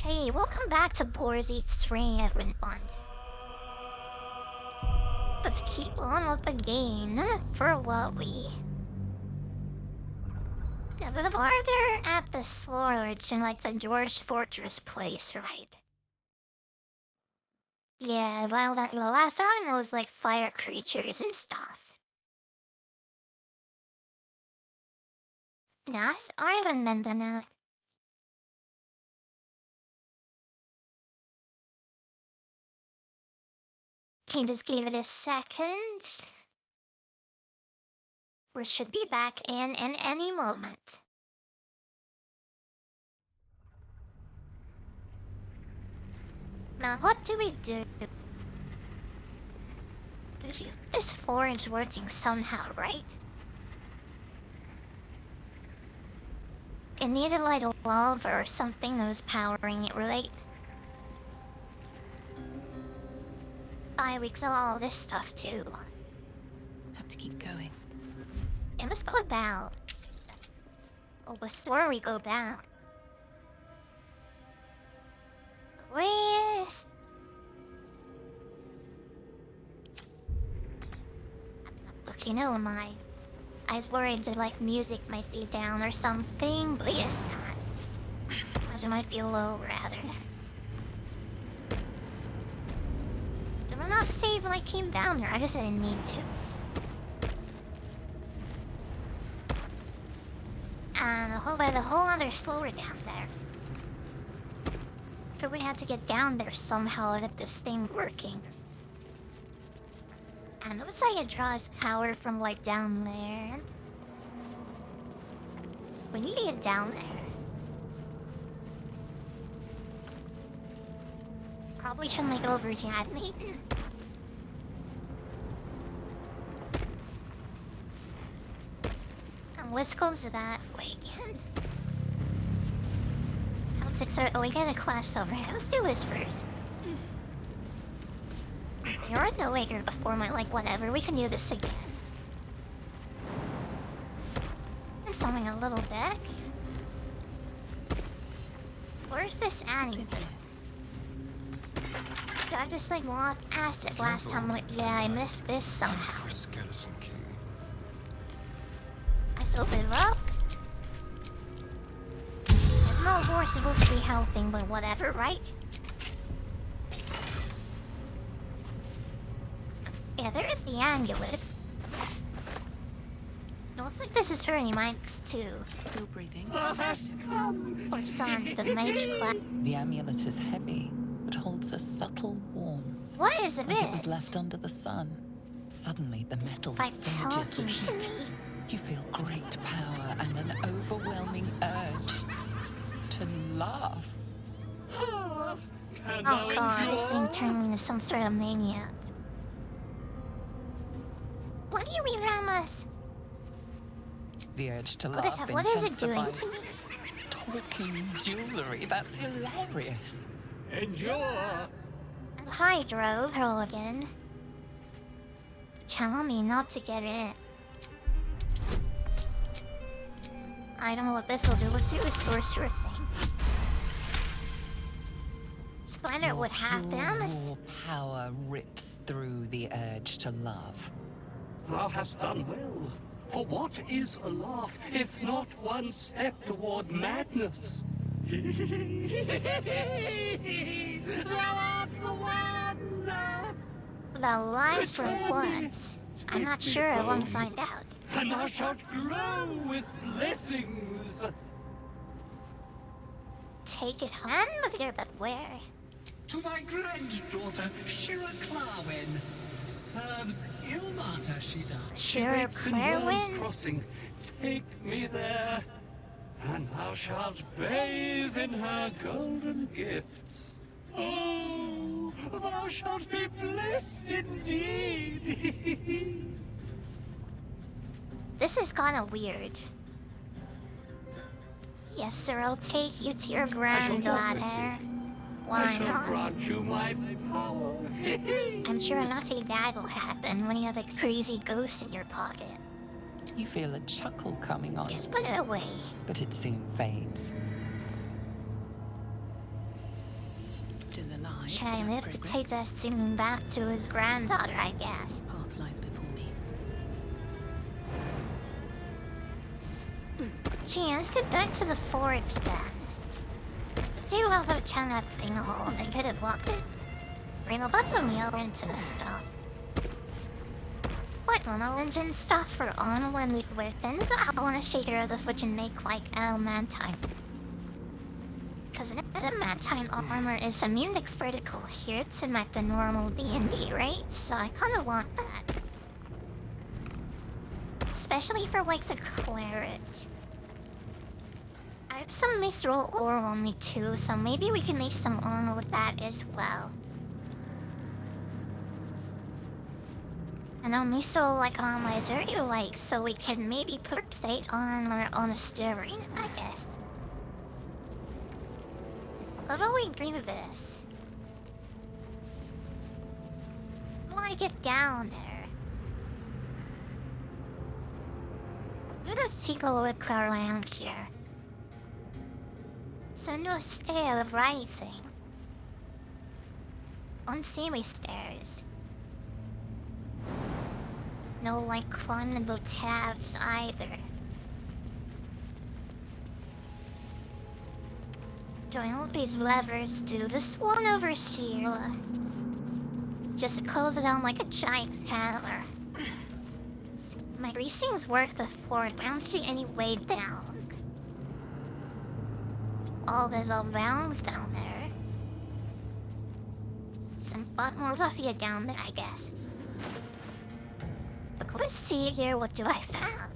Hey, welcome back to Borzy 3, everyone. Let's keep on with the game for what we... Yeah, but the farther at the storage in like the George Fortress place, right? Yeah, well, the last time it was like fire creatures and stuff. Yes, I remember now. Can you just give it a second? We should be back in any moment. Now, what do we do? This forge working somehow, right? It needed like a lava or something that was powering it, right? We sell all this stuff too. Have to keep going. And let's go down. Oh, before we go down. Where's... Look, you know, I was worried that like music might be down or something, but it's not. It might be low rather. Did I not save when I came down there? I guess I didn't need to. And the whole other floor down there. But we had to get down there somehow to get this thing working. And it looks like it draws power from like down there. So we need to get down there. Probably shouldn't make it over here, maybe. And let's go to that way again. Oh, we got a class over here. Let's do this first. You're no later before my whatever. We can do this again. And something a little back. Where's this Annie? Did I just walk past it last time? Yeah, I missed this somehow. Let's open it up. No horse supposed to be helping, but whatever, right? Yeah, there is the amulet. It looks like this is turning mics too. Still breathing. Or sun, the mage class. The amulet is heavy, but holds a subtle warmth. What is it? Like it was left under the sun. Suddenly, the metal surges with heat. You feel great power and an overwhelming urge to laugh. Oh god, this thing turned me into some sort of maniac. What do you mean, Ramas? The urge to laugh. What is it doing to me? Talking jewelry, that's hilarious. Endure! Hydro, again. Tell me not to get in. I don't know what this will do. Let's do the sorcerer thing. Let's find out what happens. Your power rips through the urge to love. Thou hast done well. For what is a laugh, if not one step toward madness? Thou art the one! The lies for once. I'm not sure. I won't find out. And thou shalt glow with blessings. Take it home with you, but where? To thy granddaughter, Shira Clarwin. Serves Ilmata, she does. Sure, Clarwin? Crossing, take me there, and thou shalt bathe in her golden gifts. Oh, thou shalt be blessed indeed. This is kinda weird. Yes, sir, I'll take you to your granddaughter. Why I shall not? grant you my power. I'm sure nothing bad will happen when you have a crazy ghost in your pocket. You feel a chuckle coming on, Just put it away. but it soon fades. Chai lived to take us singing back to his granddaughter, I guess. Path lies before me. Gee, let's get back to the forge stand. See how the channel thing hole. I could have walked it. Bring a bunch of meal into the stops. What will engine stop for on when we weapons? I want to shake her the foot and make like adamantine. Cause adamantine armor is immune to critical hits in like the normal D&D, right? So I kinda want that. Especially for like the cleric. I have some mithril ore on me too, so maybe we can make some armor with that as well. And I'll mithril like on my Zeryu like so we can maybe put plate on a steering, I guess. How do we do this? How do I get down there? Let's take a look around here. So no stair of rising. Unseemly stairs. No like climbable tabs either. Doing all these levers do this one over here. Just close it on like a giant hammer. My greasing's worth the floor. I don't see any way down. Oh, there's all rounds down there. Some lot more Luffy down there, I guess. But let's see here, what do I found?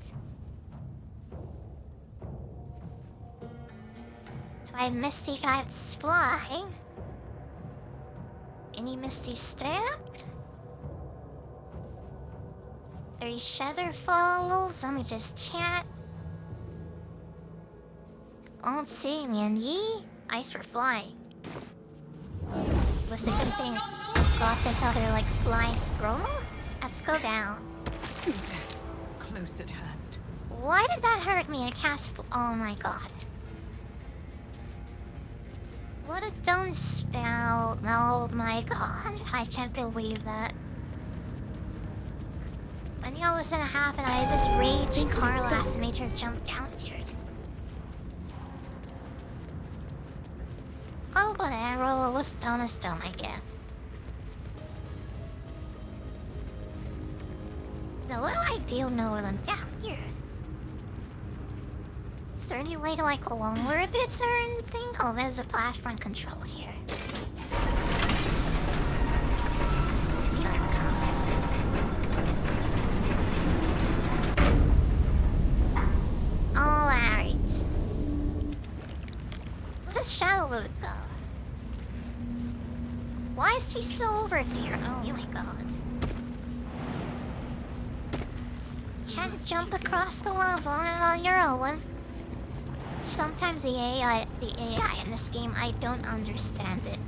Do I have Misty Guides flying? Any Misty Step? 30 Shadow Falls, let me just chat. Don't see me, and ye? Ice for flying. Was a good thing got this other like fly scroll? Let's go down. Death's close at hand. Why did that hurt me? I cast. Oh my god. What a dumb spell. Oh my god. I can't believe that. I knew what was gonna happen. I just raged Carla and made her jump down here. Oh, but arrow was stone a stone, I guess. Now, what do I do know when I'm down here? Is there any way to like lower a bit or anything? Oh, there's a platform control here. Alright. Where the shadow road go? Why is he still over here? Oh my god. Can't jump across the lava on your own. Sometimes the AI in this game, I don't understand it.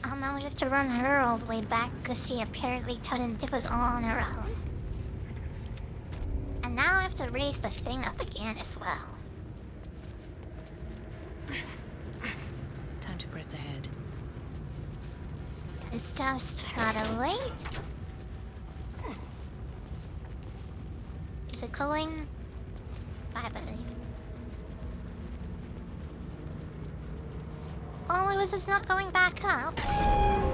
I'll now have to run her all the way back because she apparently couldn't dip us all on her own. And now I have to raise the thing up again as well. Time to press ahead. It's just rather late. Is it going? I believe. Oh, it was just not going back up.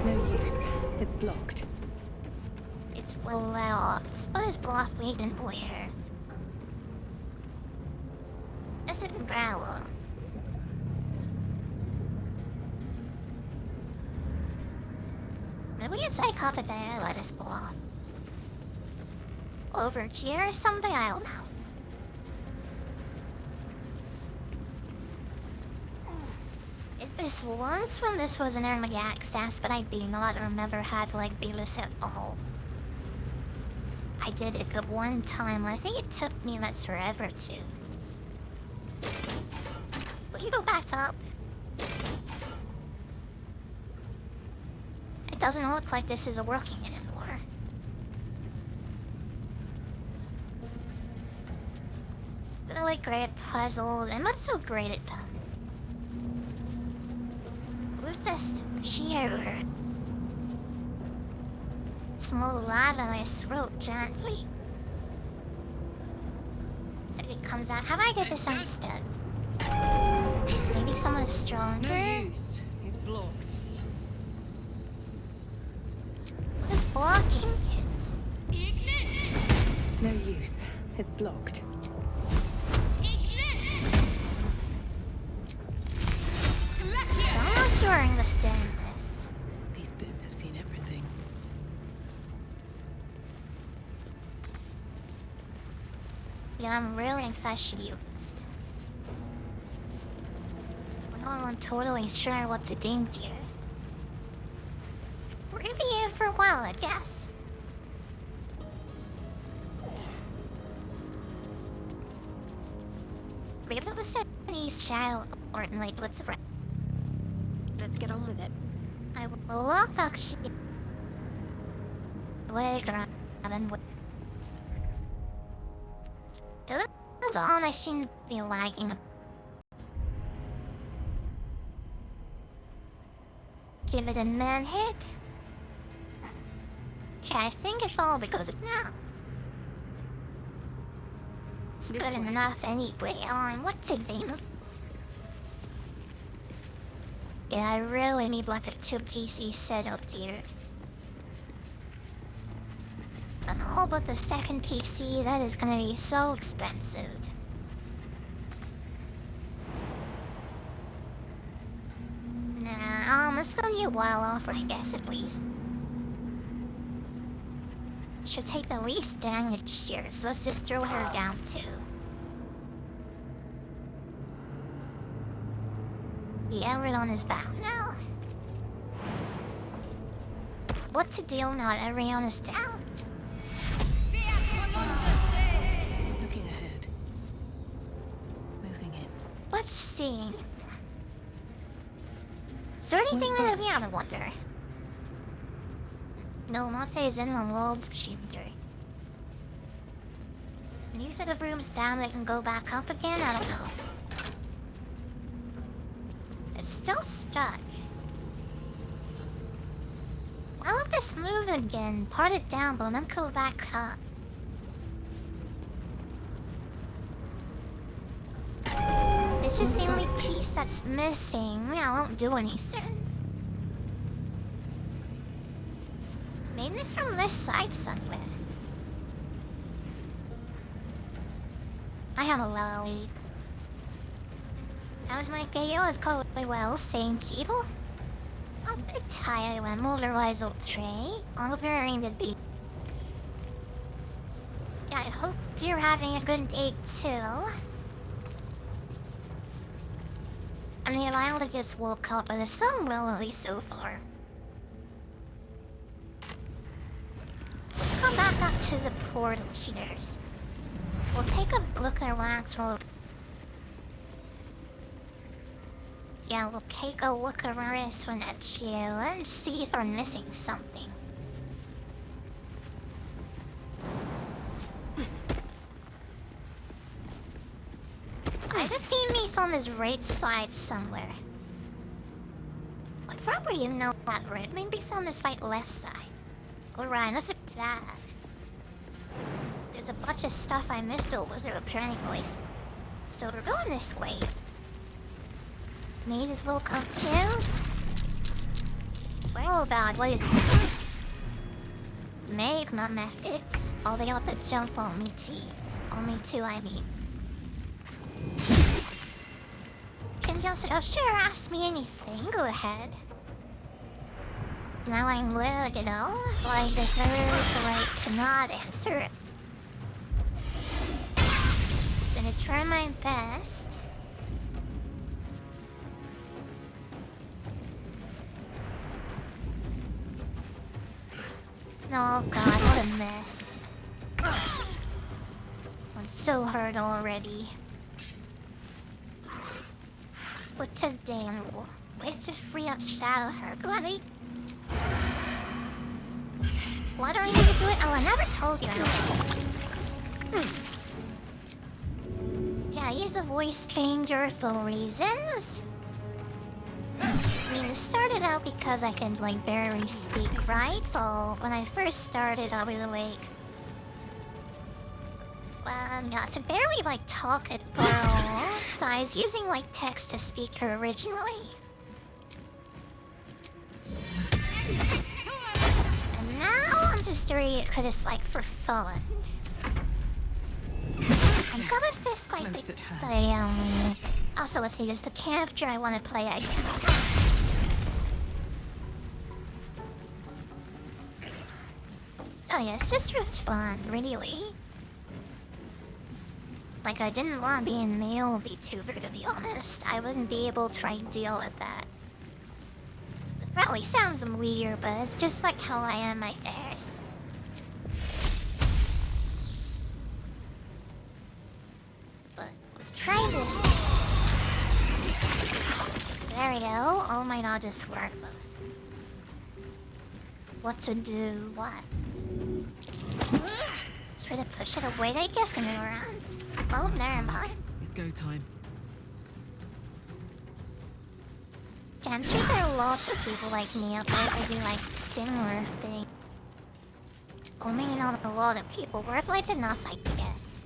No use. It's blocked. It's blocked. What is blocked leading where? Is it gravel? Maybe it's like up there, let us block. Over here or something, I don't know. It was once when this was an early access, but I do not remember how to like do this at all. I did it good one time. I think it took me that's forever to. Will you go back up? It doesn't look like this is working anymore. Really great at puzzles. I'm not so great at them. this shears. Small lad on my throat gently. So it comes out. How do I get this instead? Maybe someone stronger? No use. He's blocked. What is blocking it? No use. It's blocked. I'm not sure I understand this. These boots have seen everything. Yeah, I'm really confused. Well, I'm totally sure what to do here. We're gonna be here for a while, I guess. Maybe it was East Shadow or like looks around. Let's get on with it. I will walk actually. Leg around and wait. That's on. I shouldn't be lagging. Give it a minute. Okay, I think it's all because of now. It's This good way. enough anyway. What to do? Yeah, I really need like a 2 PC setup here. And all but the second PC, that is gonna be so expensive. Nah, it's gonna be a while off, I guess, at least. Should take the least damage here, so let's just throw her down too. Yeah, we're on his back now. What's the deal now? Everyone is down. Looking ahead. Moving in. Let's see. Is there anything that we ought to wonder? No, Mate is in the world's chamber. You said the room's down, they can go back up again? I don't know. It's still stuck. Why let this move again? Part it down, but then go back up. It's just the only piece that's missing. I won't do anything. Maybe from this side somewhere. I have a low lead. That was my video as going well, thank you. I'm a bit tired when motorized old tray. I'm preparing to be. Yeah, I hope you're having a good day too. I mean, I only just woke up, but the sun will at least so far. Let's go back up to the portal cheaters. We'll take a look around. So yeah, we'll take a look around this one at you and see if we're missing something. I have a feeling he's on this right side somewhere. Like, probably you know that right. Maybe he's on this right left side. Alright, let's do that. There's a bunch of stuff I missed over there anyways. So we're going this way. Maze will come too. Well, bad, what is it? Magma methods. Oh, they got the jump on me too. On me too, I mean. Can you also sure ask me anything? Go ahead. Now I'm good, you know? I deserve the right to not answer. Gonna try my best. Oh god, what a mess. I'm so hurt already. What a damn way to free up Shadow her. Bloody. Why don't you do it? Oh, I never told you. Yeah, he's a voice changer for reasons. mean, it started out because I can, like, barely speak, right? So, when I first started, I was like... Well, yeah, to barely, like, talk at girl. So I was using, like, text to speak her originally. And now I'm just doing it because it's, like, for fun. I'm gonna fist, like, also, let's see, is the character I want to play against. So yeah, it's just for fun, really. Like, I didn't want to be a male VTuber, to be honest. I wouldn't be able to try and deal with that. It probably sounds weird, but it's just like how I am, I guess. But let's try this. There we go. Oh my god, this worked. What to do? What? Try to push it away, I guess, in around. Oh, never mind. It's go time. I'm sure there are lots of people like me out there who do like similar things. Well, maybe not a lot of people, but like to us, I guess.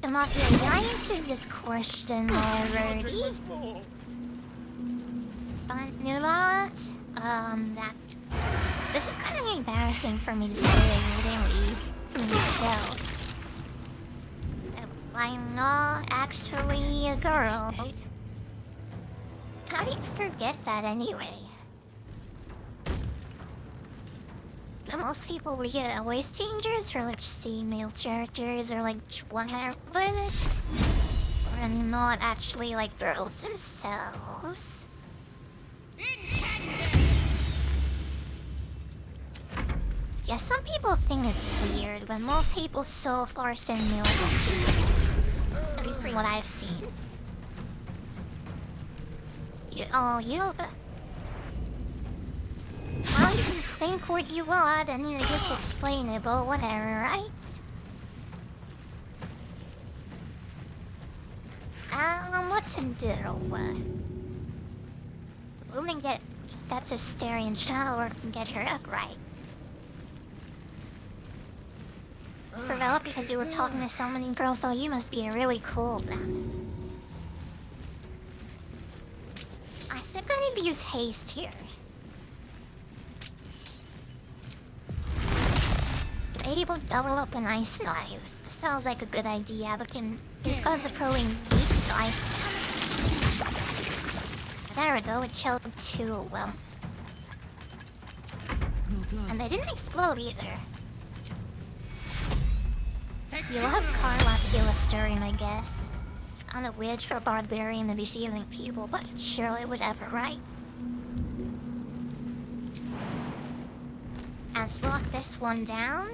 Mafia, I answered this question already. Vanilla? That... This is kind of embarrassing for me to say, really, still. I'm not actually a girl. How do you forget that anyway? Most people read voice changers or like female characters or like one hair footage. Or not actually like girls themselves. Yeah, some people think it's weird, but most people so far send me like at least what I've seen. You know, well, you can think what you want and you just explain it, but whatever, right? I don't know what to do. We're gonna get that Sisterian shower and get her upright. Forgot because you were talking to so many girls, so you must be really cool then. I still gonna use haste here. Able to double up an ice knives. This sounds like a good idea, but these guys are probably weak to ice damage. There we go, it chilled too well. And they didn't explode either. You have Carla stirring, I guess. It's kind of weird for a barbarian to be stealing people, but surely whatever, right? Let's lock this one down.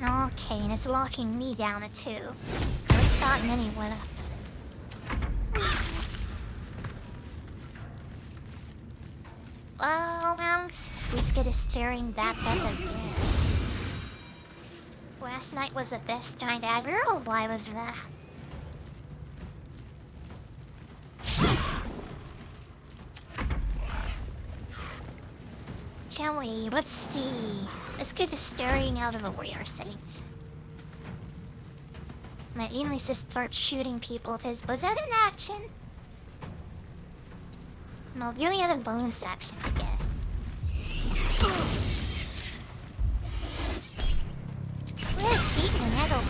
Okay, and it's locking me down too. At least not many would have. Well, let's get a stirring that's at the game. Last night was the best night ever, or why was that? Shall we? Let's see. Let's get the stirring out of the way, our saints. My English just start shooting people. It says, was that an action? No, really had a bonus action, I guess. Where's beating metal?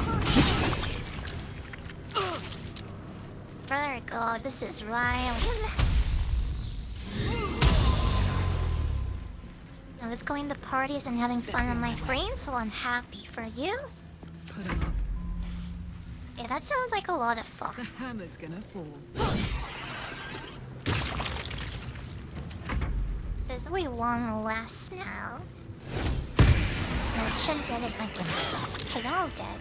Brother God, this is wild. I was going to parties and having fun with my friends, so I'm happy for you. Put him up. Yeah, that sounds like a lot of fun. The hammer's gonna fall. There's only one last now. No, it shouldn't get it like this. Okay, they're all dead.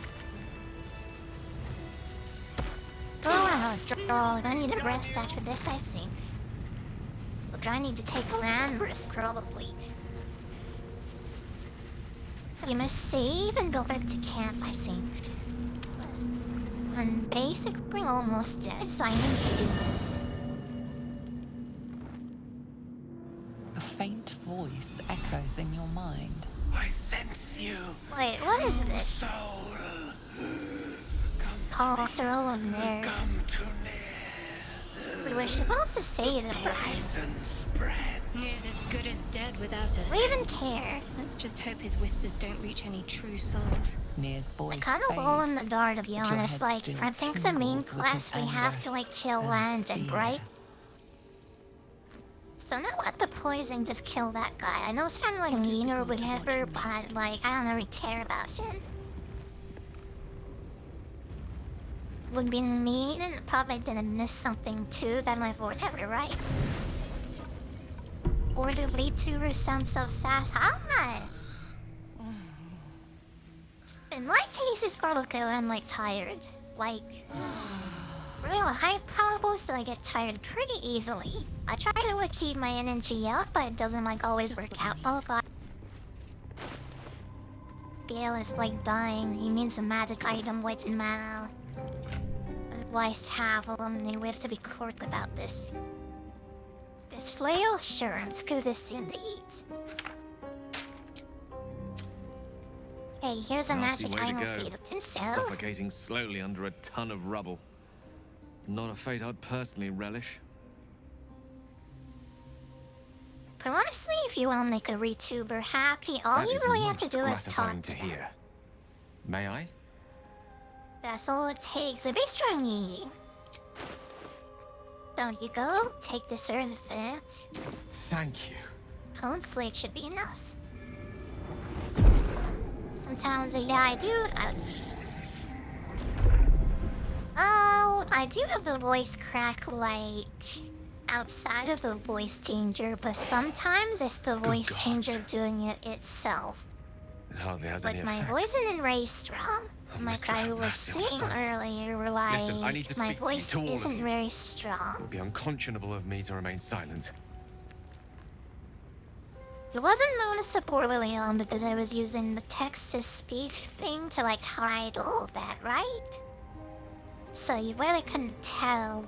Oh, draw. I need a rest after this, I think. Look, I need to take land risk, probably. We must save and go back to camp, I think. I'm basically almost dead, so I need to do this. A faint voice echoes in your mind. I sense you. Wait, what is this? Soul. Calls are all in there. Come too near. We were supposed to say them, right? Poison spread. News as good as dead without us. We even care. Let's just hope his whispers don't reach any true souls. Near's voice I kind of low in fades, the dark, to be but your honest. head Like, still I think the main tingles with quest we anger have to like chill and land and fear. bright. So not let the poison just kill that guy. I know it's kind of like mean or whatever, but like I don't really care about it. Would be mean and probably didn't miss something too that might whatever, right? Orderly to sound so sass. How not? In my case, it's probably I'm like tired. Like, real high probable, so I get tired pretty easily. I try to like, keep my energy up, but it doesn't like always work out. Oh god. Gale is like dying. He means a magic item with mana. Wise have them. We have to be quick about this. This flail, sure, I'm good this thing to eat. Hey, here's a Nasty magic way to item go. for you to tin Suffocating slowly under a ton of rubble. Not a fate I'd personally relish. But honestly, if you want to make a ReTuber happy, all That you is really have to most do is gratifying talk to them. hear. May I? That's all it takes. A bit stringy. Down you go. Take this artifact. Thank you. Cone slate should be enough. Sometimes, yeah, I do. Oh, I do have the voice crack, like outside of the voice changer, but sometimes it's the voice gods. changer doing it itself. It hardly has Like any my effect. voice isn't very strong. Oh, Like Mr. I was Mercy on saying us. earlier, like Listen, I need to my speak to you, voice to all of isn't you. very It strong. would be unconscionable of me to remain silent. It wasn't noticeable early on because I was using the text-to-speech thing to like hide all of that, right? So you really couldn't tell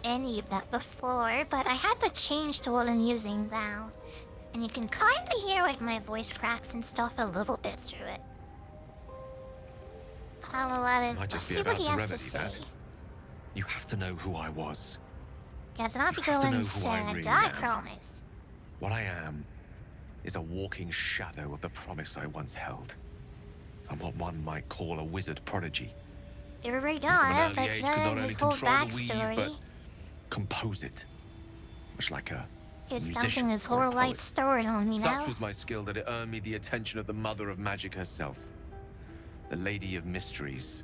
any of that before, but I had to change to what I'm using now. And you can kinda hear like my voice cracks and stuff a little bit through it. I'll let it. Might Let's just be see what about he to has to remedy say. that. You have to know who I was. Guess not You go have to know who I inside, really I am. promise. What I am is a walking shadow of the promise I once held. I'm what one might call a wizard prodigy. You're right Who from an on, early but age could then not only his whole control the weave, backstory. but compose it. Much like a He's musician counting his or whole a life poet. story on me now. Such was my skill that it earned me the attention of the mother of magic herself. The Lady of Mysteries.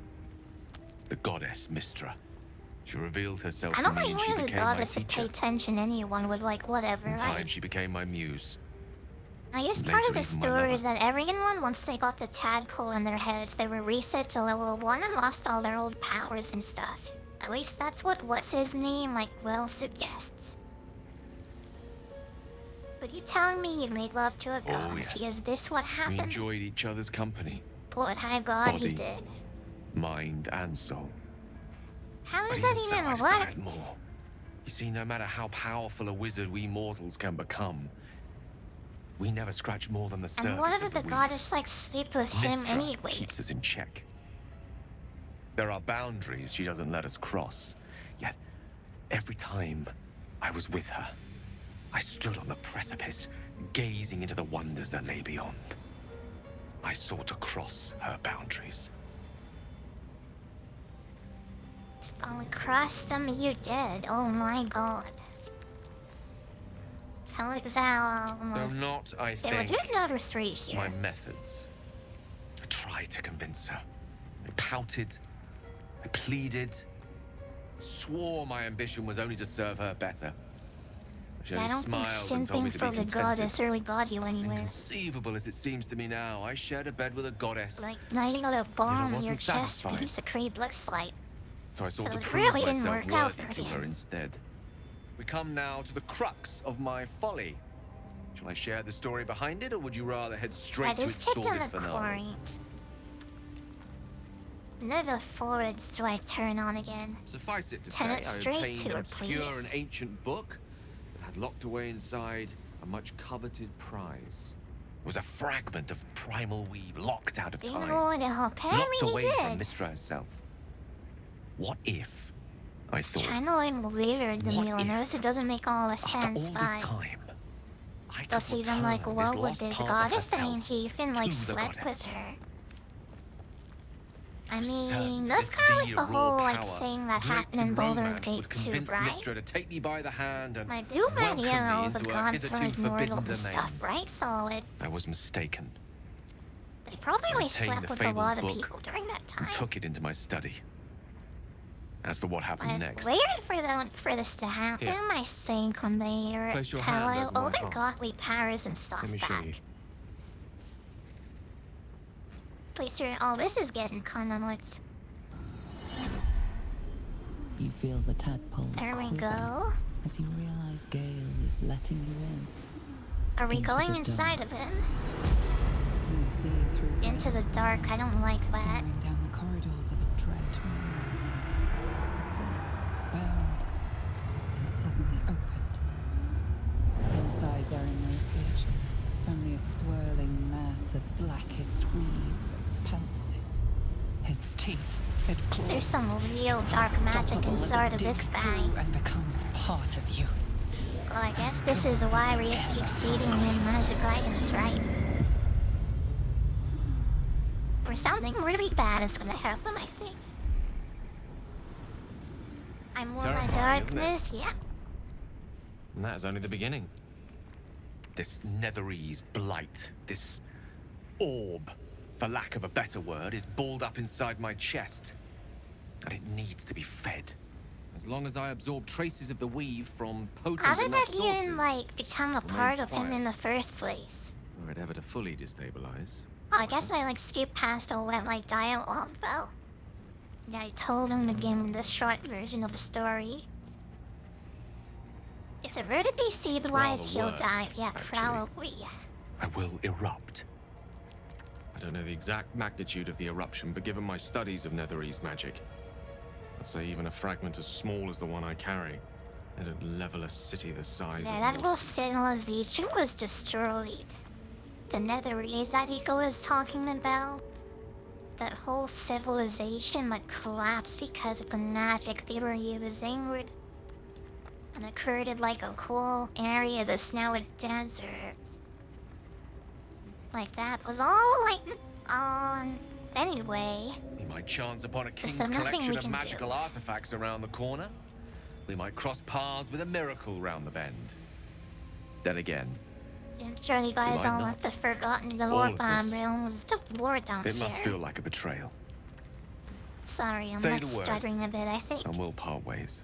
The goddess Mystra. She revealed herself I to don't me think and she really became my goddess to pay teacher. attention anyone would like whatever, In time, right? she became my muse. I guess later part of the even my story is lover. that everyone, once they got the tadpole in their heads, they were reset to level 1 and lost all their old powers and stuff. At least that's what's his name, like, well suggests. But you telling me you made love to a Oh, ghost? yes. Is this what We happened? enjoyed each other's company. Lord high God, he Body. did. Mind and soul. How But does that even so, I even desired work? more. You see, no matter how powerful a wizard we mortals can become, we never scratch more than the surface And what of if the the weave. goddess like sleep with him Mystra anyway? keeps us in check. There are boundaries she doesn't let us cross. Yet, every time I was with her, I stood on the precipice, gazing into the wonders that lay beyond. I sought to cross her boundaries. Only cross them, you did. Oh my God. Felix Though almost. not, I They were think, doing another 3 here. my methods. I tried to convince her. I pouted. I pleaded. Swore my ambition was only to serve her better. She I only don't think smiled and told me simping to for be the contented. goddess really got you anywhere. Inconceivable as it seems to me now, I shared a bed with a goddess. Like lighting a bomb in wasn't your chest satisfied. piece of creed looks like. So I sought So to it prove really didn't myself work out worthy for to her him. instead. We come now to the crux of my folly. Shall I share the story behind it, or would you rather head straight I to its just checked on sordid the finale? current. Never forwards do I turn on again. Suffice it to Turn say, it I straight obtained to an her, obscure please. and ancient book that had locked away inside a much coveted prize. It was a fragment of primal weave locked out of Being time, all to help locked me away from did. Mistra herself. What if, I thought, Channeling weird the what Milliners, if, it doesn't make all the after sense, all but this time, I could does even like return what this with lost this part of goddess? I mean, herself he even like to the slept goddess. with her. I Certain mean, that's kind of like deed the of raw whole like power, thing that draped happened in in Baldur's romance, Gate would 2, convince right? Mistra to take me by the hand and My do welcome many me of the into her gods hitherto were forbidden immortal and stuff, domains. right? Solid. I was mistaken. They probably I obtained slept the with a fabled lot of book people during that and time. took it into my study. As for what happened I was next, waiting for this to happen, Here. I think, when they are Place your how hand I over my all their heart. godly powers and stuff let me show back. you. Place your oh, this is getting kinda like You feel the tadpole there we quiver go. as you realize Gale is letting you in. Are we Into going the inside dark. of him? You see through Into the Gale's dark, I eyes, don't like that. staring down the corridors of a dread memory. A book bound and suddenly opened. Inside there are no pages, only a swirling mass of blackest weave that pounces. Its teeth, its claws. There's some real dark magic unstoppable as it inside of digs this guy. through and becomes part of you. Well, I guess this is why Rias keeps seeding in magic items, right? Or something really bad is gonna happen, I think. I'm more my Terrifying, isn't it? darkness, yeah. And that is only the beginning. This netherese blight, this orb, for lack of a better word, is balled up inside my chest. And it needs to be fed. As long as I absorb traces of the weave from potent How did enough that sources, even, like, become a part of him quiet. in the first place? were it ever to fully destabilize. I guess I, like, skipped past all that, like, dialogue, though. Yeah, I told him to give me the short version of the story. If the were to be seed-wise, Rather he'll worse, die. Yeah, actually. probably. I will erupt. I don't know the exact magnitude of the eruption, but given my studies of Netherese magic, I'd say even a fragment as small as the one I carry, it'd level a city the size Yeah, of that Lord- whole civilization was destroyed. The Netherese that Iko was talking about, that whole civilization like collapsed because of the magic they were using, and it created like a cool area that's now a desert. Like that was all like anyway. We might chance upon a king's There's nothing collection we of can magical do. artifacts around the corner. We might cross paths with a miracle round the bend. Then again, I'm sure you guys might all not. want the forgotten All Lord of Bomb this. realms. The Lord down it must here. feel like a betrayal, Sorry, I'm Say like the word. stuttering a bit, I think. and we'll part ways.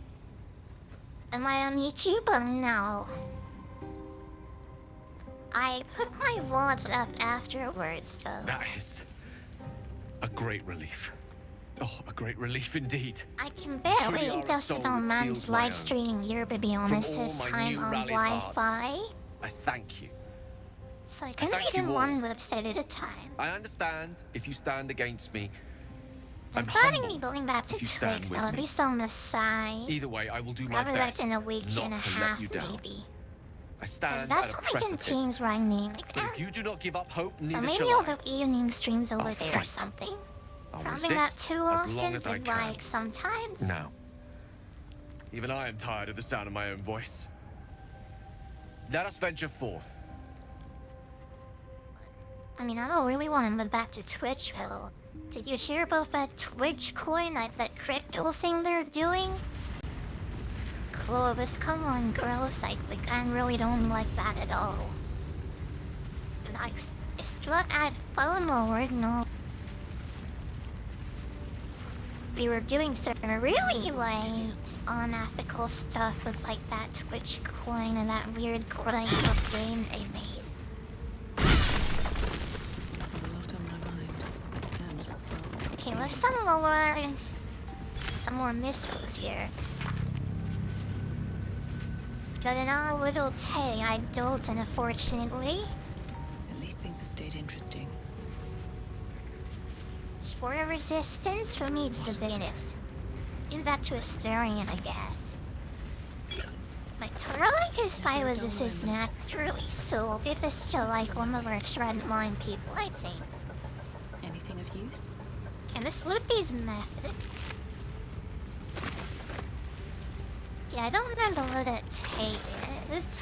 Am I on YouTube? No. I put my VODs up afterwards, though. That is a great relief. Oh, a great relief indeed. I can barely Truly are a just soul about that manage steals my own. live streaming here, to be honest, all this my time new on rally heart. Wi-Fi. I thank you. So I can thank read you in all. one website at a time. I understand if you stand against me. I'm I'm planning humbled me going back to if you Twitch, stand though, with at me. least on the side. Either way, I will do my Probably like best in a week not and a to half, let you down. maybe. I Because stand that's at a when I can precipice. teams running like But that. if you do not give up hope, So neither maybe shall I'll I. do evening streams over I'll there or fight. something. I'll Probably resist not too as long often, as I but can. like sometimes. Now, even I am tired of the sound of my own voice. Let us venture forth. I mean, I don't really want to move back to Twitch, though. Did you hear about that Twitch coin, that crypto thing they're doing? Clovis, come on, girls. I really don't like that at all. Like, it's not at FOMO or no. We were doing some really, like, unethical stuff with, like, that Twitch coin and that weird grind-up game they made. A lot on my mind. And, well, Okay, let's some more missiles here. Got an odd little Tay I don't, unfortunately. At least things have stayed interesting. For a resistance, who needs the Venus? Give that to a Starian, I guess. My Turlik virus is naturally, so we'll give this to like one of our shred mine people, I think. Anything of use? Can this loot these methods? Yeah, I don't remember what a Tay is.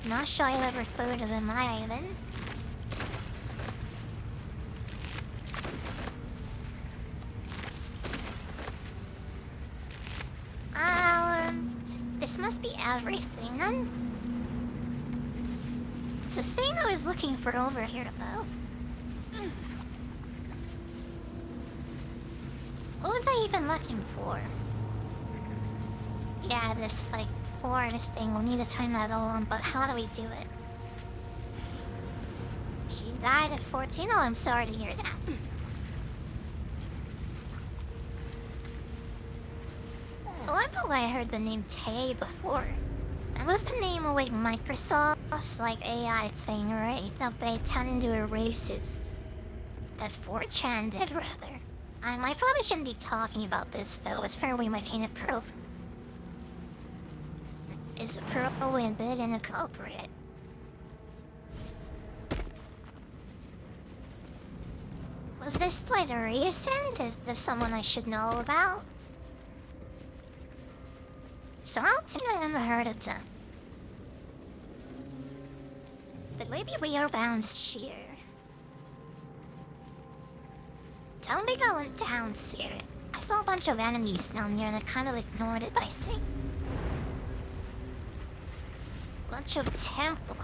Not sure I ever heard of him either. This must be everything then. It's the thing I was looking for over here, though. What was I even looking for? Yeah, this, like, forest thing. We'll need to turn that all on, but how do we do it? She died at 14? Oh, I'm sorry to hear that. Oh, I know I heard the name Tay before. That was the name of, like, Microsoft's, like, AI thing, right? That they turned into a racist. That 4chan did, rather. I probably shouldn't be talking about this, though. It's probably my kind of proof. It's probably a bit inappropriate. Was this, like, recent? Is this someone I should know about? So I don't think I ever heard of them. But maybe we are bound here. Don't think I went down here. I saw a bunch of enemies down here and I kind of ignored it, I think. Bunch of temple.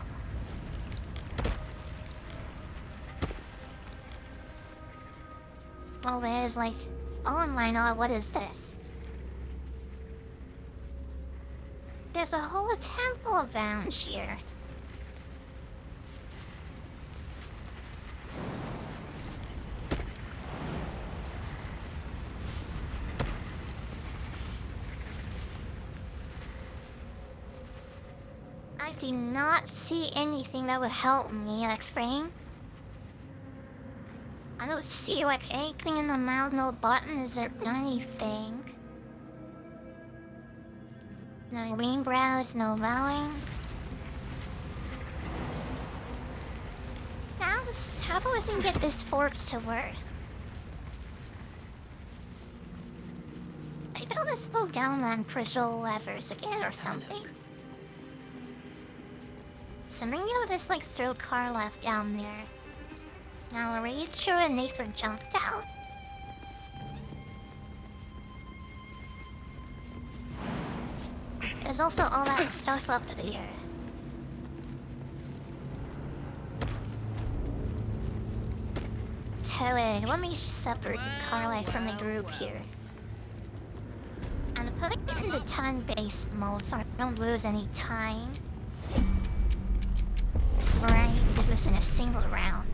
Well, there's like... online, what is this? There's a whole temple around here. I do not see anything that would help me at things. I don't see like anything in the mouth, no button, is there anything? No wing brows, no bowings. How do I even get this fork to work? Maybe I'll just pull down and push all levers again or something. So maybe I'll just like throw car left down there. Now I'll read sure and Nathan jumped out. There's also all that stuff up there. Toad, let me separate Carly from the group here. And put it into turn-based mode so I don't lose any time. This is where I need to do this in a single round.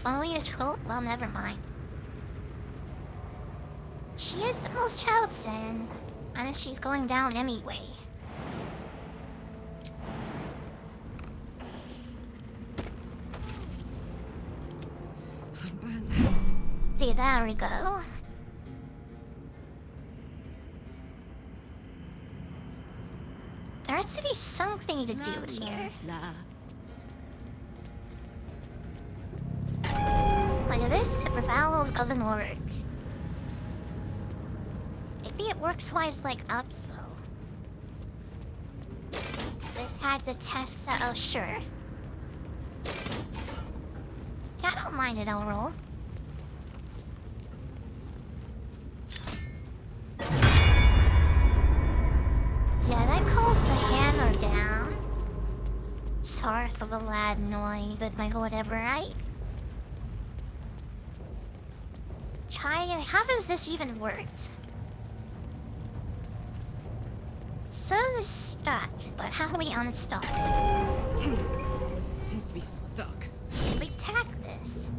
Only a toad? Well, never mind. She is the most health then. And she's going down anyway. See, there we go. There has to be something to do here. Like this, Revalo doesn't work. Maybe it works wise like up though. This had the tests that oh sure. Yeah, I don't mind it, I'll roll. Yeah, that calls the hammer down. Sorry for the loud noise, but my whatever, right? How does this even work? So it's stuck, but how do we uninstall it? Seems to be stuck. Can we tack this?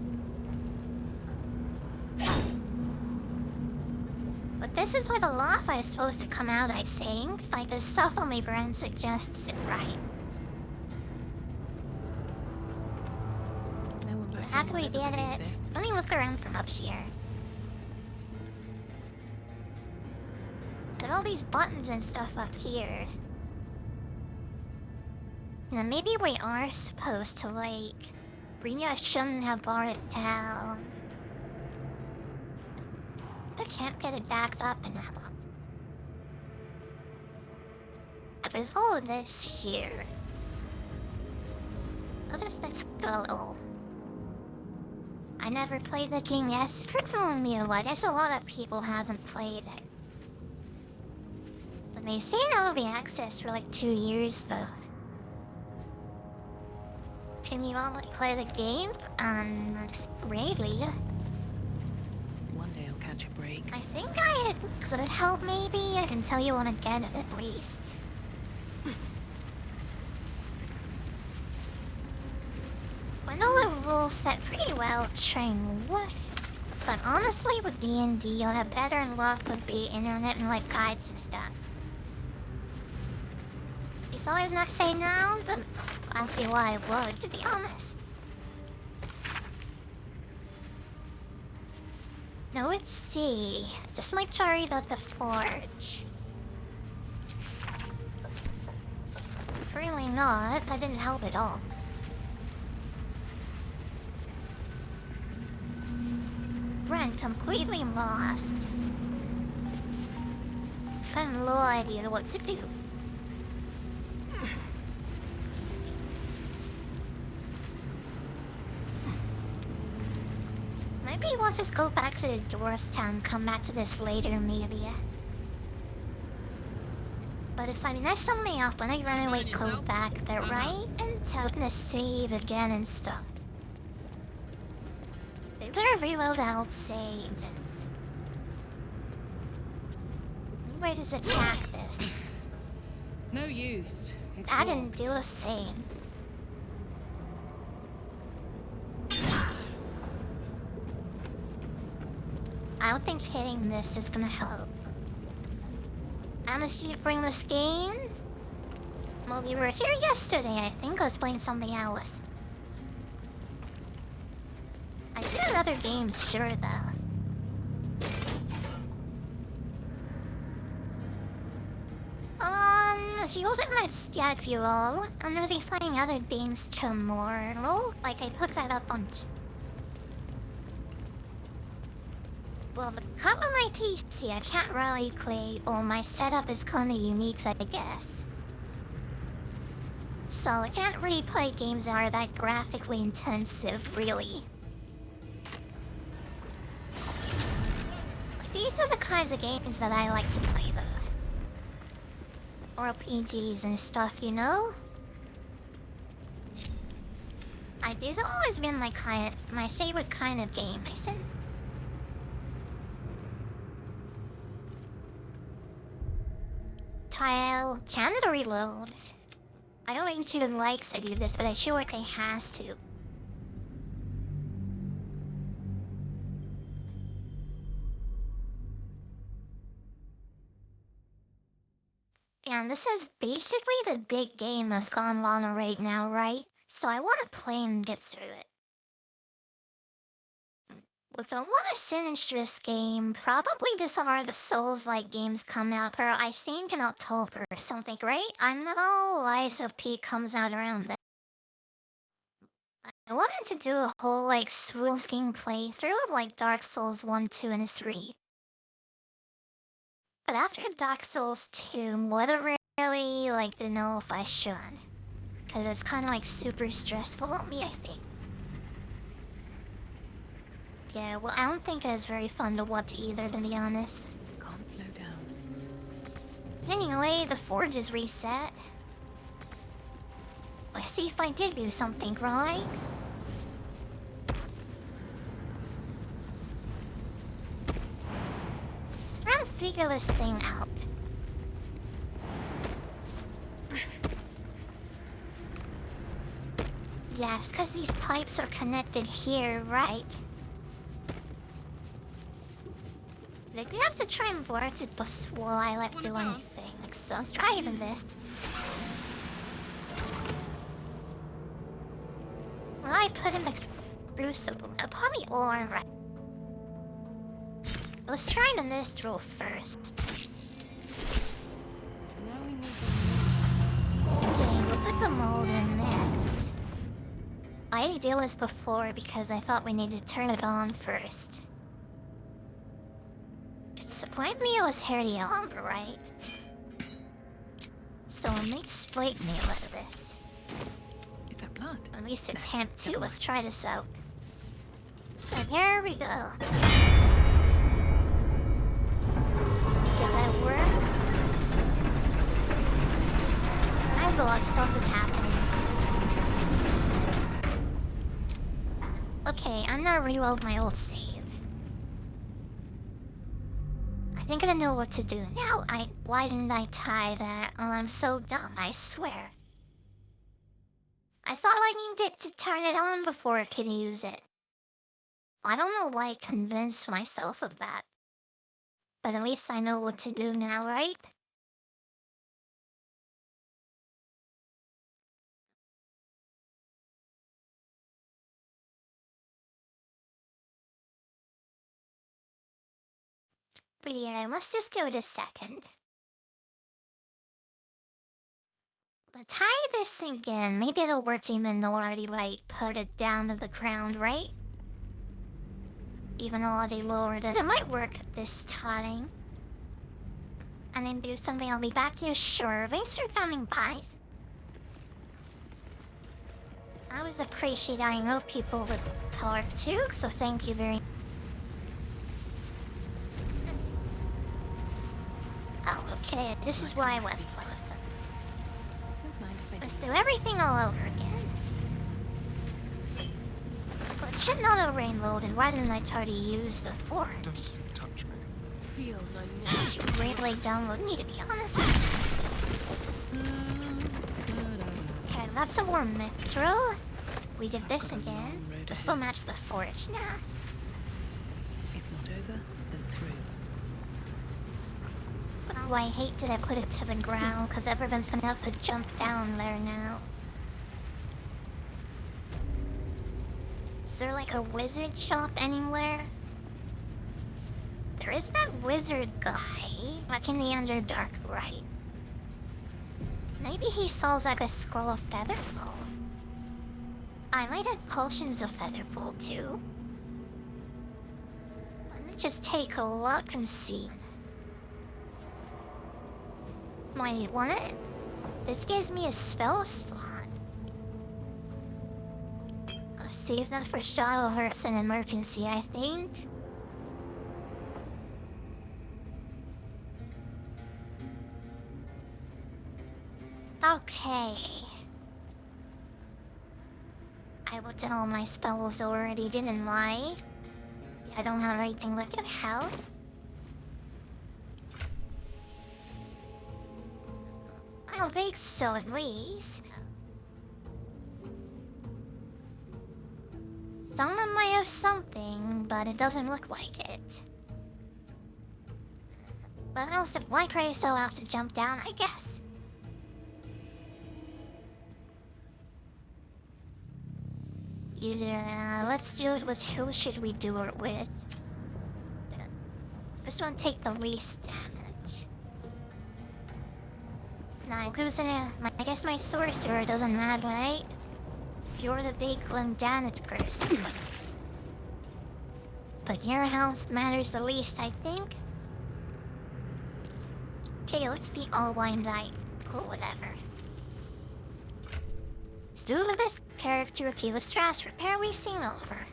But this this is where the lava is supposed to come out, I think. Like, the stuff on my brand suggests it, right? No one back How here can will we ever get believe it? this. Let me look around from up here. And all these buttons and stuff up here. Now maybe we are supposed to, like... Maybe I shouldn't have brought it down. I can't get it back up in that box. There's all of this here. What is this fellow? I never played the game yet. Super me a lot. Guess a lot of people hasn't played it. But they say it'll be accessed for like 2 years though. Can you all play the game? Really? One day I'll catch a break. I think I could help maybe. I can tell you one again at least. I know the rules set pretty well trained. But honestly with D&D, you'll have better luck with the internet and like guides and stuff. It's always not say now, but I don't see why I would, to be honest. No, it's C. It's just my cherry about the forge. Really not. That didn't help at all. Brent, completely lost. I have no idea what to do. Maybe we'll just go back to the Doors Town, come back to this later, maybe. But if I mess something up when I run away, go back there, right? And tell them to save again and stuff. They better reload out saves. Where does it attack this? No use. It's I didn't blocked. do a save. I don't think hitting this is gonna help. Unless you bring this game? Well, we were here yesterday, I think I was playing something else. I did other games, sure though. If you open my schedule, I'm gonna be playing other games tomorrow. Like, I put that up on... Well, the cut with my PC, I can't really play. Well, my setup is kinda unique, I guess. So, I can't really play games that are that graphically intensive, really. Like, these are the kinds of games that I like to play, though. RPGs and stuff, you know? These have always been my favorite kind of game, I said. Tile, channel to reload. I don't think she likes to do this, but I sure like it has to. And this is basically the big game that's gone on right now, right? So I want to play and get through it. With a lot of sinistrous game, probably this are the Souls-like games come out per, I think, in October or something, right? I know Lies of P comes out around then. I wanted to do a whole, like, Souls game playthrough of, like, Dark Souls 1, 2, and 3. But after Dark Souls 2, wouldn't really like to know if I should. Cause it's kinda like super stressful on me, I think. Yeah, well I don't think it's very fun to watch either, to be honest. Can't slow down. Anyway, the forge is reset. Let's see if I did do something right. So I'm gonna figure this thing out. Yes, because these pipes are connected here, right? Like, we have to try and board it before I let do anything. Like, so let's try even this. When I put in the crucible, I'll probably all right. Let's try the Nistral first. Now we need Okay, we'll put the mold in next. I did this before because I thought we needed to turn it on first. Disappoint me, it was Harry on, right? So it may split me a little bit. Is that blood? At least attempt to. Let's try this out. So here we go. Did that work? I know what stuff is happening. Okay, I'm gonna reload my old save. I think I know what to do now. Why didn't I tie that? Oh, I'm so dumb, I swear. I thought I needed to turn it on before I could use it. I don't know why I convinced myself of that. But at least I know what to do now, right? But yeah, let's just do it a second. But tie this again. Maybe it'll work even though I already, like, put it down to the ground, right? Even though I already lowered it. It might work this time. And then do something, I'll be back here, sure. Thanks for coming by. I always appreciate I know people with talk too, so thank you very much. Oh, okay, this is where I left off. Don't mind if I Let's do everything all over again. Well, it should not have rain loaded. Why didn't I try to use the forge? Don't touch me. feel my I should really download me, to be honest. Okay, that's some more mithril. We did this again. Let's go match the forge now. If not over, then through. Oh, I hate that I put it to the ground, because everyone's gonna have to jump down there now. Is there like a wizard shop anywhere? There is that wizard guy, like in the Underdark, right? Maybe he sells like a scroll of Featherfall. I might have potions of Featherfall too. Let me just take a look and see. Might want it? This gives me a spell slot. I'll save that for Shadow Hearts an emergency, I think. Okay. I looked at all my spells already, didn't I? I don't have anything like good health. I don't think so, at least. Someone might have something, but it doesn't look like it. But else, if why pray so out to jump down, I guess. Yeah, let's do it with who should we do it with? This one take the least damage. Nah, losing it. I guess my sorcerer doesn't matter, right? You're the big damage person. But your health matters the least, I think. Okay, let's be all blind right. Cool, whatever. Let's do this character. Okay, let's transfer repair we seen over.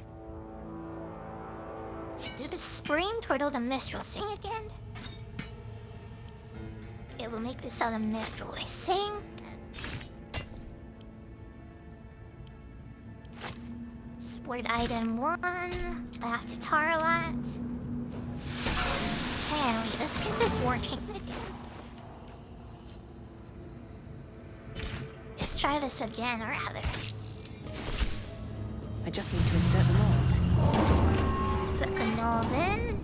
Do the spring turtle the mistral sing again. It will make this out of mistral I sing. Support item 1. Back to Tarlat. Okay, let's get this working again. Let's try this again, or rather. I just need to insert the mold. Put the knob in.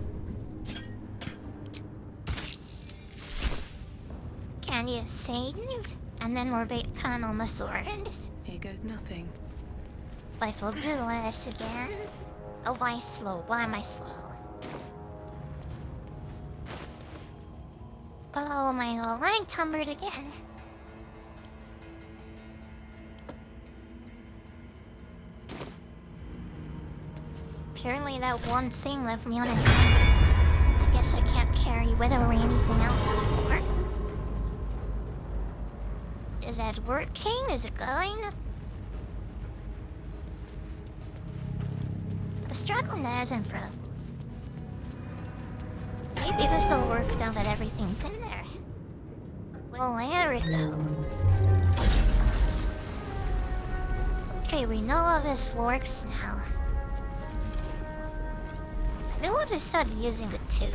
And you saved, and then we're back on the swords. Here goes nothing. Life will do this again. Oh, why slow? Why am I slow? Oh, my line tumbled again. Apparently that one thing left me on a I guess I can't carry with or anything else anymore. Is that working? Is it going? The struggle now isn't froze. Maybe this'll work now that everything's in there. Well, there we go. Okay, we know how this works now. Maybe we'll just start using it too.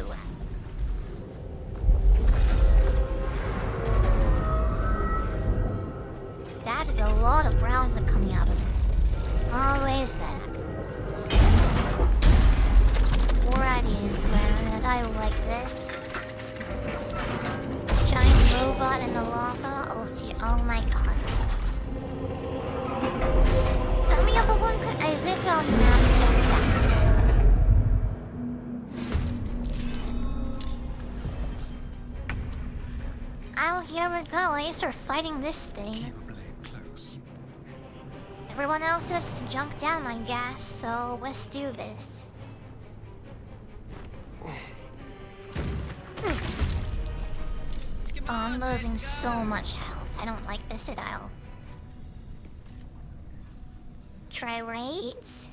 That is a lot of browns that are coming out of it. Always that. Alrighties, man. I like this. Giant robot in the lava. Oh, see. Oh my god. Tell me of a one could I zip on the map to check it out. Oh, here we go. I guess we're fighting this thing. Keep a blade close. Everyone else has jumped down, I guess, so let's do this. Oh, I'm losing so much health. I don't like this at all. Try raids?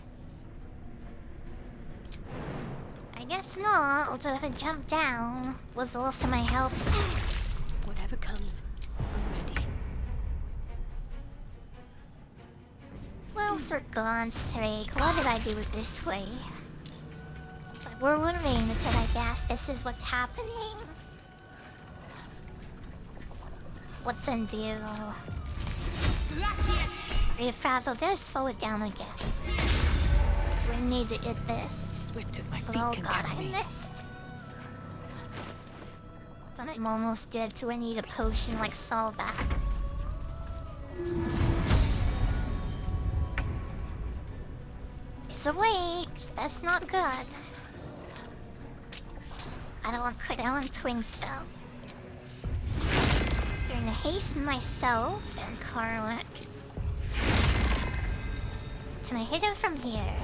I guess not, although if I jump down, was also my health. Whatever comes, I'm ready. Well, for God's sake, what did I do it this way? But we're wondering, so I guess this is what's happening. What's in deal? Refrazzle this, slow it down again. We need to hit this. Swift as my feet Oh can god, carry I me. missed. But I'm almost dead, so I need a potion like solve that. It's awake. That's not good. I don't want quick. I want twin spell. Going to hasten myself and Karlak. Can I hit him from here?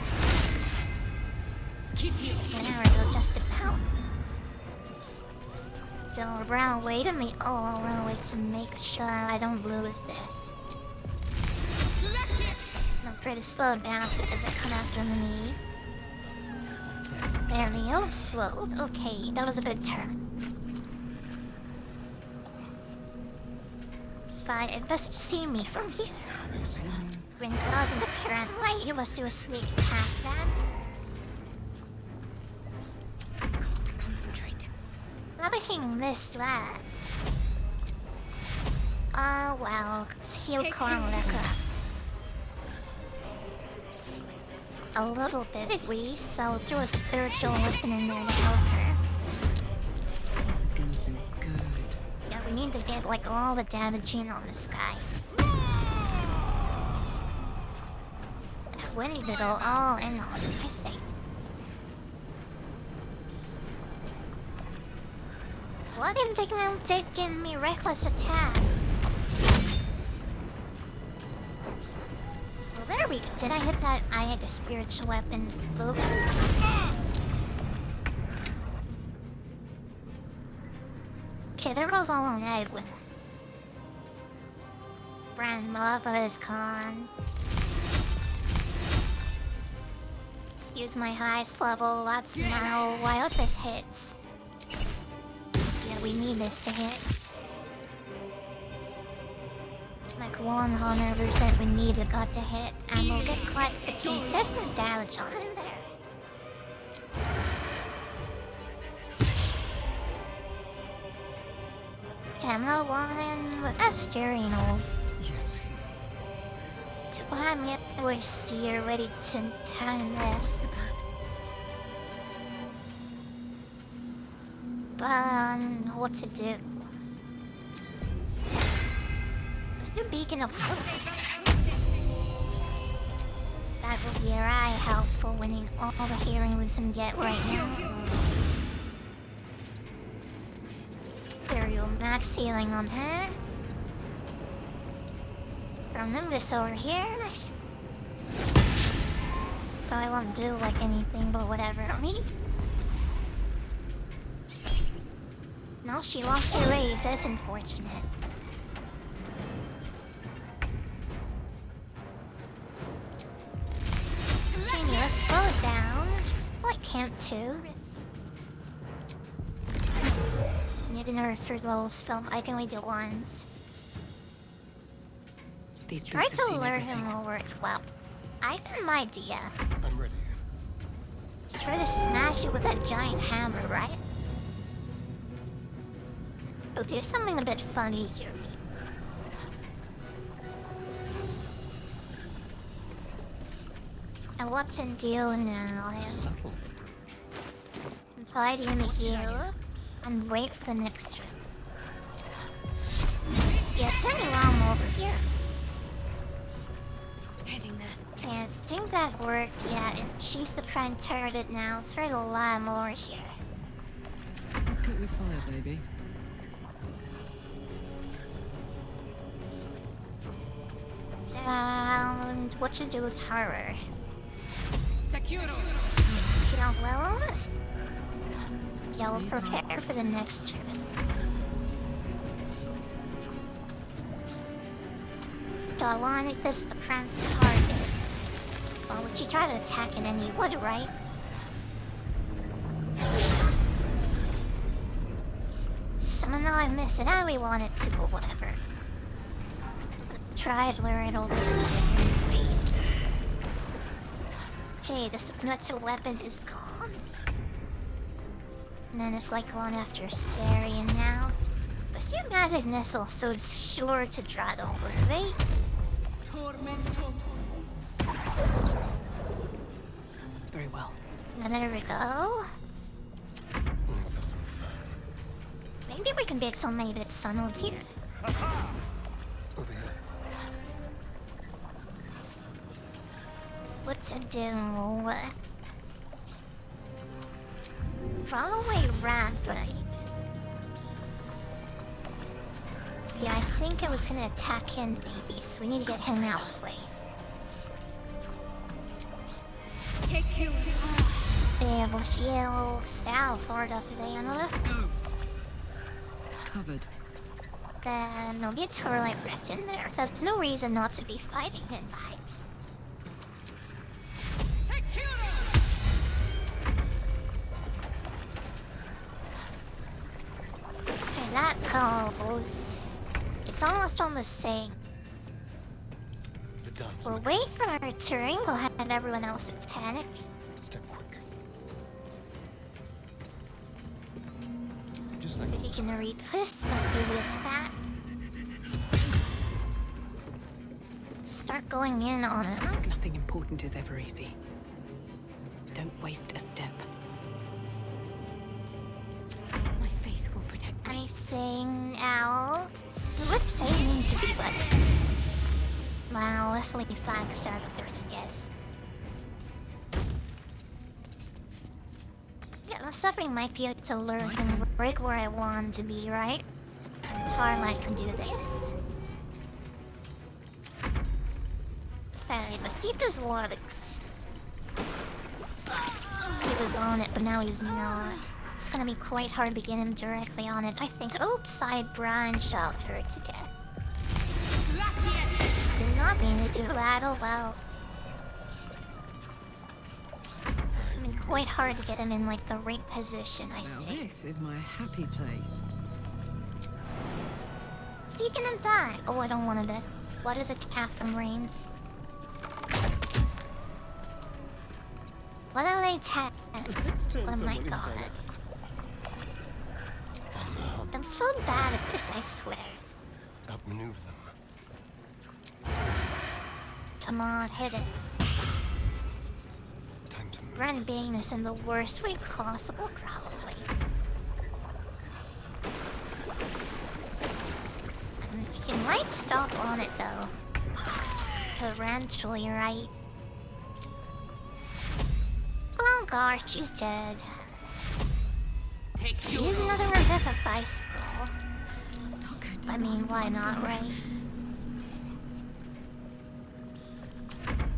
There we go, just about. Don't run away to me. Oh, I'll run away to make sure I don't lose this. I'm pretty slow down so it doesn't come after me. There we go, slowed. Okay, that was a good turn. But it doesn't see me from here. When it wasn't apparent light, you must do a sneak attack then. Concentrate. Everything missed that. Oh well, let's heal Karlak. A little bit at least, so I'll throw a spiritual weapon in there to help her. This is gonna be good. Yeah, we need to get like all the damage in on this guy. We need to go all in on it, I say. What didn't think I'm taking me reckless attack? Well, there we go. Did I hit that? I had a spiritual weapon. Oops. Okay, there goes all on Edwin. Brand lava is gone. Use my highest level. Let's now. Why hope this hits? Yeah, we need this to hit. Like 100% we need it got to hit, and we'll get quite the consistent damage on in there. Camera one with that steering old. Yes. Do I mean we're still ready to turn this? But what to do? Speaking of that will be right helpful winning all the healing we can get right now. Imperial max healing on her. From them this over here. Probably won't do like anything, but whatever. Me. No, she lost her rave. That's unfortunate. Jenny, let's slow it down. Well, I can't too. Need another third level spell. I can only do once. These Try boots have to seen lure everything. him will work well. I have an idea. I'm ready. Let's try to smash it with that giant hammer, right? We'll do something a bit fun easier. And what to do now? Subtle. Hide in the heal and wait for the next turn. Yeah, turning around over here. Heading there. Yeah, I think that worked, yeah, and she's the prime target now. Let's try a lot more here. Let's cook with fire, baby. And what to do is horror. Yeah, well, yeah, we'll prepare for the next turn. So I wanted this the prime target. Well, would you try to attack it and you would, right? Somehow I miss it. I really want it to, but whatever. Try it where it'll just wait. Okay, the signature weapon is gone. And then it's like going after Stereo now. But still magic missile, so it's sure to draw it over, right? Very well. And there we go. Let's have some fun. Maybe we can make some maybe it's tunneled here. Over here. What's it do? Probably rat, right? Yeah, I think it was gonna attack him, maybe, so we need to get him out of the way. Yeah, well, shield south or up there, no, let's go. Covered. Then there'll be a Turlite wrecked in there, so there's no reason not to be fighting him by. Okay, that goes. It's almost on the same. The dance. We'll wait for our turn, we'll have everyone else to panic. Step quick. Just like You can read this, let's do the attack. Start going in on him. Nothing important is ever easy. Don't waste a step. My faith will protect me. Icing out. What say need to be but wow, that's only 5 star of 30, I guess. Yeah, my suffering might be able to lure him right where I want to be, right? And Tarlight can do this. It's fairly, but see if this works. He was on it, but now he's not. It's gonna be quite hard to get him directly on it. I think. Oops, I branched out her to death. Did not mean to do that. Oh well. It's gonna be quite hard to get him in like the right position. I Now see. this is my happy place. He gonna die. Oh, I don't want to die. What is a Catherine Rain? What are they Oh my god. I'm so bad at this, I swear. outmaneuver them. Come on, hit it. Time to move. Ren being this in the worst way possible, probably. He might might stop on it though. Eventually, right? Oh gosh, she's dead. Use another revivify scroll. I mean, why not, right?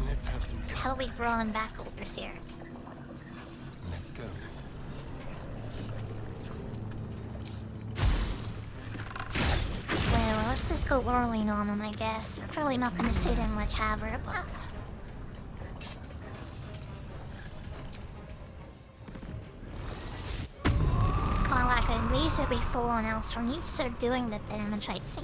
Let's have some fun. Hell, we brawling back overs here. Let's go. Well, let's just go whirling on them, I guess. We're probably not gonna sit in much havoc, but... Kinda like at least it'll be full on else, we need to start doing the damage I'd see.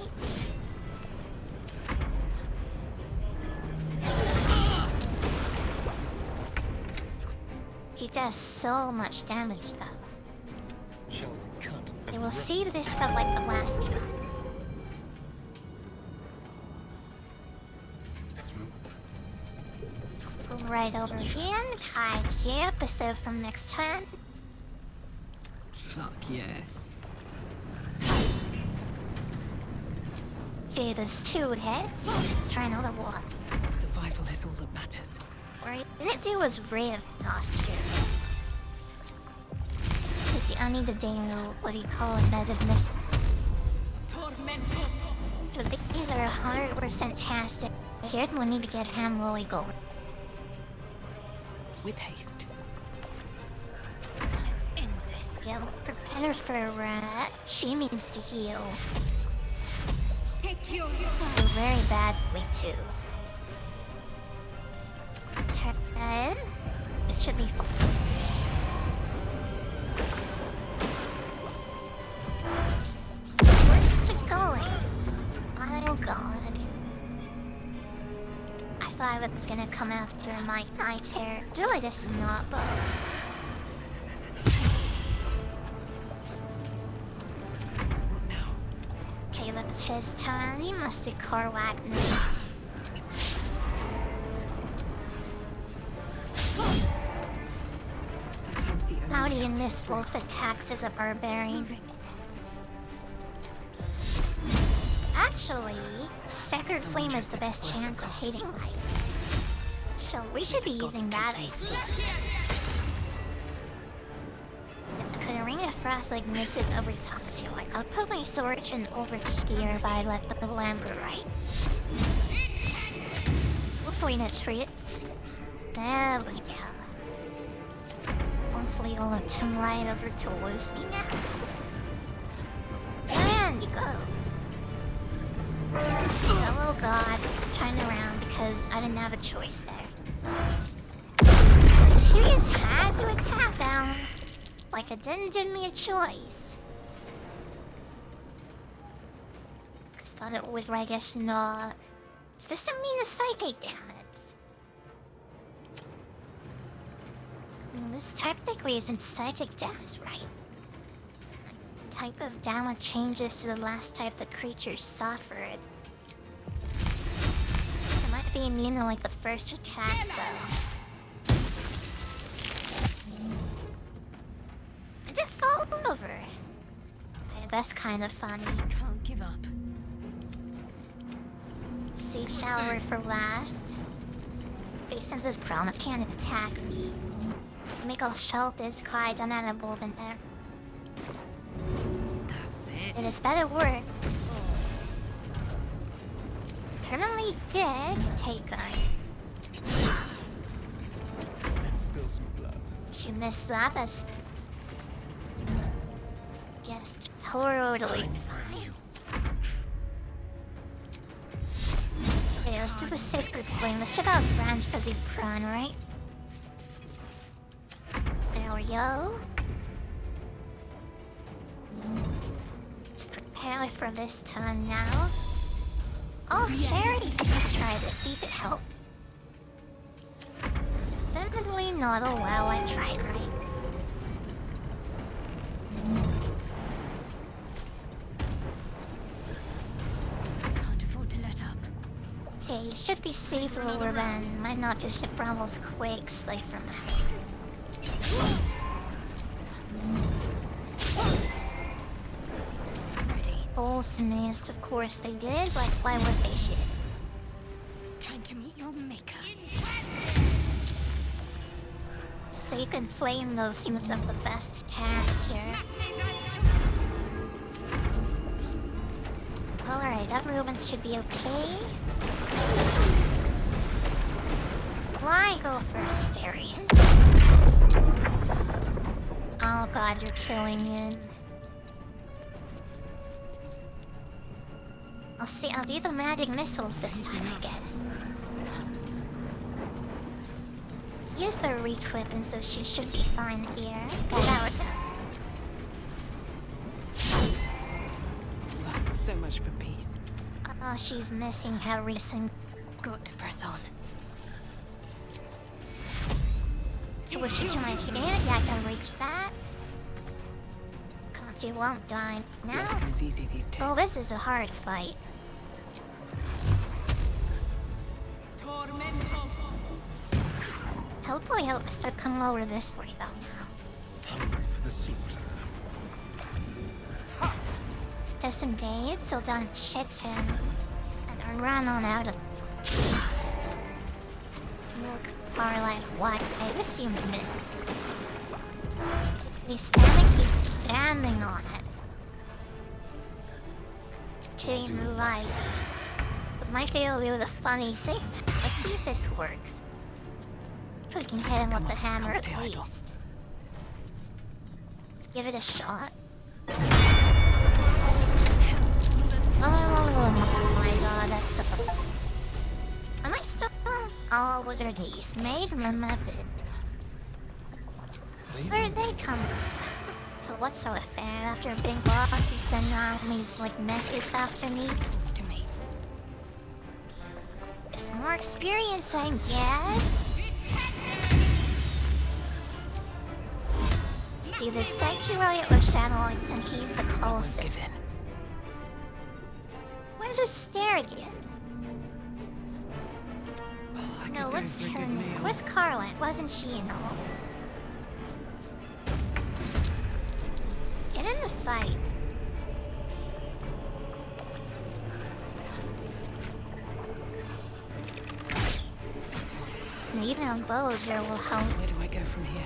He does so much damage though. Shall we cut? Okay, we'll save this for like the last time. Let's move. Go right over here and hide here, so from next turn. Fuck yes. Okay, there's 2 hits. Let's try another one. Survival is all that matters. What I didn't do was Riv last year. See, I need to do what do you call it, meditiveness. So these are 100% tastic. Here we need to get him really going. With haste. Let's end this. Yeah, prepare for she needs to heal. Take your A very bad way too. Turn. It should be fun. Where's it going? Oh god. I thought it was gonna come after my night hair. Joy, this is not, but... Okay, that's his turn. He must be Corwagner. Sometimes the only How do you attempt miss is both attacks as a barbarian? Actually, Sacred Flame is the best chance of hitting life. So we should be using that, I see. Because a Ring of Frost like misses over top of you. Like, I'll put my sword in over here by like the Lambert, right? Hopefully no treats. There we go. Once we will turn right over towards me now. And you go. Oh god, turn around because I didn't have a choice there. She just had to attack them. Like it didn't give me a choice. Cause thought it would, I guess not. This doesn't mean a psychic damage. This technically isn't psychic damage, right? Type of damage changes to the last type the creature suffered. It might be immune to like the first attack though. It did fall over. Okay, that's kind of funny. Can't give up. Sea shower for last. But since it's prone, it can't attack me. Make all shelf this guy done out of bolt in there. That's it. It is better words. Permanently dead, take her. Let's spill some blood. She missed that, that's... Yes, totally fine. Okay, let's do the Sacred Flame. Let's check out Branch because he's prone, right? There we go. Let's prepare for this turn now. Oh, Charity! Let's try this, see if it helps. Definitely not a wow, I tried, right? Can't afford to let up. Okay, you should be safe, lower band. Might not just ship Brambles quick, slay from that. Ready. wholesomest, of course they did. Like, why would they shit? Time to meet your maker. Sake and Flame, though, seems to have the best attacks here. Alright, that movement should be okay. Why go for Asterion? Oh god, you're killing it. I'll do the magic missiles this time, I guess. Let's use the reach weapon, so she should be fine here. That would So much for peace. oh, she's missing her recent. Got to press on. Switch it to my hand. Yeah, I can reach that. God, you won't die now. It's easy these days. Well, this is a hard fight. Hopefully he'll start coming over this way though now. Hungry for the slaughter. Let's disengage so don't shit him. And then run on out of look are like why I assumed it. He's standing on it. Chain rice. But might be able to do the funny thing. Let's see if this works. We can hit him with the hammer at least. Let's give it a shot. Oh my god, that's so... Am I still... Oh, what are these? Made from a method. Where'd they come from? So what's so affair after a big boss you send out these like methods after me? To me. It's more experience, I guess. Let's do the sanctuary or Shadowlights and he's the closest. Give in. Where's Asterion? No, what's her name? Where's Carlin? Wasn't she in all? Get in the fight. And even on Baldur will help. Where do I go from here?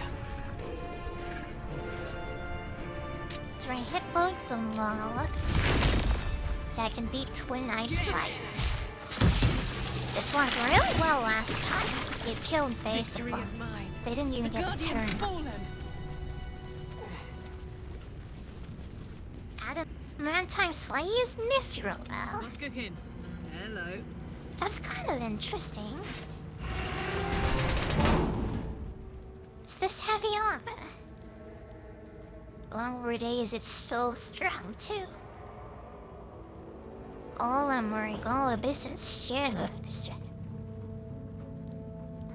Try hit bugs and wall. I can beat twin ice fights. This worked really well last time. You killed basically. Victory is mine. They didn't even get a turn. Fallen. Adamantine Flay is mithril now. What's cooking? Hello. That's kind of interesting. Is this heavy armor? Longer days, it's so strong too. All armor, all abyss and shit.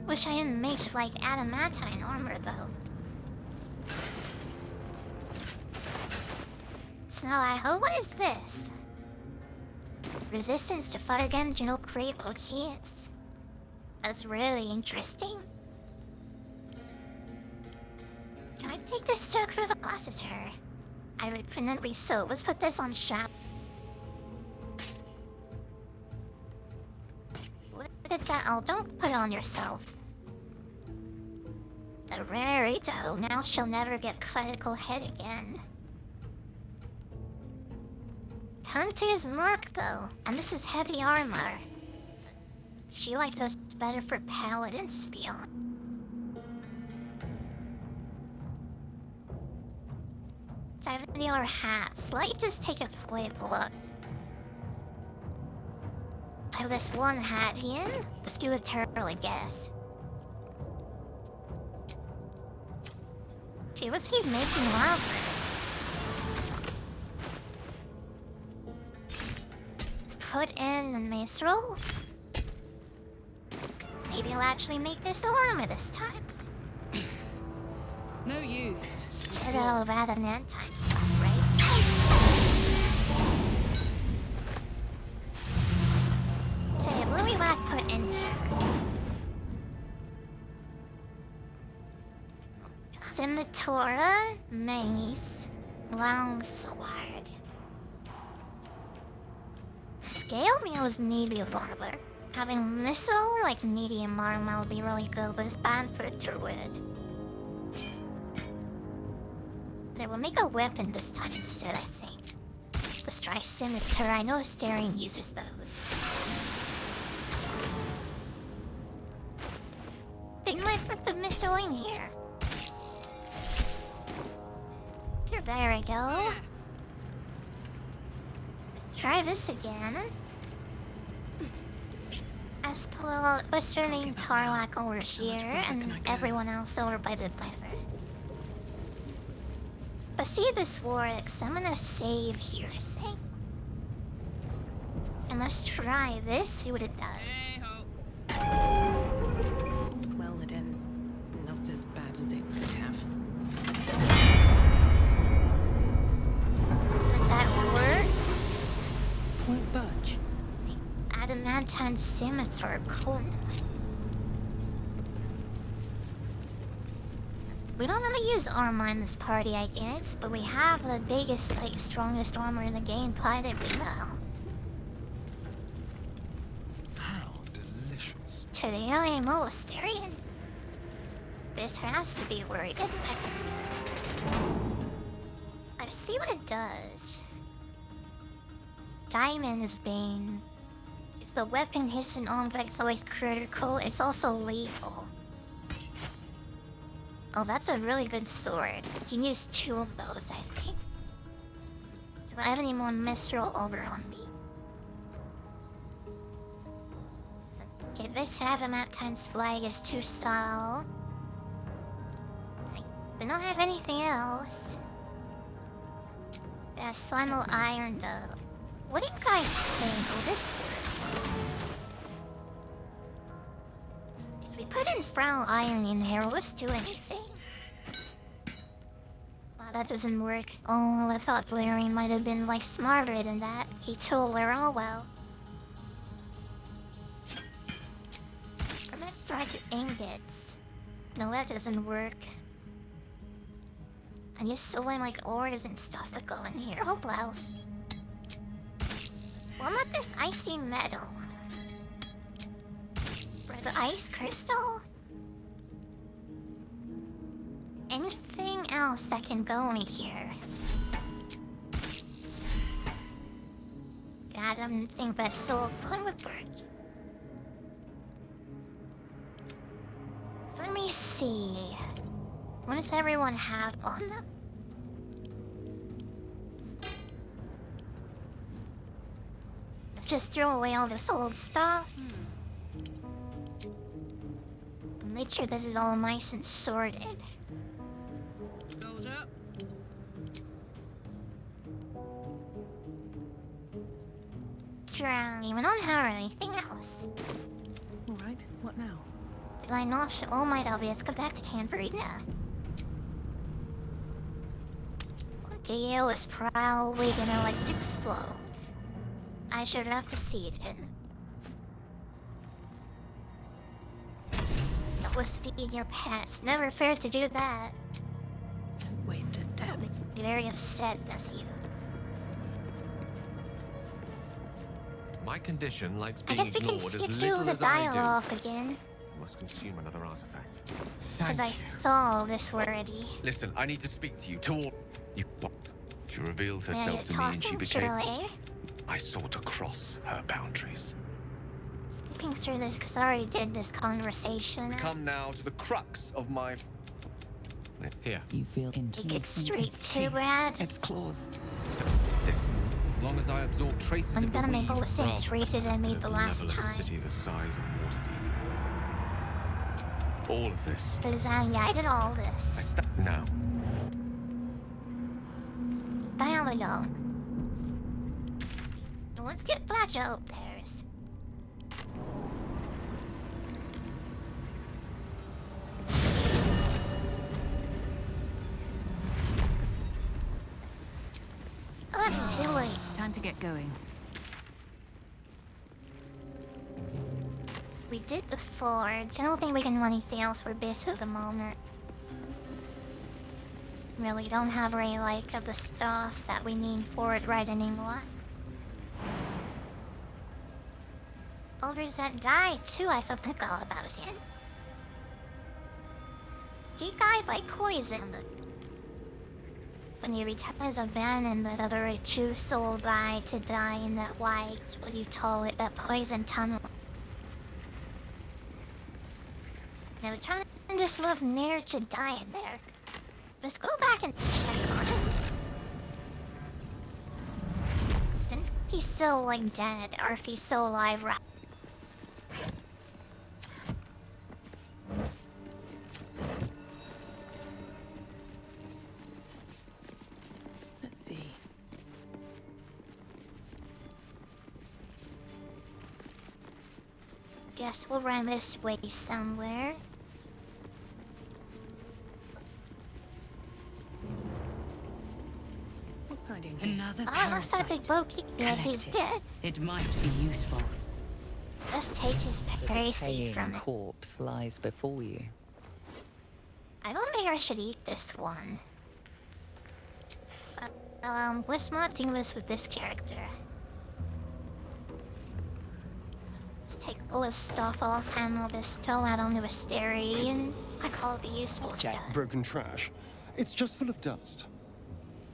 Wish I didn't make like adamantine armor though. So I hope what is this? Resistance to fire damage and no critical hits. That's really interesting. Can I take this to a glasses her? I would prudently so. Let's put this on shop. What did that? Oh, don't put it on yourself. The rarito. Now she'll never get critical hit again. Come to his mark though, and this is heavy armor. She liked us better for paladins to be on. $70 hats. Let me just take a quick look. I have this one hat in. Let's do a turtle, I guess. She was keep making lava. Put in the minstrel. Maybe I'll actually make this armor this time. No use. Instead of adamantine stuff, right? So what do we want to put in here? Scimitora, mace, longsword. Scale Meal's medium armor. Having missile like medium armor would be really good, but it's bad for druid. They will make a weapon this time instead, I think. The Strike Scimitar, I know Staring uses those. They might put the missile in here. There we go. Let's try this again. Esplo, Westerning Tarlac over here, and everyone else over by the lever. But see this works, I'm gonna save here, I think. And let's try this, see what it does. All's well that ends not as bad as it could have. Did that work? Won't budge. Adamantine Scimitar, cool. We don't really use armor in this party, I guess, but we have the biggest, like, strongest armor in the game, quite a bit now. How delicious. Today I am a Stellarian. This has to be where it gets I see what it does. Diamond is Bane. If the weapon hits an object, it's always critical, it's also lethal. Oh, that's a really good sword. You can use 2 of those, I think. Do I have any more Mistral over on me? Okay, this Adamantine flag is too style. I don't have anything else. Yeah, Slimal Iron though. What do you guys think? Will this work? If we put in Sproul Iron in here, will this do anything? Wow, that doesn't work. Oh, I thought Valerian might have been like smarter than that. He told her, oh well. I'm gonna try to ingots. No, that doesn't work. I just stolen like ores and stuff that go in here. Oh well. What about this icy metal? For the ice crystal? Anything else that can go in here? God, I didn't think that soul coin would work. So let me see. What does everyone have on them? Let's just throw away all this old stuff. Make sure this is all nice and sorted. Soldier. Sure, we don't have anything else. All right. What now? Did I not? Oh my god, let's go back to Camperina. Gale is probably gonna like to explode. I should have to see it in. That was feeding your pets. Never fair to do that. Don't waste a step. I'll be very upset as you. My condition likes I being guess we can ignored skip as to little the as I do. dialogue again. I must consume another artifact. Because I saw this already. Listen, I need to speak to you. To all you. What? She revealed Yeah, herself you're to me, and she talking, became. Shirley. I sought to cross her boundaries. Skipping through this because I already did this conversation. Come now to the crux of my. Here. You feel into Take it straight to Brad. its claws. This. As long as I absorb traces I'm of the gonna make all the same well, traces I made the last level a time. city the size of Waterdeep. All of this. Because I did all I this. now. Baldur. Let's get Badger up there. Let's do it. Time to get going. We did the forge. I don't think we can do anything else for base at the moment. Really don't have any like of the stuff that we need for it right anymore. Elders that died too, I forgot all about it. He died by poison. When you return as a man and let other true soul die to die in that white, what do you call it, that poison tunnel. Now we're trying to just live near to die in there. Let's go back and check on him. Isn't he still like dead, or if he's still alive right? Let's see. Guess we'll run this way somewhere. What's hiding here? Another Oh, looks like they parasite. broke it. Yeah, he's dead. It might be useful. Let's take his The parasite decaying from it. corpse lies before you. I don't think I should eat this one. Let's not do this with this character. Let's take all this stuff off and all this still out onto a stereo. I call it the useful stuff. Broken trash. It's just full of dust.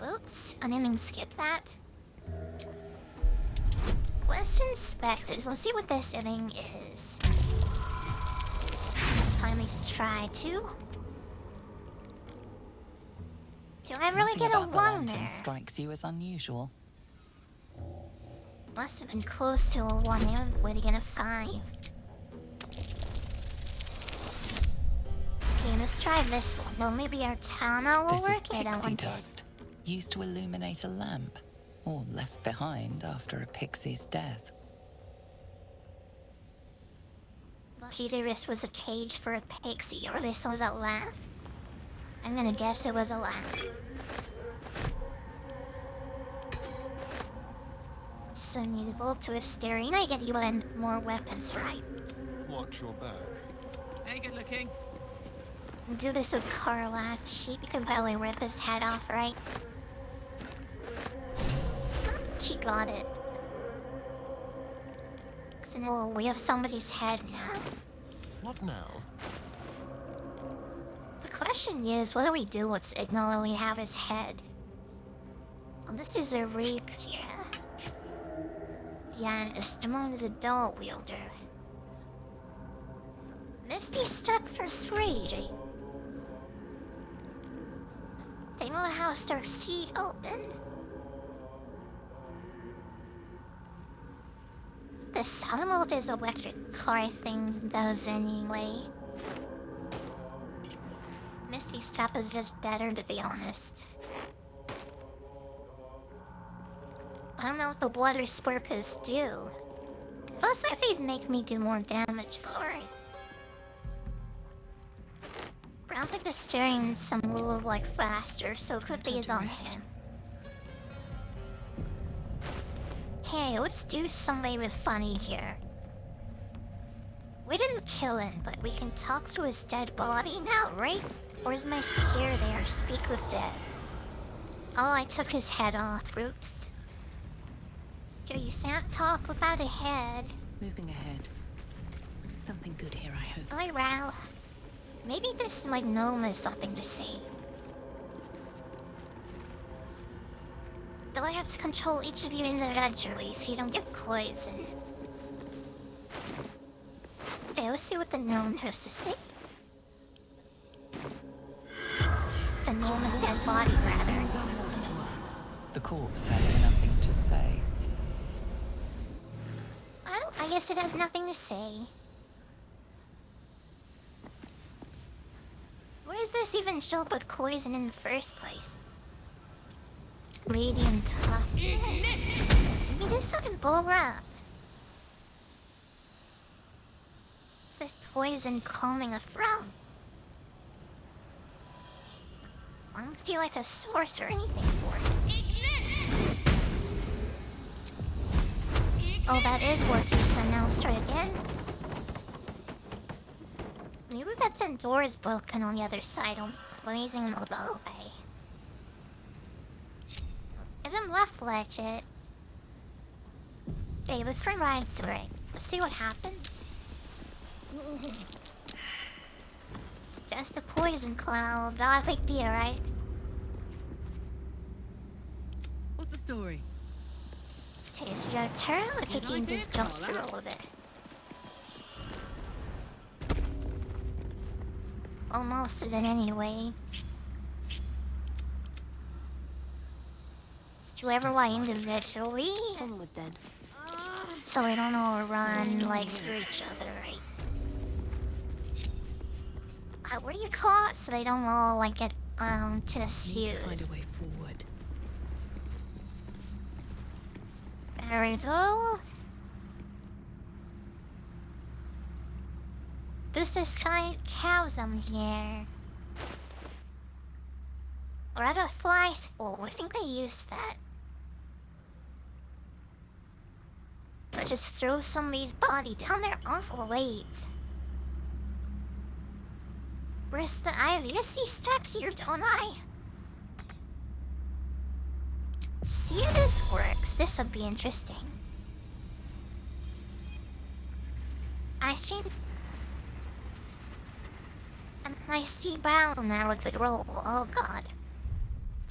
Oops, I didn't even skip that. Let's inspect this. Let's see what this thing is. Finally try to. Do I really Nothing get a about the 1 lantern there? strikes you as unusual. Must have been close to a 1 there. Would have get a 5. Okay, let's try this one. Well, maybe our Tana will This is work. I don't pixie want it. dust, used to illuminate a lamp, or left behind after a pixie's death. Either this was a cage for a pixie or this was a lamp. I'm gonna guess it was a lamp. So needable to a steering. I get you and more weapons, right? Watch your back. Hey, good looking. Do this with Carla. She can probably rip his head off, right? She got it. So now we have somebody's head now. What now? The question is, what do we do with it now that we have his head? Well, this is a reap here. Yeah, and Estamon is a dull wielder. Misty stuck for 3. They know how to start seed open. This, I don't know if this electric car thing does anyway. Misty Step is just better, to be honest. I don't know what the water spurpers do. Plus, I think make me do more damage for it. I don't think the steering's some move like faster, so it could be is on him. Okay, let's do something with funny here. We didn't kill him, but we can talk to his dead body now, right? Or is my spear there? Speak with dead. Oh, I took his head off. Oops. Here, you can't talk without a head. Moving ahead. Something good here, I hope. Oh, wow. Maybe this, like, gnome has something to say. Though I have to control each of you individually so you don't get poisoned. Okay, let's see what the gnome has to say. The gnome is dead body, rather. The corpse has nothing to say. Well, I guess it has nothing to say. Where does this even show up with poison in the first place? Radiant toughness. Maybe just something bull up. Is this poison coming from? I don't feel like a source or anything for it. Oh, that is working, so now let's try again. Maybe that's indoors broken on the other side. I'm blazing them away. Give them left ledge it. Okay, let's try right through it. Let's see what happens. It's just a poison cloud. That'll make me alright. What's the story? Okay, it's your turn. Okay, you can just jump through all of it. Almost did it anyway. Let's do everyone individually, Onward then. so we don't all run like through each other, right? What do you call it? So they don't all like get to the Need to find fuse. a way forward. Very dull. This is kind of chasm here. Or other flies. Oh, I think they used that. Let's just throw somebody's body down there. Awful weight. Where's the IVC stuck here, don't I? See if this works. This would be interesting. I see. And I see bound now with the roll. Oh god.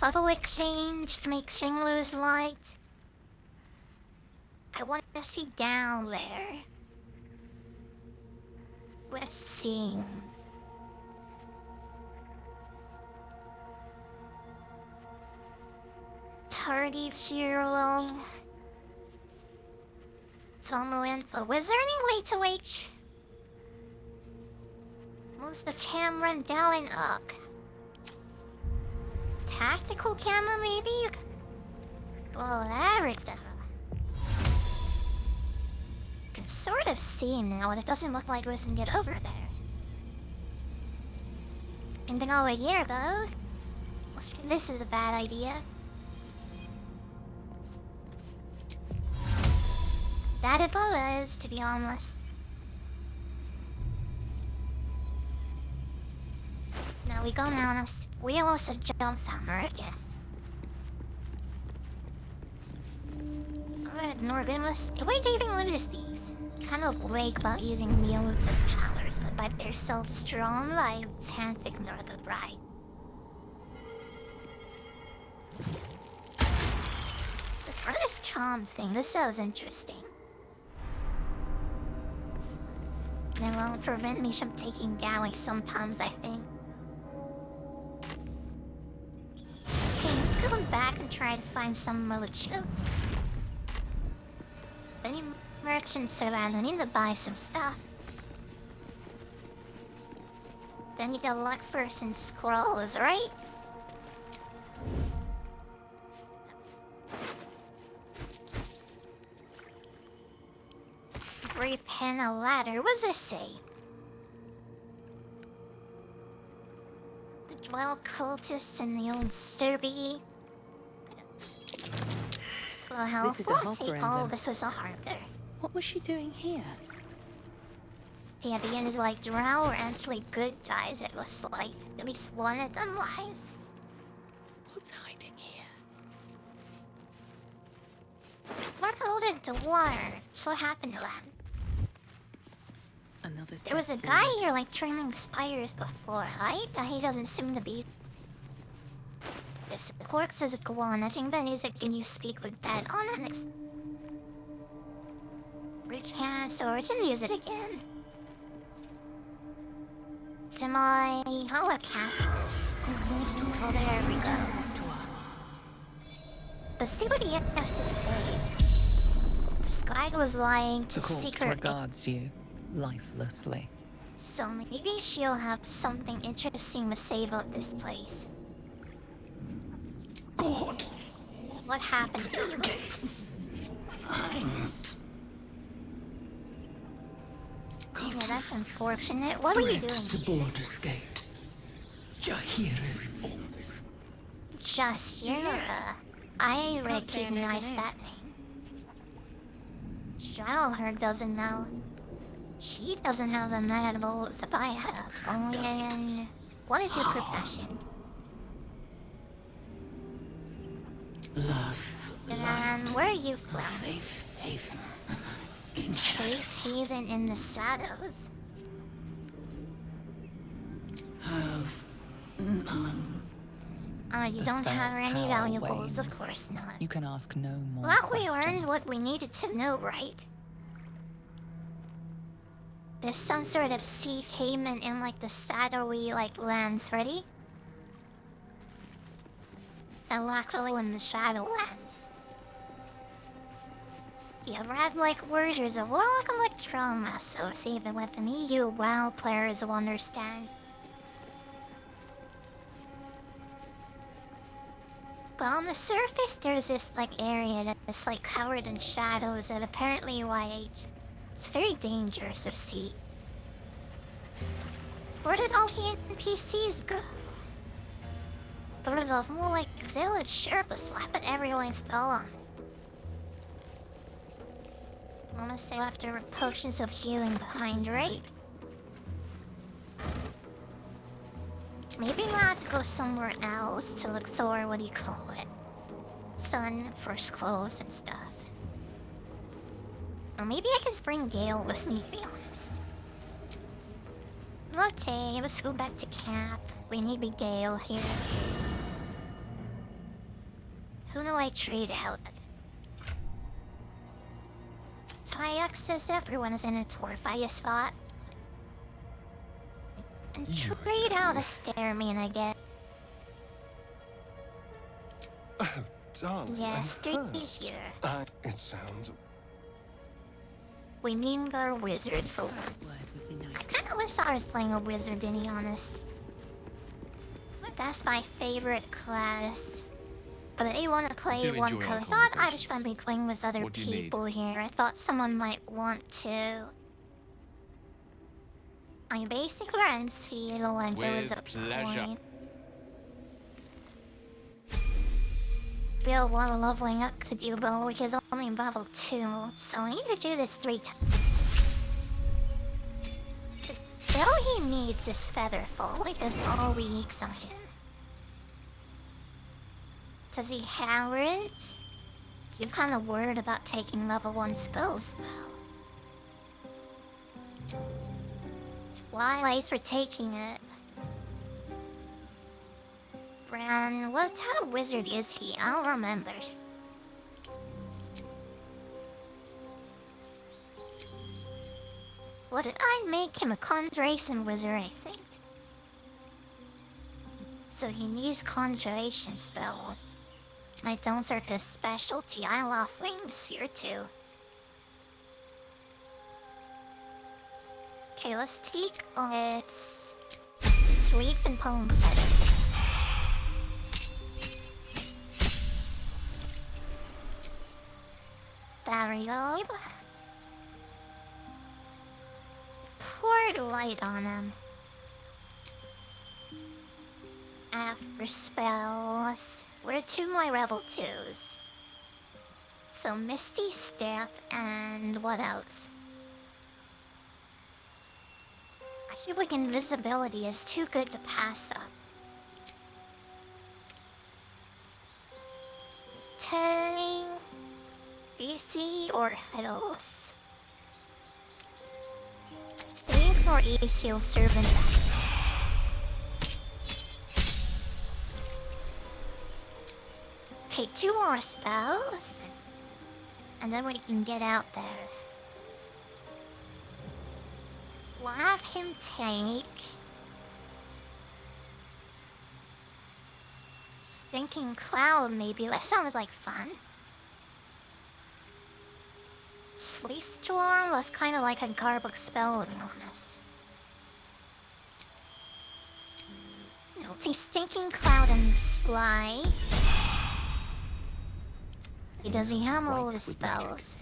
Level exchange to make thing lose light. I want to see down there. Let's see. Tardy zero. Some info. Was there any way to wait? Moves the camera down and up. Tactical camera, maybe? Well, there it goes. You can sort of see now, and it doesn't look like we can get over there. And then over here, though. This is a bad idea. That it was, to be honest. Now we go down. We also jump somewhere, I guess. Alright, Norvinless. Why do you even lose these? Kind of wake about using mutative powers, but they're so strong I can't ignore the bright. For this charm thing, this sounds interesting. It won't prevent me from taking galley sometimes, I think. Okay, let's go back and try to find some mochos. Any merchants around, I need to buy some stuff. Then you get luck for some scrolls, right? Repin a ladder. What does this say? The Dwell cultists and the old Sturby. This will help. This is a Won't helper take all. emblem. This was a harder. What was she doing here? Yeah, the end is like Drow were actually good guys. It was like at least one of them lies. What's hiding here? What held it to water? So what happened to that? Another step There was a forward. guy here like trimming spires before, right? He doesn't seem to be. If the corpses go on, I think that is it. Can you speak with that on the next? Recast origin, use it again. To my how I cast this? Oh, there we go. Let's see what he has to say. This guy was lying to The corpse secret. regards you lifelessly. So maybe she'll have something interesting to say about this place. God, What happened to you? Yeah, that's unfortunate. What were you doing to here? Baldur's Gate. Jahira's orders. Jahira. I recognize that name. Shalher doesn't know. She doesn't have the medals that I have. Oh, and what is your profession? Last And where are you from? safe haven. in Safe shadows. haven in the shadows. Have none. Oh, you The don't have spell's any power valuables, of wanes. course not. You can ask no more Well, we questions. learned what we needed to know, right? There's some sort of safe haven in like the shadowy lands, ready? And luckily in the Shadowlands. You read words of welcome trauma associated with me, you WoW players will understand. But on the surface there's this area that's covered in shadows that apparently YH. It's very dangerous of sea. Where did all the NPCs go? There was a whole village Sherpa slapping everyone's spell on. Unless they left their potions of healing behind, right? Maybe we'll have to go somewhere else to look for what do you call it? Sun, first clothes and stuff. Or maybe I can bring Gale with me, to be honest. Okay, let's go back to camp. We need a Gale here. Who do I trade out? Tyax says everyone is in a Torfire spot. And trade out a Stairman, I guess. Done. Yes, and hurt. sure. It sounds... We need our wizard for once. Word would be I nice. kinda wish I was playing a wizard, to be honest. That's my favorite class. But I want to play do one enjoy our because I thought I was conversations. going to be playing with other What do you need? people here. I thought someone might want to. I basically didn't feel like there was With a pleasure. point. Feel a lot of leveling up to do, but because I'm only level 2, so I need to do this 3 times. All he needs is Featherfall, that's all we need on him. Does he have it? You're kind of worried about taking level 1 spells, though. While we're taking it. Bran, what type of wizard is he? I don't remember. What did I make him? A conjuration wizard, I think. So he needs conjuration spells. My don't serve his specialty. I love Flame Sphere too. Okay, let's take this sweep and poem set. Battery load. Pour light on him. After spells. We're 2 more level 2s. So Misty Step and what else? I feel like invisibility is too good to pass up. 10 AC or Heddles. Save for AC will serve in that. Okay, 2 more spells. And then we can get out there. We'll have him take... Stinking Cloud, maybe. That sounds like fun. Sleep Storm was kind of like a garbage spell, to be honest. No, see, Stinking Cloud and Sly. Does he have all of his spells?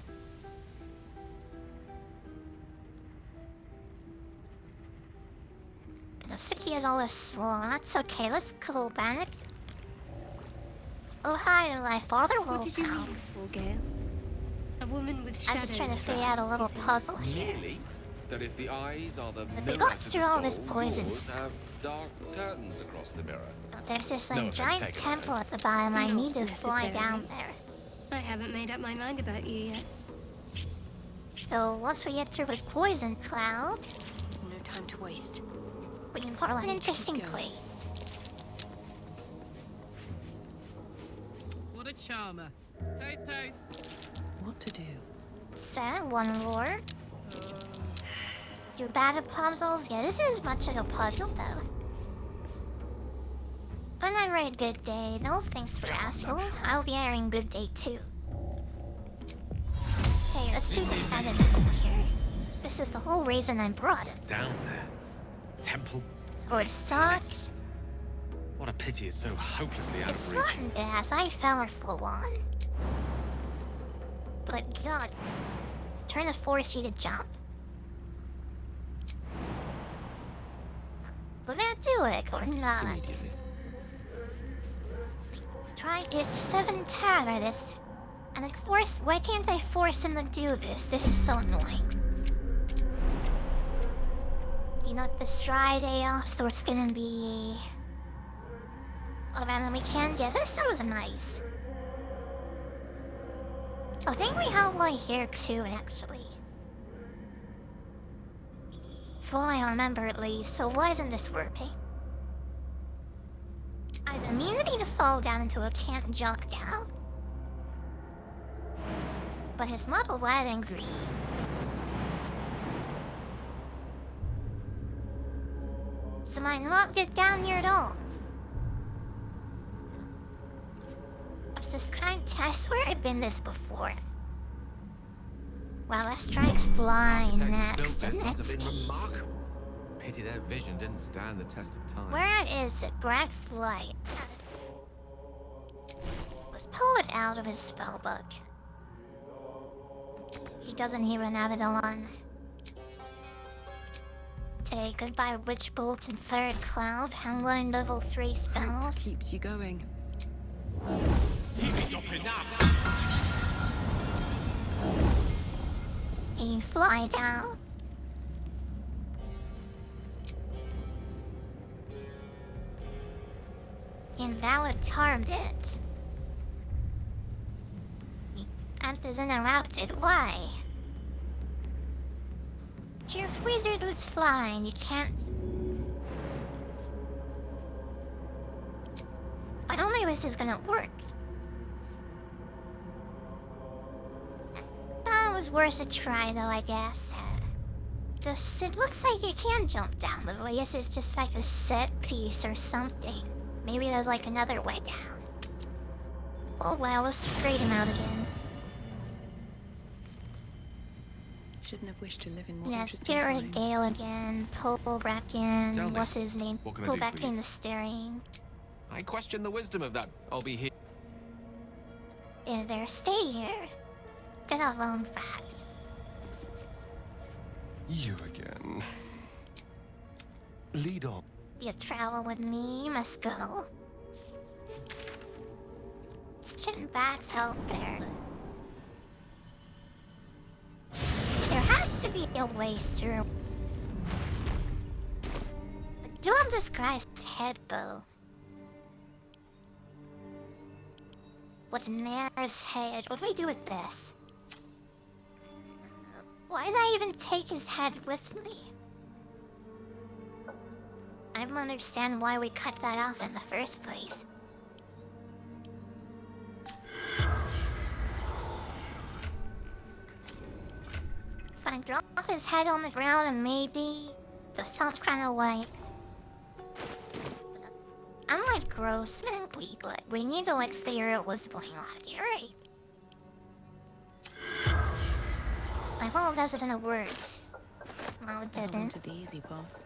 Looks like he has all his slots. Okay, let's call Bannock. Oh hi, my father will What did you mean before, Gale? A woman with I'm shadows. just trying to figure out a little puzzle here. Merely that if the eyes are the But mirror they got to through the all this soul, poison yours stuff. have dark curtains across the mirror. There's this No offense giant taken, temple at the bottom. I Not need to fly necessarily. down there. I haven't made up my mind about you yet. So once we get through this poison cloud, There's no time to waste. we can pull an interesting going. place. What a charmer. Toast, toast. What to do? Set one lore. Do battle puzzles? Yeah, this is much like a puzzle though. When I write good day, no thanks for asking. I'll be airing good day too. Okay, let's see what that is here. This is the whole reason I brought it. Down there. Temple. Sword sock. What a pity it's so hopelessly out It's of reach. rotten gas. I fell for one. But God, trying to force you to jump. Will that do it or not? Immediately. Try it's 7 terrorists. And like force why can't I force him to do this? This is so annoying. You know this Friday off, so it's gonna be around the weekend. Yeah, this sounds nice. I think we have one here too, actually. From what I remember at least, so why isn't this working? I have immunity to fall down into a can't jump down. But his model red and green. So might not get down here at all. Subscribe to I swear I've been this before. Well, let's try fly next in next case. Pity their vision didn't stand the test of time. Where is it? Bright flight. Let's pull it out of his spellbook. He doesn't even have it on. Say goodbye Witch Bolt and Third Cloud. Handling level 3 spells. Keeps you going. He can fly down. Invalid target. Amp is interrupted. Why? Your wizard was flying. You can't. I don't know if this is gonna work. That was worth a try, though, I guess. It looks like you can jump down, but I guess it's just like a set piece or something. Maybe there's like another way down. Oh well, let's trade him out again. Shouldn't have wished to live in more Yeah, interesting Spirit times. Gale again. Pull back in. Tell me, What's his name? what can I Pull do back for you? in the steering. I question the wisdom of that. I'll be here. Yeah, there. Stay here. Get alone fast. You again. Lead on. You travel with me, must go. Let's get back to help there. There has to be a way through. But do have this guy's head bow. What's Nair's head? What do we do with this? Why did I even take his head with me? I don't understand why we cut that off in the first place. If I drop his head on the ground and maybe the sounds kind of like. I'm like gross man, but we need to like figure out what's going on here, right? I hope that's it in a words. No, it Never didn't. wanted the easy path.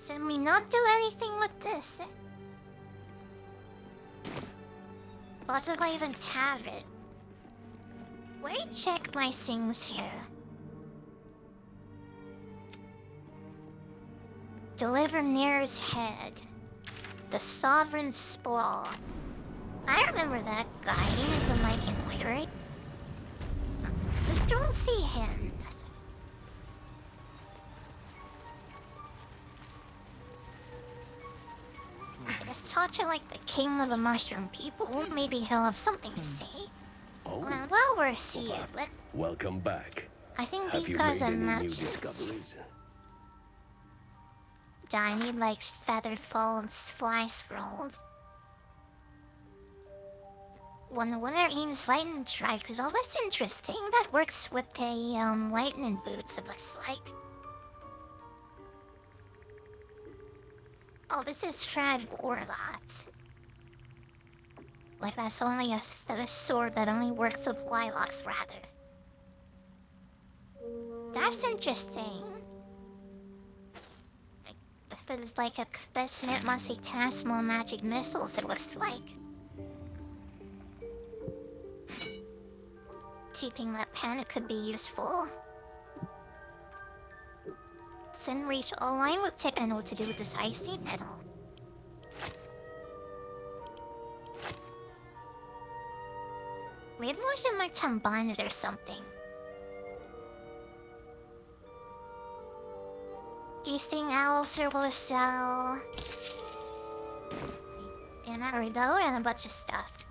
Should we not do anything with this? What if I even have it? Wait, check my things here. Deliver Near's head. The Sovereign Sprawl. I remember that guy. He was the Mighty Boy, right? Just don't see him. Let's talk to like the king of the mushroom people. Maybe he'll have something to say. Oh, Well, we're seeing. welcome back. I think Have these you guys made are any new matches. discoveries? Do I need like feathers, folds, fly scrolls? When the winner eats lightning strike, because all that's interesting. That works with the lightning boots, it looks like. Oh, this is Strad Warlots. Like that's only a sword that only works with Warlocks, rather. That's interesting. If it's like a question, it must be cast more magic missiles, it looks like. Keeping that panic could be useful. Sin reach all line with tech. I know what to do with this icy metal. Maybe I should like combine it or something. Feasting owl, serval cell. And there we go, and a bunch of stuff.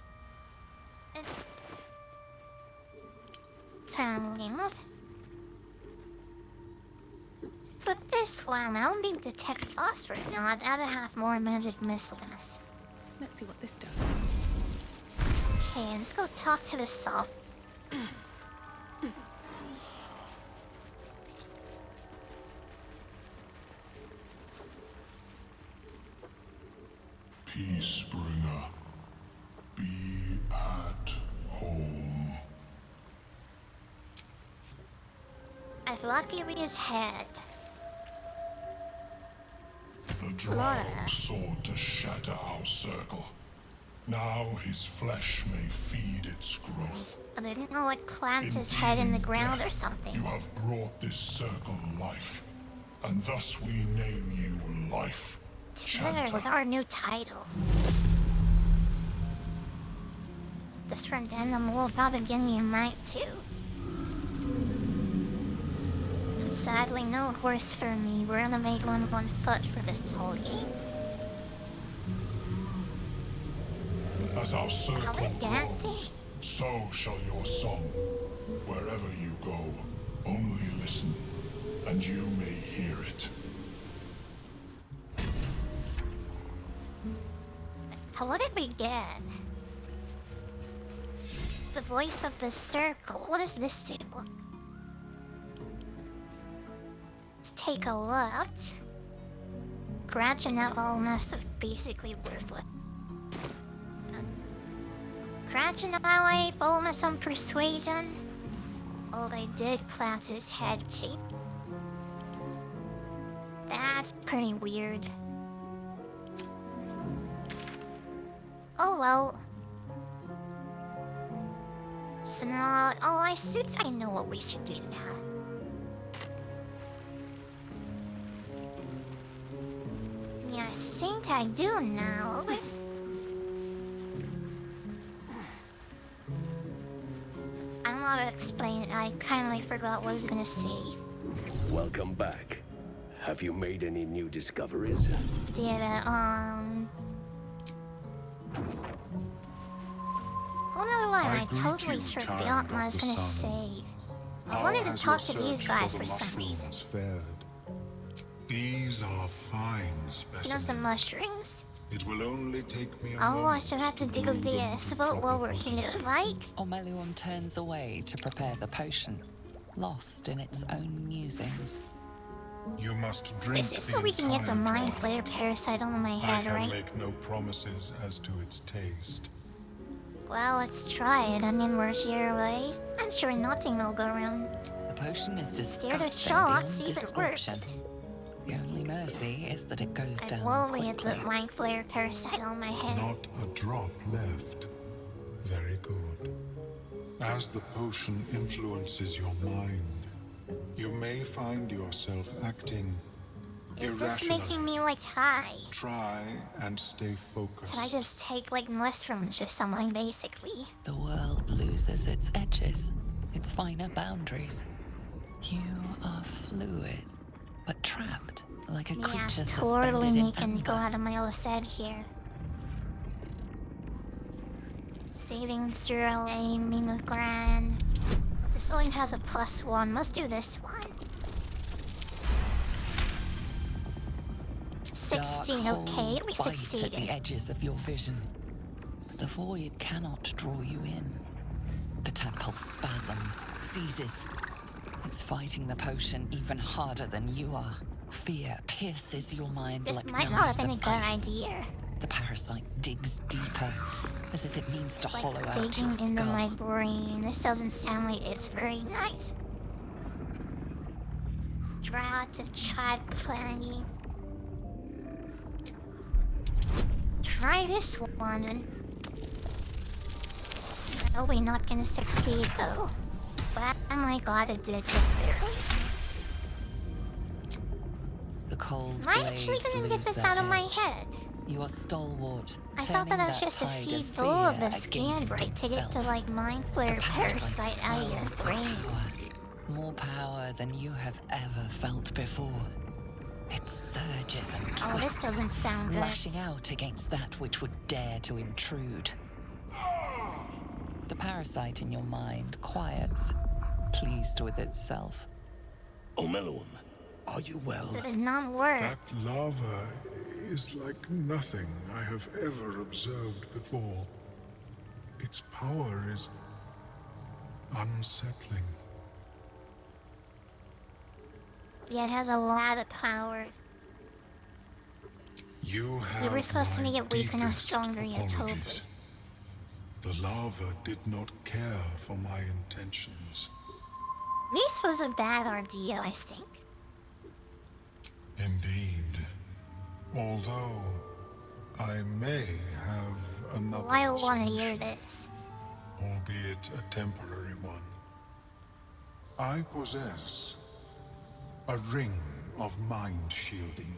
But this one, I don't need to detect phosphor. No, I'd rather have more magic missiles. Let's see what this does. Okay, let's go talk to the salt. Peacebringer, be at home. I've Valkyrie's head. The drow sought to shatter our circle. Now his flesh may feed its growth. I didn't know it plants his head in the ground or Death, something. You have brought this circle life, and thus we name you Life. Together with our new title. This from Denim will probably give me a mic too. Sadly, no horse for me. We're gonna make one foot for this whole game. As our circle dancing? grows, so shall your song. Wherever you go, only listen, and you may hear it. What did we get? The voice of the circle. What does this do? Let's take a look. Scratching out all mess of basically worthless. Scratching out bonus on persuasion. Oh, they did plant his head cheap. That's pretty weird. Oh well. So now, oh, I know what we should do now. Yeah, I think I do now. I don't want to explain it. I kindly forgot what I was gonna say. Welcome back. Have you made any new discoveries? Oh no, I totally forgot what I was gonna say. I wanted to talk to these guys for some reason. Fared? These are fine You know, some specimens. mushrooms? It will only take me a Oh, I moment should have to dig brew up the them asphalt to while proper we're here, potency. like? Ormelion turns away to prepare the potion, lost in its own musings. You must drink This is the so we can get the entire mind draught. flayer parasite on my I head, can right? make no promises as to its taste. Well, let's try it. I mean, we're here, right? I'm sure nothing will go wrong. The potion is Scared disgusting of shots, beyond see if it description. works. The only mercy is that it goes I down will get quickly. the mind flayer parasite on my head. Not a drop left. Very good. As the potion influences your mind, you may find yourself acting Is this irrationally. making me like high? Try and stay focused. Can I just take like mushrooms or something, basically? The world loses its edges, its finer boundaries. You are fluid, but trapped like a Yeah, creature totally suspended in making me go amber. out of my little head here. Saving throw a Mimugran. This only has a +1. Must do this one. 16, okay, we bite at succeeded. the edges of your vision, but the void cannot draw you in. The tadpole spasms, seizes. It's fighting the potion even harder than you are. Fear pierces your mind This like might not have knives been a of good ice. idea. The parasite digs deeper, as if it means to It's hollow like out your digging skull. into my brain. This doesn't sound like it's very nice. Drought of child planning. Try this one. Probably not gonna succeed though. But oh my god, it did just barely. The cold Am I actually blades gonna get lose this their out of my edge. head? You are stalwart. I thought that I was just a tide feed of full of fear the scan against break to get itself. the like mind flare The parasite out of your swells with brain. power. More power than you have ever felt before. It surges and twists, Oh, this doesn't sound good. lashing out against that which would dare to intrude. The parasite in your mind quiets, pleased with itself. Omeluum, are you well? It did not work. That lava is like nothing I have ever observed before. Its power is unsettling. Yeah, it has a lot of power. You have You were supposed to my make it weak and not deepest stronger, you told me. apologies. The lava did not care for my intentions. This was a bad ordeal, I think. Indeed. Although I may have another Well, I want to hear solution, this. albeit a temporary one. I possess a ring of mind shielding.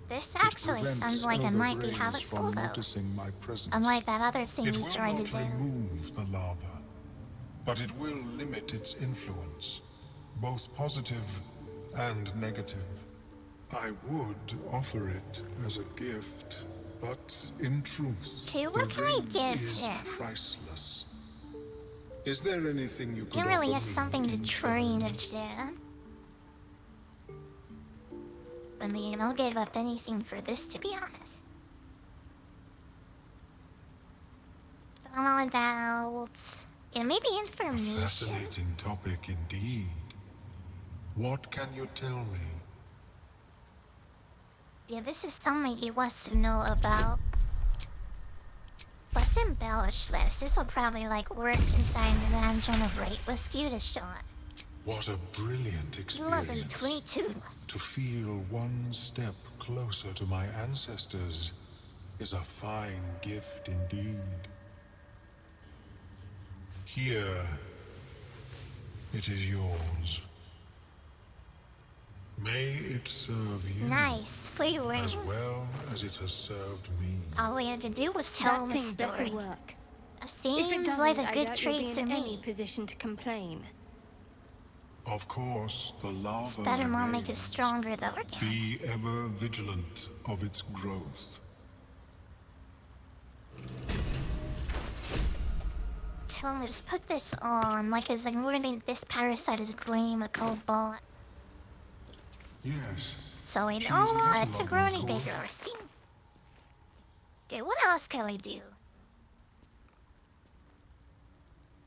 This It actually prevents sounds like it elder might be rays helpful from though. noticing my presence. Unlike that other thing It you will tried not to do. remove the lava, but it will limit its influence, both positive and negative. I would offer it as a gift, but in truth, Okay, the what can I ring give is him? priceless. Is there anything you could You really offer have me something to in train return? it, Jan. I mean, I'll give up anything for this, to be honest. All about... Yeah, maybe A information. fascinating topic indeed. What can you tell me? Yeah, this is something he wants to know about. Let's embellish this. This'll probably, like, works inside the dungeon of Rape. Let's give it a shot. What a brilliant Lovely, experience. 22. To feel one step closer to my ancestors is a fine gift indeed. Here, it is yours. May it serve you Nice, free ring. as well as it has served me. All we had to do was tell him That a thing better story. work. If it Seems doesn't, like a I good doubt you'll be trait to in any me. position to complain. Of course, the lava Better not make it remains. stronger though, again. Be ever vigilant of its growth. Tell him to just put this on, like as like moving this parasite is growing a cold ball. Yes. So we She's don't want it to cataloging grow any cold. bigger, see? Okay, what else can we do?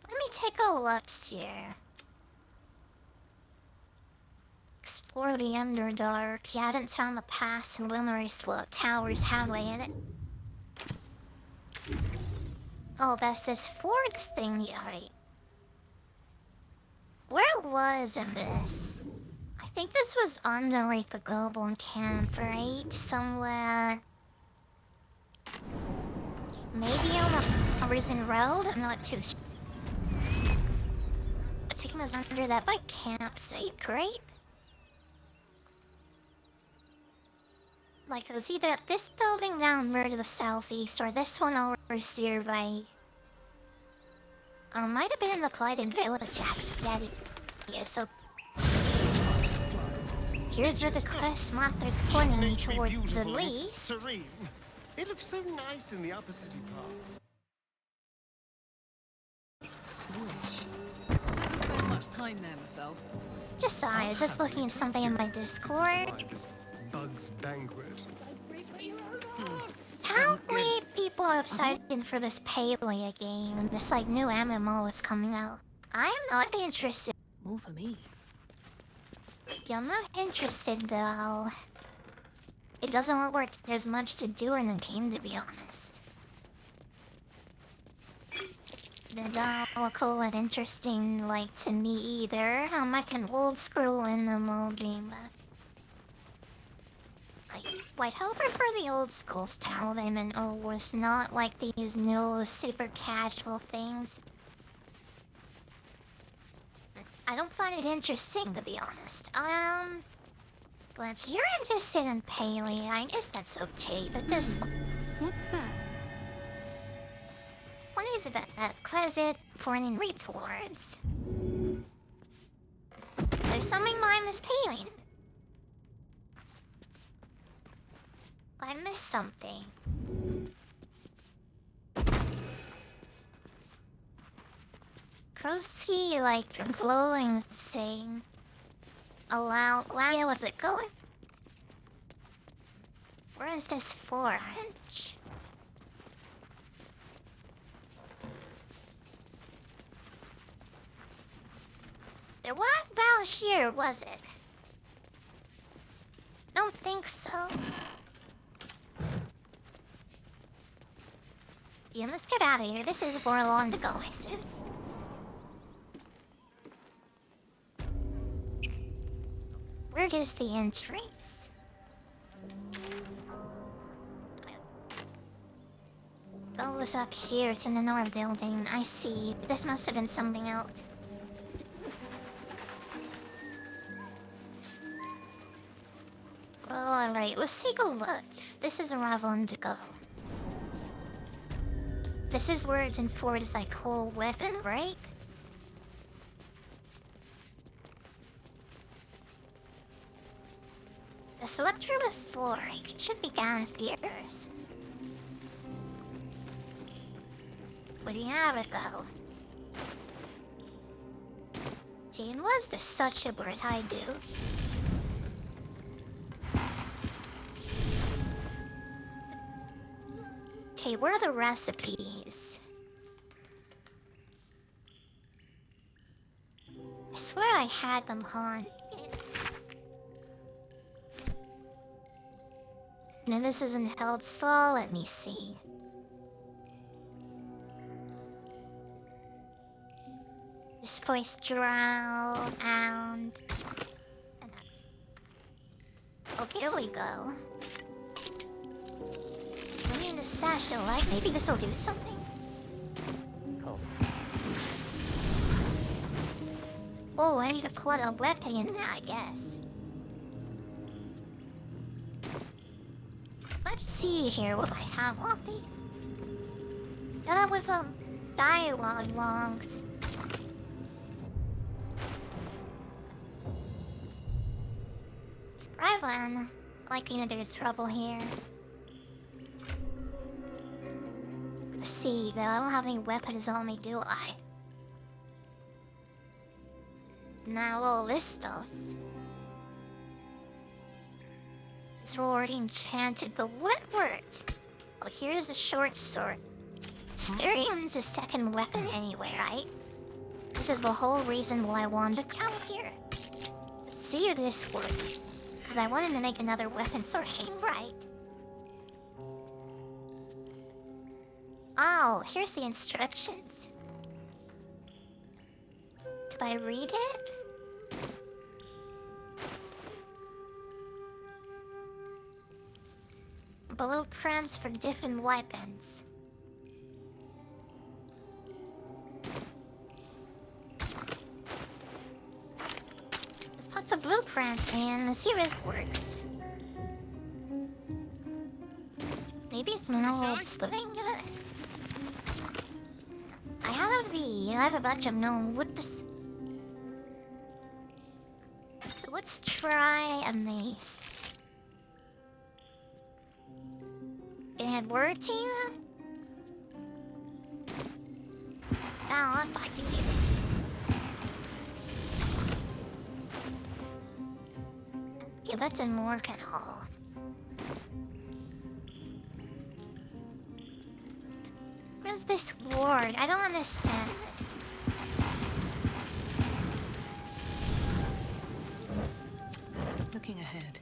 Let me take a look here. Explore the Underdark. Yeah, I didn't found the past and Wilmer's Towers Highway in it. Oh, that's this fourth thing, yeah, right. Where was this? I think this was under like the global camp, right? Somewhere. Maybe on the Risen Road? I'm not too sure. I think it was under that by campsite, right? Like it was either this building down near to the southeast or this one over here by... Or it might have been in the Clyden Village, actually. Yeah, so... Here's where the quest master's pointing me towards at least. Serene. It looks so nice in the upper city parts. sign there myself. Just saw I was just looking at something in my Discord. Like this Bug's Banquet. How many people are excited for this Palea game and this like new MMO is coming out? I am not interested. More for me. Yeah, I'm not interested though. It doesn't look like there's much to do in the game, to be honest. It don't look cool and interesting, like, to me either. I'm like an old school MMO game. I'd help prefer the old school style of MMO was not like these new super casual things. I don't find it interesting, to be honest. But if you're interested in Paley, I guess that's okay, but this one... What's that? What is it? A closet for an retards. So something mine is Paley. I missed something. Krosky, like, glowing thing. Allow, what's it going? Where is this 4-inch? There was Valshir, was it? Don't think so. Yeah, let's get out of here. This is for long to go, I assume. Where is the entrance? Oh, it's up here. It's in another building. I see. This must have been something else. Oh, alright. Let's take a look. This is Arrival Indigo. This is where it enforces like whole weapon, right? The selector before, it should be downstairs. Where do you have it go? Jane, was this such a bird I do? Okay, where are the recipes? I swear I had them on. No, this isn't held slow. Let me see. This place drow and okay, here we go. I mean, the sash I like. Maybe this will do something. Cool. Oh, I need to put a weapon in there, I guess. Let's see here what I have on me. Start with dialogue logs. Scriven, liking that there's trouble here. Let's see, though, I don't have any weapons on me, do I? Now all this stuff. It's already enchanted, but what worked? Oh, here's a short sword. Styrium's a second weapon anyway, right? This is the whole reason why I wanted to come here. Let's see if this works. Because I wanted to make another weapon for him, right? Oh, here's the instructions. Do I read it? Blueprints for different weapons. There's lots of blueprints and let's see if this works. Maybe it's mineral living. I have a bunch of known woods. So let's try a mace. It had working. Now if I do this. that's in Morgan Hall. Where's this ward? I don't understand this. Looking ahead.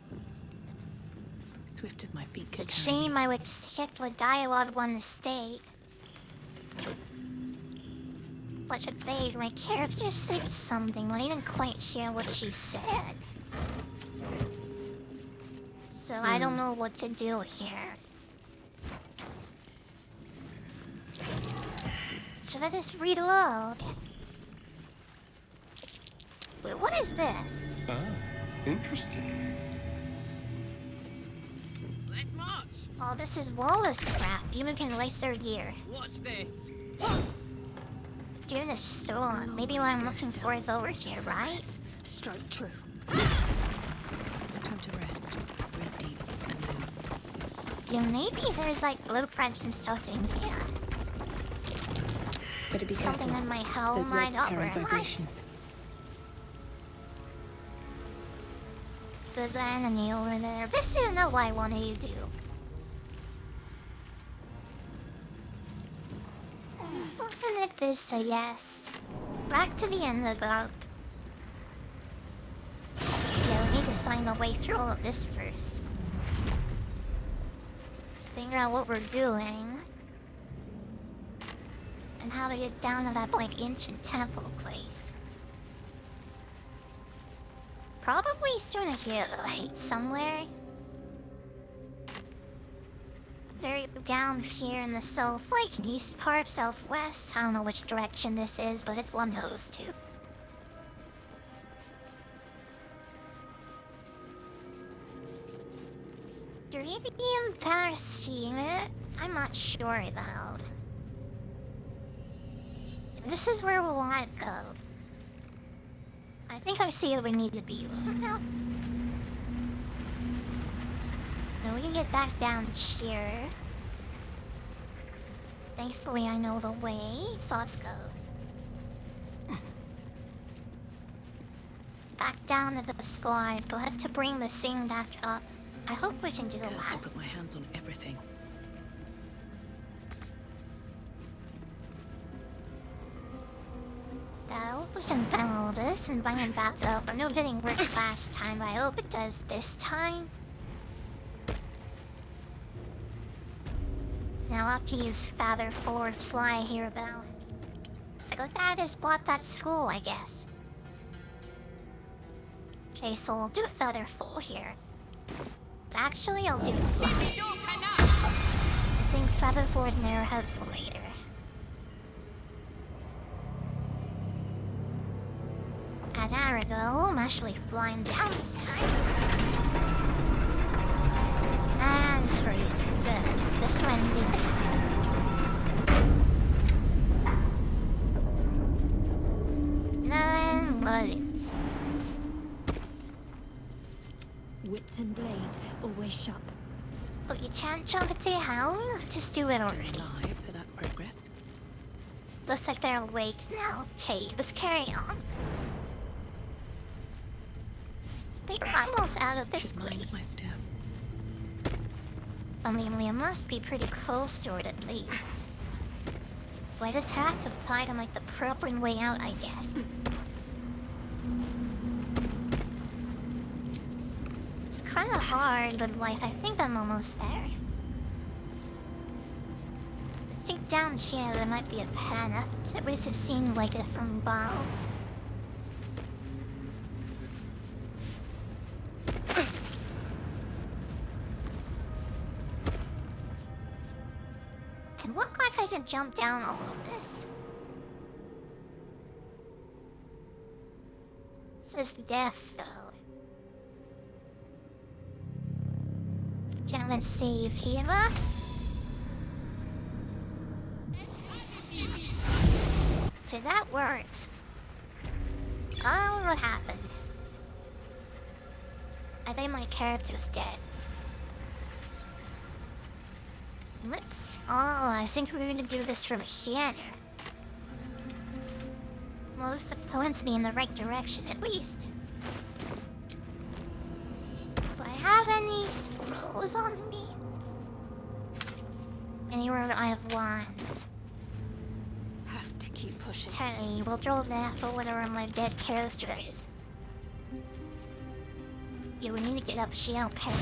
Swift as my feet can It's a carry me. shame I would skip the dialogue one mistake. What should they? My character said something, but I didn't quite share what she said. So I don't know what to do here. Should I just reload? Wait, what is this? Ah, interesting. Let's march. Oh, this is Wallace crap. Demon can lace their gear. Watch this. Let's give this stolen. Maybe what I'm looking for is over here, right? Strike true. Time to rest. Breathe deep and move. Yeah, maybe there's like blueprints and stuff in here. Better be Something careful. that might help Those my webs carry upper life. vibrations. There's an enemy over there. This is not what I wanted you to do. Wasn't it this a yes? Back to the end of the group. Yeah, we need to find a way through all of this first. Let's figure out what we're doing. And how to get down to that like ancient temple place. Probably soon here, right? Somewhere. They're down here in the south, like east part, southwest. I don't know which direction this is, but it's one of those two. Do you be embarrassing it? I'm not sure though. This is where we want to go. I think I see where we need to be. No. No, we can get back down here. Thankfully, I know the way, so let's go. Back down to the slide. We'll have to bring the thing back up. I hope we can do Curse, I that. put my hands on everything. I hope we can demo this and bring it back up. I know it didn't work last time, but I hope it does this time. Now I'll have to use Father Ford Sly here about. So that is block that school, I guess. Okay, so we'll do Feather Full here. Actually, I'll do I think Feather Ford and Narrow House later. And there we go. I'm actually flying down this time. And freezing. Good. This one did that. Nine buttons. Wits and blades always sharp. But you can't jump it down. Just do it already. Alive, so that's progress. Looks like they're awake now. Okay, let's carry on. They're almost out of this Mind place. my step. I mean, we must be pretty close to it at least. But I just had to fight him like the proper way out, I guess. It's kind of hard, but like, I think I'm almost there. I think down here there might be a panic. At least it seemed like it from above. It looked like I should jump down all of this. This is death, though. Can't save here. So that worked. Oh, what happened? I think my character's dead. Let's... Oh, I think we're going to do this from here. Well, this points me in the right direction, at least. any scrolls on me? Anywhere I have wands. Have to keep pushing. Teddy, we'll draw that for whatever my dead character is. Yeah, we need to get up Shell Perry.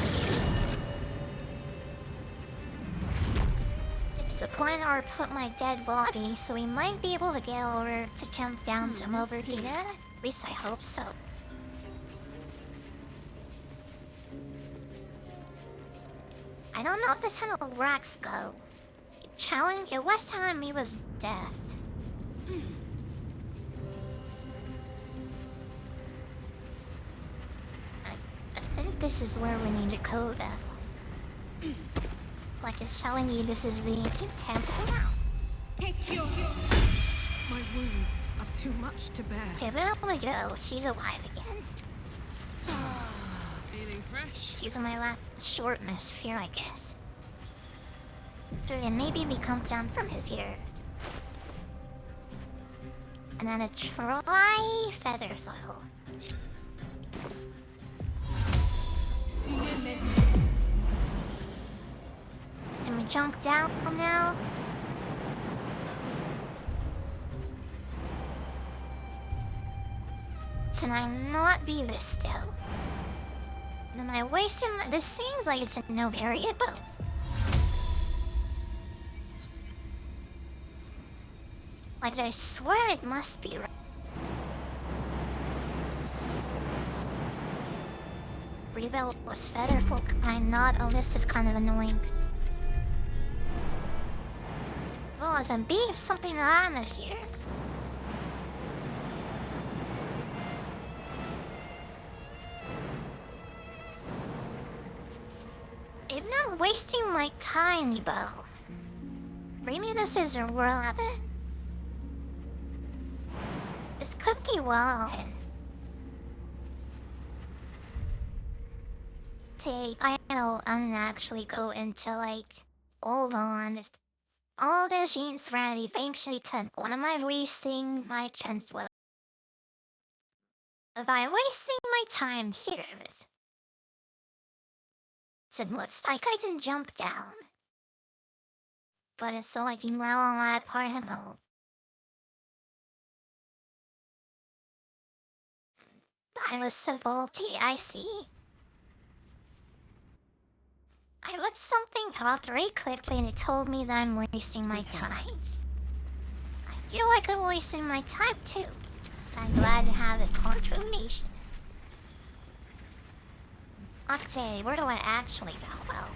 It's a plan or put my dead body, so we might be able to get over to jump down some over here. At least I hope so. I don't know if this how the racks go. Challenge it was telling me was death. I think this is where we need to go though. Like it's telling you this is the ancient temple now. Take your. My wounds are too much to bear. There we go. She's alive again. Feeling fresh? She's my last shortness fear, I guess. So and maybe we come down from his here. And then a try feather soil. Can we jump down now? Can I not be this still? Am I wasting this seems like it's a no variable. Like I swear it must be right. Reveal was featherful kind, not oh this is kind of annoying. Suppose a beef something on this year. I'm not wasting my time, Bo. Maybe this is a rabbit. This could be well. I know I'm actually go into like hold on. All the jeans ready eventually to what am I wasting my chance with? If I'm wasting my time here. It looks like I can jump down. But it's so I can roll on that part of mode. I was so faulty, I see. I looked something up very quickly and it told me that I'm wasting my time. I feel like I'm wasting my time too. So I'm glad to have a confirmation. Okay, where do I actually go? Well,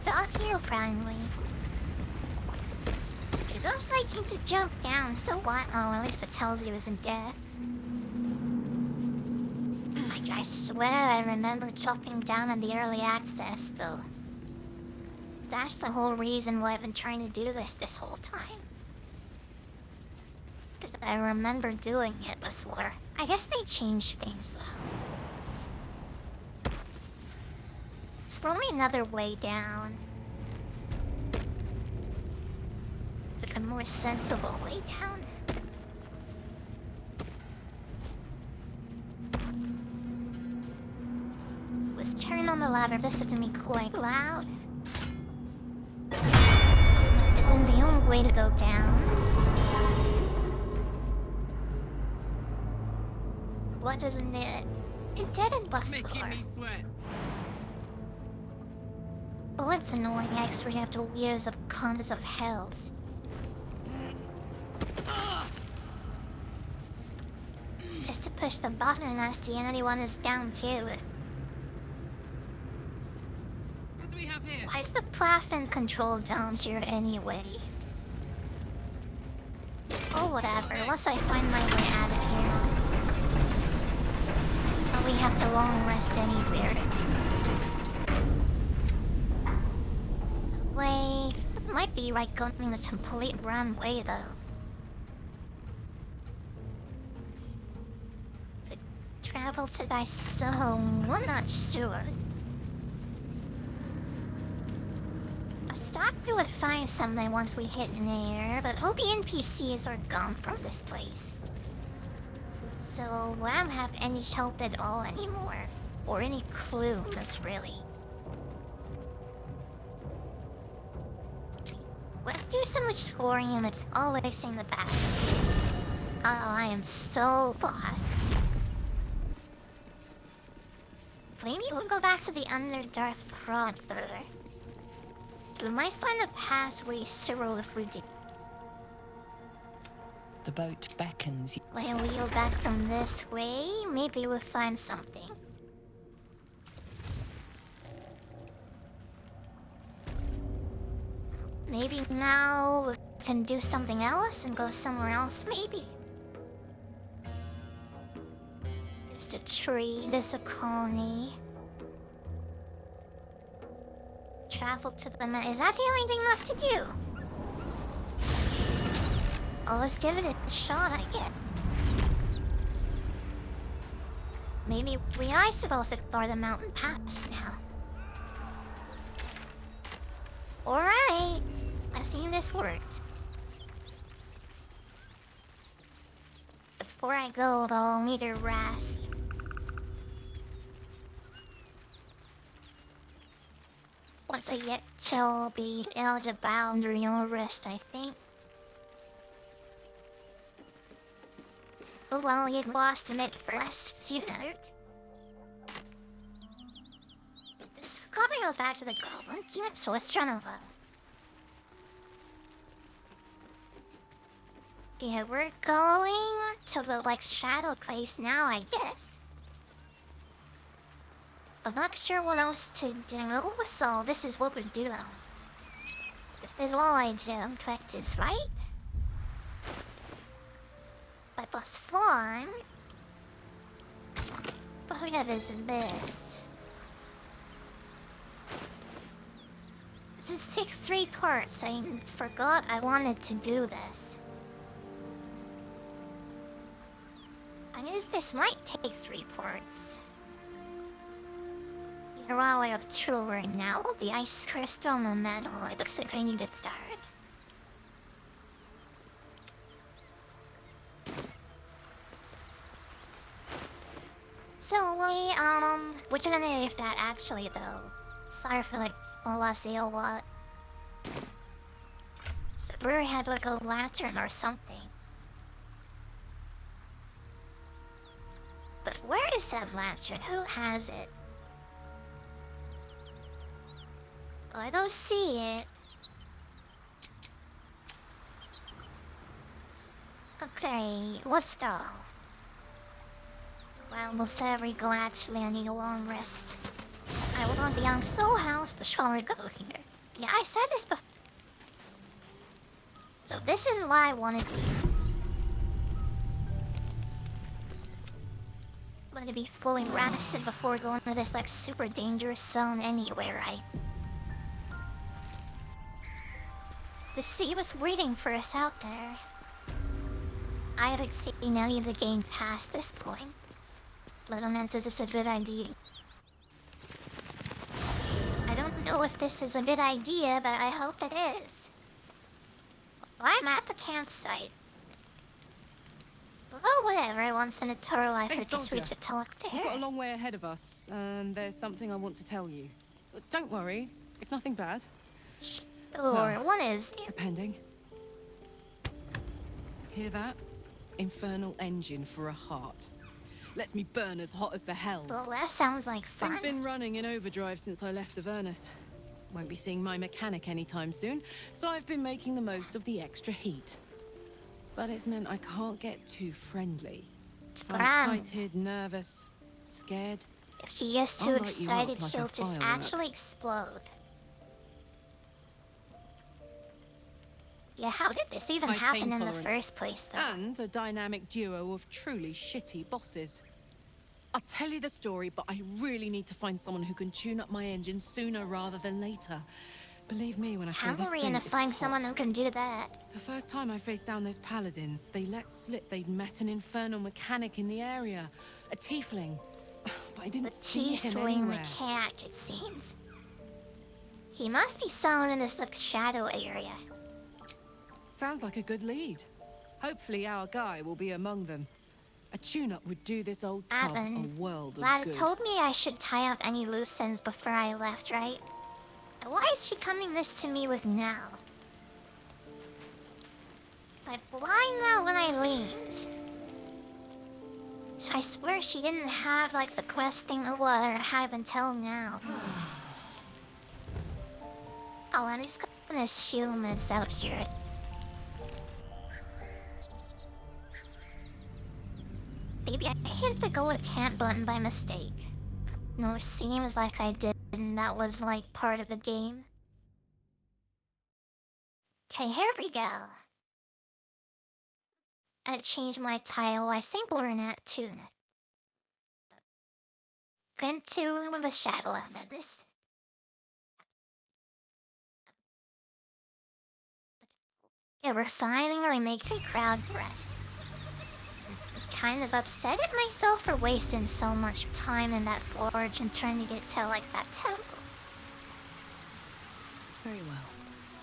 dock you friendly. It looks like you to jump down, so what? Oh, at least it tells you isn't death. I swear I remember jumping down on the early access, though. That's the whole reason why I've been trying to do this whole time. Because I remember doing it before. I guess they changed things, though. It's probably another way down. Like a more sensible way down. Was turning on the ladder, this is to me quite loud. Isn't the only way to go down. What doesn't it? It didn't before. Making me sweat. Oh, it's annoying. I actually have to years of condoms of hells. Just to push the button and ask the anyone is down too. What do we have here? Why is the platform control down here anyway? Oh, whatever. Once I find my way out of here. Oh, we have to long rest anywhere. Wait, it might be like going the complete wrong way though. The travel to thy soul, I'm not sure. I thought we would find something once we hit an air, but all the NPCs are gone from this place. So I don't have any help at all anymore. Or any clues, really. Let's do some exploring and it's always seem the best. Oh, I am so lost. Maybe we'll go back to the Underdark Prod further. We might find a pathway through if we do. The boat beckons you. When we go back from this way, maybe we'll find something. Maybe now we can do something else and go somewhere else, maybe. There's a tree, there's a colony. Travel to the Is that the only thing left to do? Oh, let's give it a shot, I guess. Maybe we are supposed to explore the mountain pass now. Alright, let's see if this worked. Before I go, though, I'll need a rest. Once I get till be out of boundary, I'll rest, I think. Oh well, you lost in it first, you hurt. This copy goes back to the goblin camp, so let's try to yeah, we're going to the, like, shadow place now, I guess. I'm not sure what else to do, so this is what we do now. This is all I do, practice, right? But what's fun? What is this? This takes 3 parts. I forgot I wanted to do this. I guess this might take 3 parts. You're all way of true right now. The ice crystal and the metal. It looks like I need to start. So which one is that actually though? Sorry for like lost a lot. So Brewer had like a lantern or something. But where is that lantern? Who has it? I don't see it. Okay, what's all? Well, we'll say we go actually, I need a long rest. I will on the young soul house, the shower go here. Yeah, I said this before. So this is why I wanted to I'm gonna be fully rested before going to this like super dangerous zone anyway, right? The sea was waiting for us out there. I haven't seen any of the game past this point. Little Man says it's a good idea. I don't know if this is a good idea, but I hope it is. I'm at the campsite. Oh, whatever. Once in a total life, I just reach a talk to her. We've got a long way ahead of us, and there's something I want to tell you. But don't worry, it's nothing bad. Or what is? Depending. Hear that? Infernal engine for a heart. Lets me burn as hot as the hells. Well, that sounds like fun. Things been running in overdrive since I left Avernus. Won't be seeing my mechanic anytime soon, so I've been making the most of the extra heat. But it's meant I can't get too friendly. I'm excited, nervous, scared. If she gets too excited, she'll just actually explode. Yeah, how did this even happen in the first place, though? And a dynamic duo of truly shitty bosses. I'll tell you the story, but I really need to find someone who can tune up my engine sooner rather than later. Believe me when I say this thing is hot. How are we gonna find someone who can do that? The first time I faced down those paladins, they let slip they'd met an infernal mechanic in the area. A tiefling. But I didn't see him anywhere. The tiefling mechanic, it seems. He must be someone in this like, shadow area. Sounds like a good lead. Hopefully our guy will be among them. A tune-up would do this old tub a Lavin, world of Lad good. told me I should tie up any loose ends before I left, right? Why is she coming this to me with now? Like, why now when I leave? So I swear she didn't have, like, the quest thing or what I have until now. Oh, and he's gonna assume it's out here. Maybe I hit the go with camp button by mistake. No, it seems like I did, and that was, like, part of the game. Okay, here we go. I changed my title. I think Brunette too. Into the shadow of this. Yeah, we're finally making progress. Kind of upset at myself for wasting so much time in that forge and trying to get to like that temple. Very well.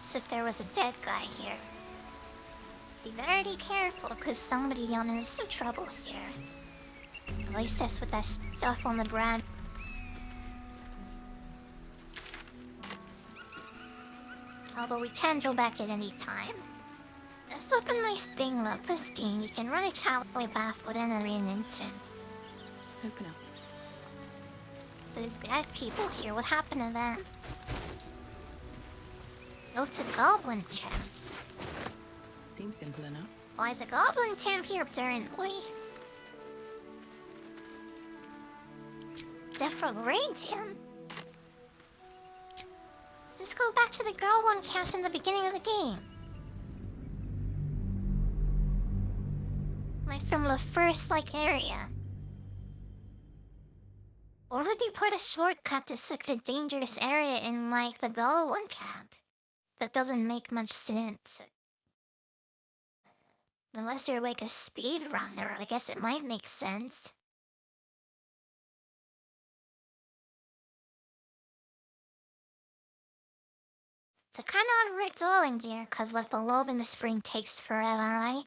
So if there was a dead guy here, be very careful, cause somebody on in some troubles here. At least that's with that stuff on the ground. Although we can go back at any time. That's up a nice thing though, this game. You can run a cowboy path within an instant. Open up. There's bad people here, what happened to them? Go to Goblin Camp. Seems simple enough. Why is a Goblin Camp here apparently? Different range him. Let's just go back to the Goblin Camp in the beginning of the game. Like from the first like area. Or would you put a shortcut to such a dangerous area in like the Goblin Camp? That doesn't make much sense. Unless you're like a speedrunner, I guess it might make sense. It's a kind of unresolving here, cause with the lobe in the spring takes forever, right?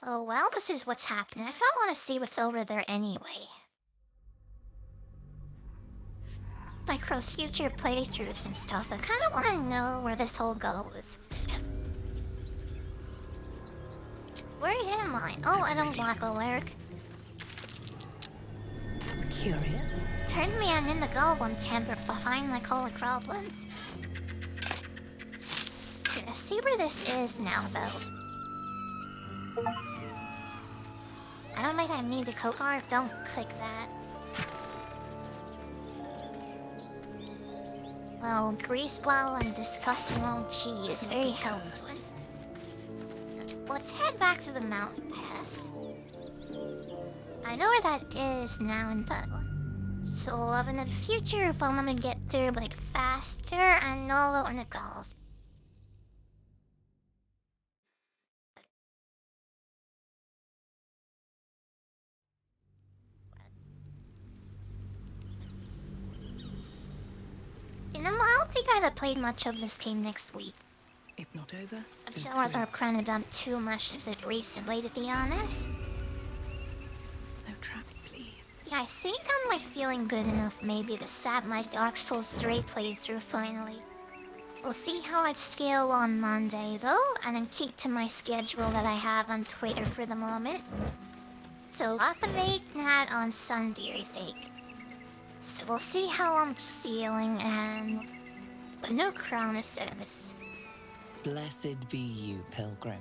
Oh well, this is what's happening. I don't want to see what's over there anyway. Like Crow's future playthroughs and stuff, I kind of want to know where this whole goes. Where am I? Oh, I don't block alert. That's curious. Turned me on in the Goblin Temple behind like all the goblins. Gonna see where this is now, though. I don't think I need to code art. Don't click that. Well, greaseball and disgusting old cheese. Very helpful. Let's head back to the mountain pass. I know where that is now and then. So in the future, if I want to get through like faster, I know when it goes. You know, I don't think I have played much of this game next week. If not over, I'm sure I was kind of done too much of it recently, to be honest. no traps, please. Yeah, I think I'm like feeling good enough maybe to sap my Dark Souls 3 playthrough finally. We'll see how I scale on Monday though, and then keep to my schedule that I have on Twitter for the moment. So activate that on Sunday, I think. So we'll see how I'm scaling and... But no crown service. Blessed be you, pilgrim.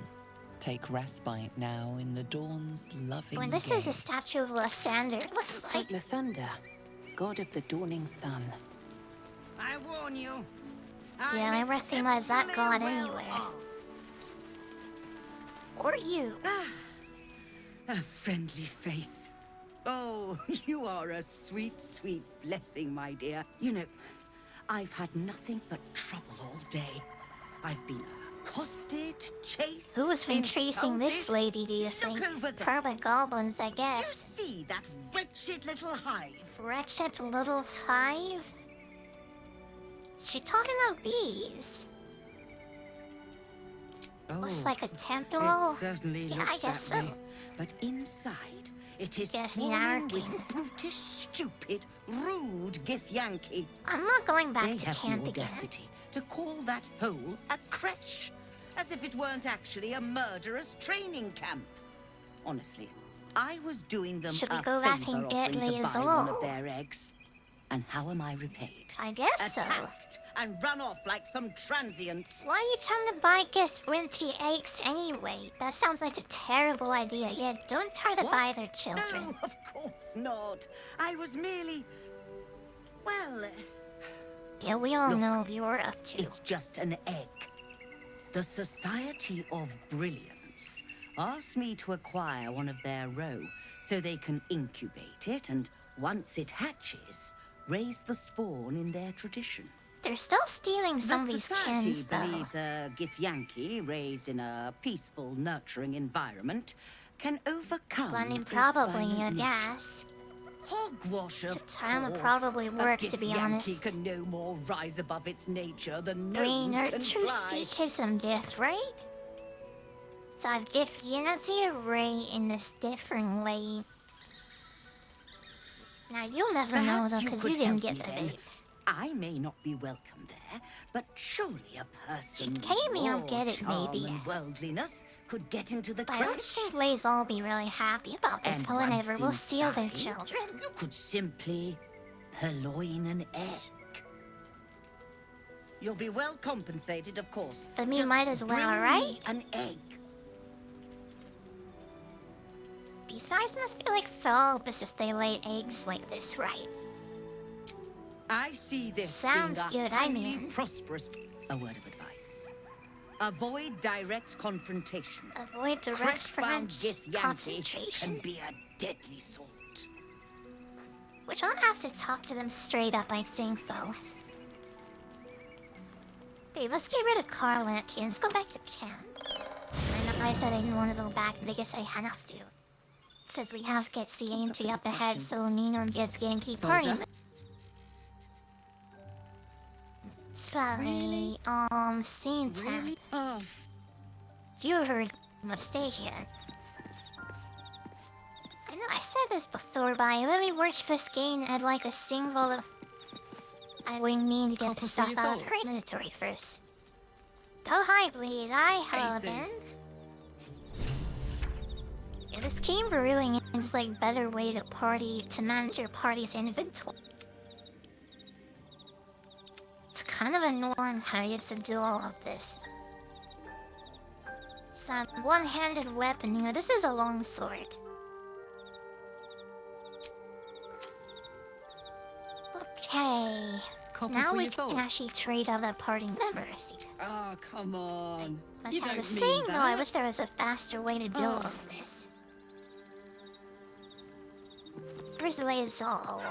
Take respite now in the dawn's loving When this is a statue of Lysander, it looks like... Lathander, god of the dawning sun. I warn you. Yeah, I recognize that god anywhere. Or you. A friendly face. Oh, you are a sweet, sweet blessing, my dear. You know, I've had nothing but trouble all day. I've been accosted, chased, Who has been chasing this insulted. lady, do you think? Look over there. Probably goblins, I Do you guess. see that wretched little hive? Wretched little hive? Is she talking about bees? Looks like a temple. It certainly Yeah, I looks guess that so. way. But inside, it is Githyanki. swarming with brutish, stupid, rude Githyanki. I'm not going back They to have the camp again. audacity to call that hole a creche, as if it weren't actually a murderous training camp. Honestly, I was doing them Should we a go back favor and get offering to buy Liaison? one of their eggs. And how am I repaid? I guess so. Attacked and run off like some transient. Why are you trying to buy guest winty eggs anyway? That sounds like a terrible idea. Yeah, don't try to buy their children. No, of course not. I was merely... well... Yeah, we all Look, know what you're up to. It's just an egg. The Society of Brilliance asked me to acquire one of their roe so they can incubate it and, once it hatches, raise the spawn in their tradition. They're still stealing some of The these society kins, though. believes a Githyanki raised in a peaceful, nurturing environment can overcome I mean, its probably, I violent nature. guess. Hogwash, of time would course. probably work, A to be Githyanki honest. can no more rise above its nature than Green gnomes or can true fly. speak is some gift, right? So I give unity a ray in this different way. Now you'll never know Perhaps though, you because could you didn't help get me the then. baby. I may not be welcome there, but surely a person with Maybe I'll your get it, charm maybe. and worldliness could get into the But I don't creche. think Blaze will be really happy about this. And Pollinator once will steal their inside, children. You could simply purloin an egg. You'll be well compensated, of course. But me Just might as well, bring me right? an egg. These guys must be like phobos if they lay eggs like this, right? I see this Sounds being a good, I highly mean. prosperous. A word of advice: avoid direct confrontation. Avoid direct Creche-bound French Githyanki concentration. can be a deadly sort. Which I'll have to talk to them straight up, I think, though. Okay, let's get rid of Carl and Aki. Let's go back to camp. I know I said I didn't want to go back, but I guess I have to. Because we have to get the AMT up ahead so Nino gets Yankee party. Soldier? Sorry, scene tap. Really? Oh, You heard mistake here. I know I said this before, but I really wish this game had like a single. I would mean to get the Couples stuff for your out of her thoughts. inventory first. Go hi, please. I hello Aces. then. Yeah, this game really is like better way to manage your party's inventory. It's kind of annoying how you have to do all of this. It's a one-handed weapon, you know, this is a long sword. Okay. Copy Now for we your can thoughts. actually trade other party members. oh, come on. Like You I don't was mean saying that. though, I wish there was a faster way to do all Oh. of this. Where's Lazel?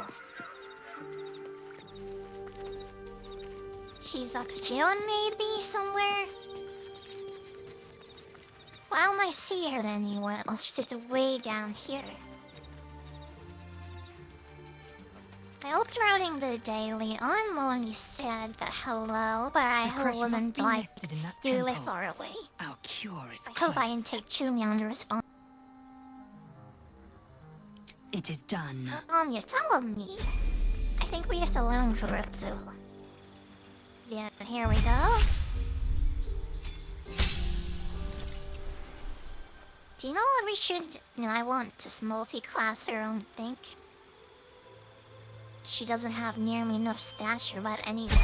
She's up chilling maybe somewhere? Why don't I see her anywhere? Well, she's just way down here. I hope throughout the daily, I'm only said that hello, but I The hope crush it wasn't must be like nested in that really temple. far away. Our cure is I hope I close. didn't take too long to respond. It is done. Anya, tell me. I think we have to learn for it too. Yeah, here we go. Do you know what we should... No, I want to multi-class her own think. She doesn't have nearly enough stature, but anyway.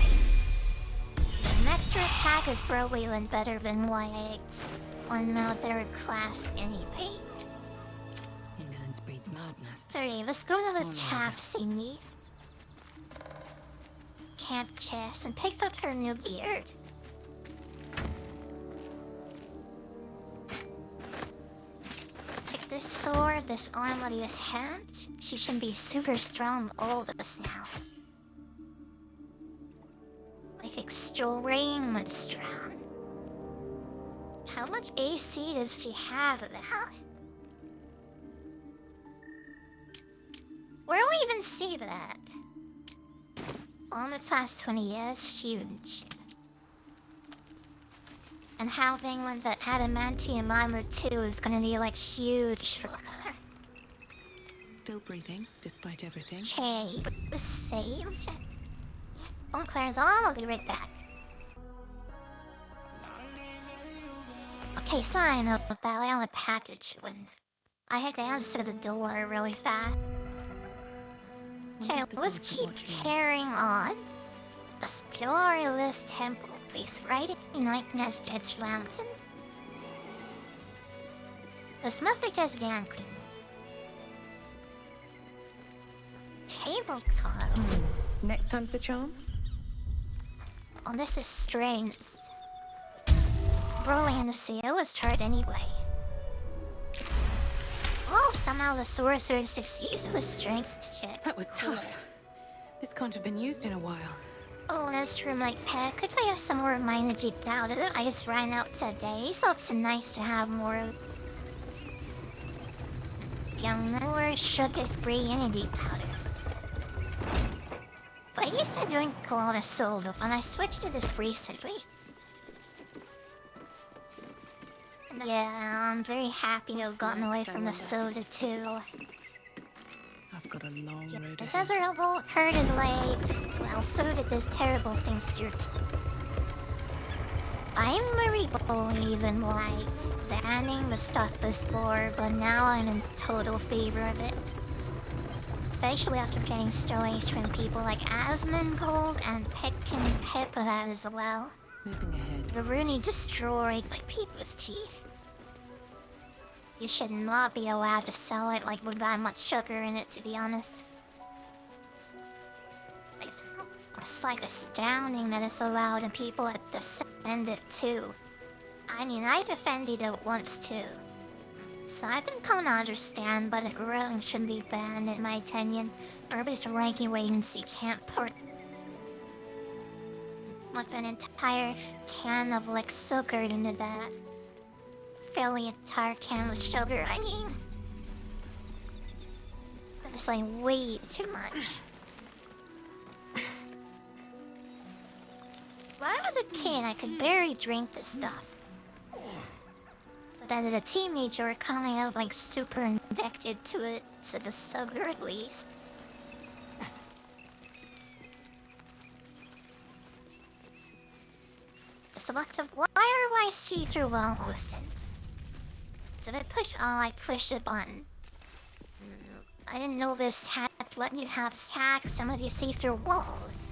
An extra attack is probably better than Y8 on the third class anyway. Indolence breeds madness. Sorry, let's go to the Oh, no. tap thingy. Camp chest and pick up her new beard. Take this sword, this armor, this hat. She should be super strong, all of us now. Like extremely strong. How much AC does she have now? Where do we even see that? On the past 20 years, huge. And having ones that adamantium armor too is gonna be like huge for her. Still breathing, despite everything. Okay, was saved. Don't clear on, I'll be right back. Okay, sign up about on a package when I had to answer the door really fast. Okay, let's keep carrying on. The Scarless Temple, place right in Nightness Dead's Mountain. The Smuggler is Yankee. Tabletop. Next time's the charm? Oh, this is strange. Rolling in the sea was hard anyway. Oh, somehow the sorcerer's succeeds with strength check. That was tough. This can't have been used in a while. Oh, this room like pet. Could I have some more of my energy out of it? I just ran out today, so it's nice to have more more sugar-free energy powder. But I used to drink a lot of soda when I switched to this recently. Yeah, I'm very happy to have gotten away from the soda too. I've got a long road This ahead. miserable hurt his leg. Well, so did this terrible things to your I'm very believe in light, banning the stuff before, but now I'm in total favor of it. Especially after getting stories from people like Asmongold and Petkin Peppa as well. Moving ahead. The Rooney destroyed by people's teeth. You should not be allowed to sell it like with that much sugar in it, to be honest. It's like astounding that it's allowed and people defend it too. I mean, I defended it once too. So I can kind of understand, but it really shouldn't be banned in my opinion. Everybody's ranking agency can't put like an entire can of like sugar into that. Fill the entire can with sugar, I mean. It's like way too much. When I was a kid, I could barely drink this stuff. But as a teenager, we're kind of like super addicted to it, to the sugar at least. Selective why see-through wall listen. So if I push the button. I didn't know this had let you have stacks some of you see-through walls.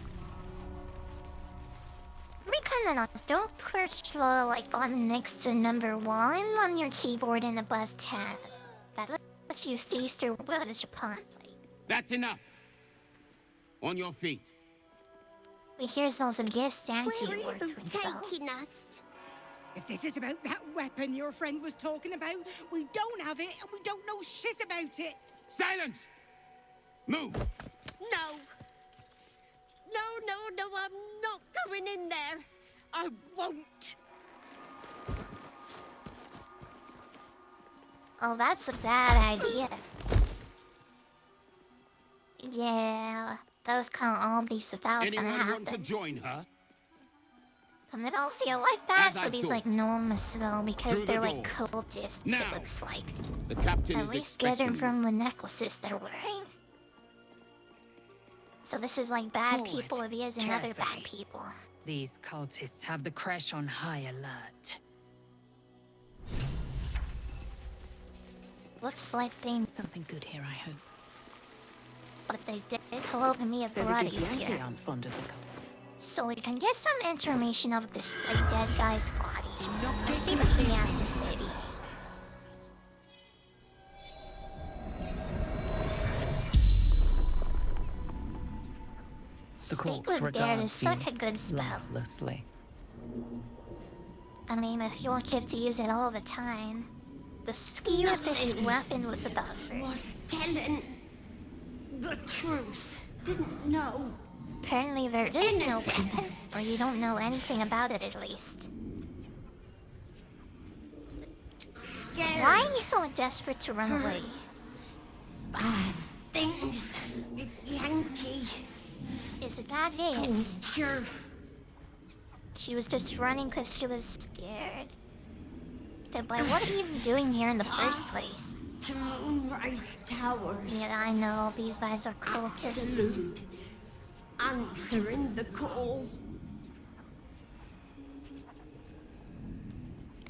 Don't push the like button next to number 1 on your keyboard in the bus tab. That lets you see through what is upon. That's enough. On your feet. Here's those gifts Auntie Where are worked you with taking us? If this is about that weapon your friend was talking about, we don't have it and we don't know shit about it. Silence! Move! No. No, I'm not going in there. I won't. Oh, that's a bad idea. Yeah, those can't all be supposed to Anyone happen. want to join her? And then also I like that As I for these thought. like gnomes though, because Through the they're like door. cultists, Now. it looks like. The captain At is least expecting judging you. from the necklaces they're wearing. So this is like bad Forward, people abusing other bad carefully. people. These cultists have the crash on high alert. Looks like they... Something good here, I hope. But they did hello to me as So the bloodies Githyanki here. aren't fond of the cult. So we can get some information of this like, dead guy's body. Let's see what he has to say. The corpse Speak with Dare is regards such you a good spell. lovelessly. I mean, if you're kid to use it all the time. The skill of this weapon was about Was telling the truth. Didn't know. Apparently there is no weapon, or you don't know anything about it at least. Scared. Why are you so desperate to run away? Bad things with Yankee. Is it that it? Torture. She was just running because she was scared. So, but what are you even doing here in the first place? To Moonrise Towers. Yeah, I know. These guys are cultists. Absolute. Answering the call.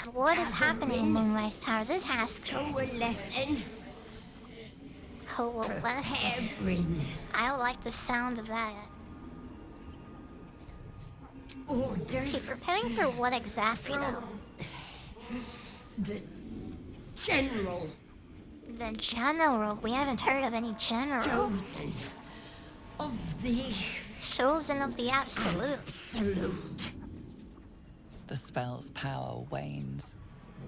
And what is happening in Moonrise Towers? This has coalescing. Coalescing. Preparing. I like the sound of that. Orders. Okay, preparing for what exactly, though? The General. The General? We haven't heard of any General. Chosen of the... Chosen of the Absolute. Absolute. The spell's power wanes.